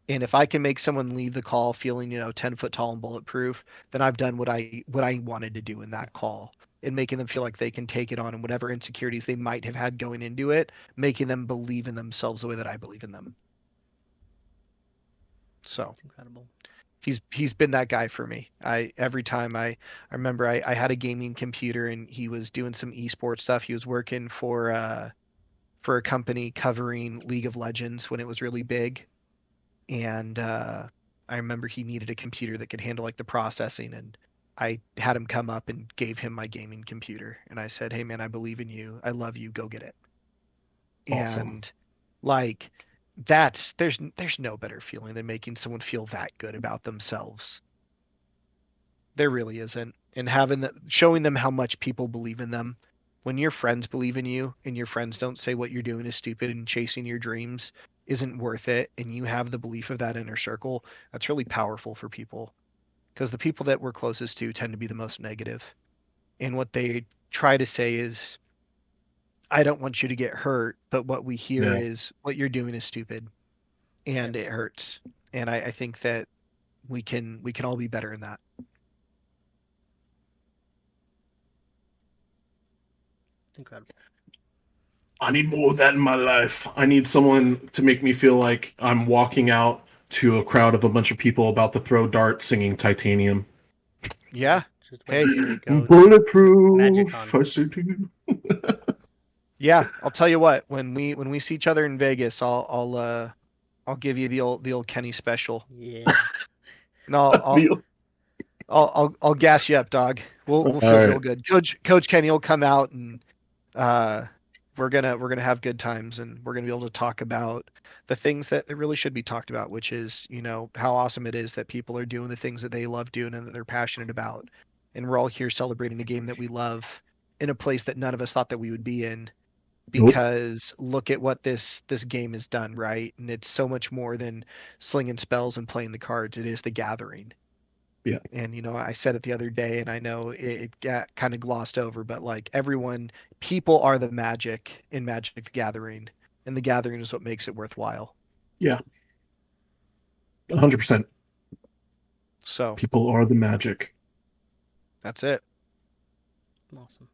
[SPEAKER 3] And if I can make someone leave the call feeling, 10 foot tall and bulletproof, then I've done what I wanted to do in that call. And making them feel like they can take it on, and whatever insecurities they might have had going into it, making them believe in themselves the way that I believe in them. So
[SPEAKER 1] It's incredible.
[SPEAKER 3] he's been that guy for me. I every time I remember I had a gaming computer and he was doing some esports stuff. He was working for a company covering League of Legends when it was really big, and I remember he needed a computer that could handle like the processing, and I had him come up and gave him my gaming computer, and I said, "Hey man, I believe in you. I love you. Go get it."
[SPEAKER 2] Awesome.
[SPEAKER 3] And like there's no better feeling than making someone feel that good about themselves. There really isn't. And showing them how much people believe in them. When your friends believe in you and your friends don't say what you're doing is stupid and chasing your dreams isn't worth it, and you have the belief of that inner circle, that's really powerful for people. Because the people that we're closest to tend to be the most negative. And what they try to say is, I don't want you to get hurt, but what we hear
[SPEAKER 2] Yeah.
[SPEAKER 3] is what you're doing is stupid and
[SPEAKER 1] Yep.
[SPEAKER 3] it hurts. And I think that we can all be better in that.
[SPEAKER 1] It's incredible.
[SPEAKER 2] I need more of that in my life. I need someone to make me feel like I'm walking out to a crowd of a bunch of people about to throw darts singing Titanium.
[SPEAKER 3] Yeah.
[SPEAKER 1] Just wait
[SPEAKER 3] Hey,
[SPEAKER 1] till we go to
[SPEAKER 2] Bulletproof.
[SPEAKER 1] MagicCon.
[SPEAKER 2] I say to you.
[SPEAKER 3] yeah, I'll tell you what, when we see each other in Vegas, I'll give you the old Kenny special.
[SPEAKER 1] Yeah.
[SPEAKER 3] And I'll gas you up, dog. We'll feel
[SPEAKER 2] All
[SPEAKER 3] real
[SPEAKER 2] right.
[SPEAKER 3] good. Coach Kenny will come out and uh we're gonna have good times, and we're gonna be able to talk about the things that really should be talked about, which is, how awesome it is that people are doing the things that they love doing and that they're passionate about. And we're all here celebrating a game that we love in a place that none of us thought that we would be in,
[SPEAKER 2] Nope.
[SPEAKER 3] because look at what this game has done, right? And it's so much more than slinging spells and playing the cards. It is the gathering.
[SPEAKER 2] Yeah.
[SPEAKER 3] And I said it the other day, and I know it got kind of glossed over, but like people are the magic in Magic the Gathering, and the gathering is what makes it worthwhile.
[SPEAKER 2] Yeah. 100%.
[SPEAKER 3] So
[SPEAKER 2] People are the magic.
[SPEAKER 3] that's it.
[SPEAKER 1] Awesome.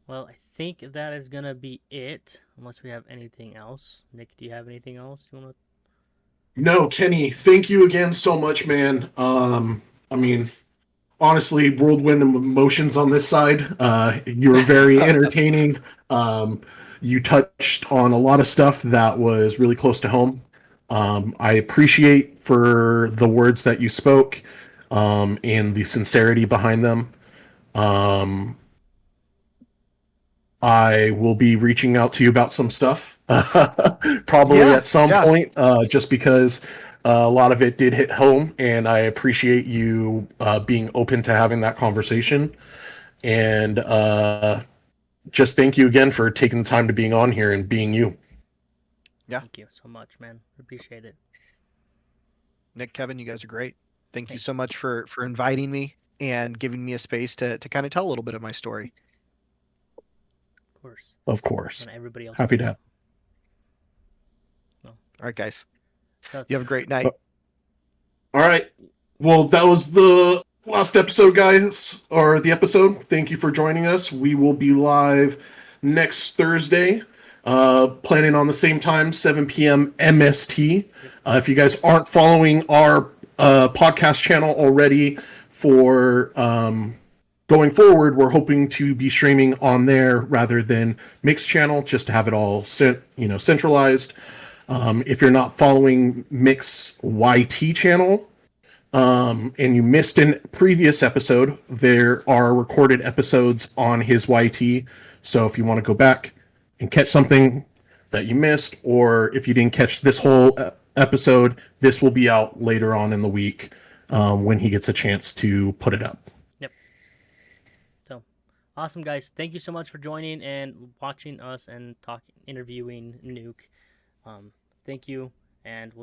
[SPEAKER 1] Well, I think that is gonna be it, unless we have anything else. Nick, do you have anything else you want
[SPEAKER 2] No, Kenny, thank you again so much, man. I mean, honestly, whirlwind emotions on this side. You were very entertaining. You touched on a lot of stuff that was really close to home. I appreciate for the words that you spoke, and the sincerity behind them. Um, I will be reaching out to you about some stuff, probably
[SPEAKER 3] Yeah,
[SPEAKER 2] at some
[SPEAKER 3] yeah,
[SPEAKER 2] point, just because a lot of it did hit home, and I appreciate you being open to having that conversation. And just thank you again for taking the time to being on here and being you.
[SPEAKER 3] yeah.
[SPEAKER 1] Thank you so much, man. Appreciate it.
[SPEAKER 3] Nick, Kevin, you guys are great. Thank you
[SPEAKER 1] Hey,
[SPEAKER 3] so much for inviting me and giving me a space to kind of tell a little bit of my story.
[SPEAKER 1] of course.
[SPEAKER 2] Of course.
[SPEAKER 1] And everybody else
[SPEAKER 2] Happy
[SPEAKER 1] too.
[SPEAKER 2] to have.
[SPEAKER 3] All right, guys.
[SPEAKER 1] So,
[SPEAKER 3] You have a great night.
[SPEAKER 2] All right. Well, that was the last episode, guys, or the episode. Thank you for joining us. We will be live next Thursday, planning on the same time, 7 p.m. MST. If you guys aren't following our podcast channel already for going forward, we're hoping to be streaming on there rather than Mixed channel, just to have it all centralized. If you're not following Mix YT channel, and you missed a previous episode, there are recorded episodes on his YT. So if you want to go back and catch something that you missed, or if you didn't catch this whole episode, this will be out later on in the week when he gets a chance to put it up.
[SPEAKER 1] yep. So, awesome, guys. Thank you so much for joining and watching us and interviewing Nuke. Thank you, and we'll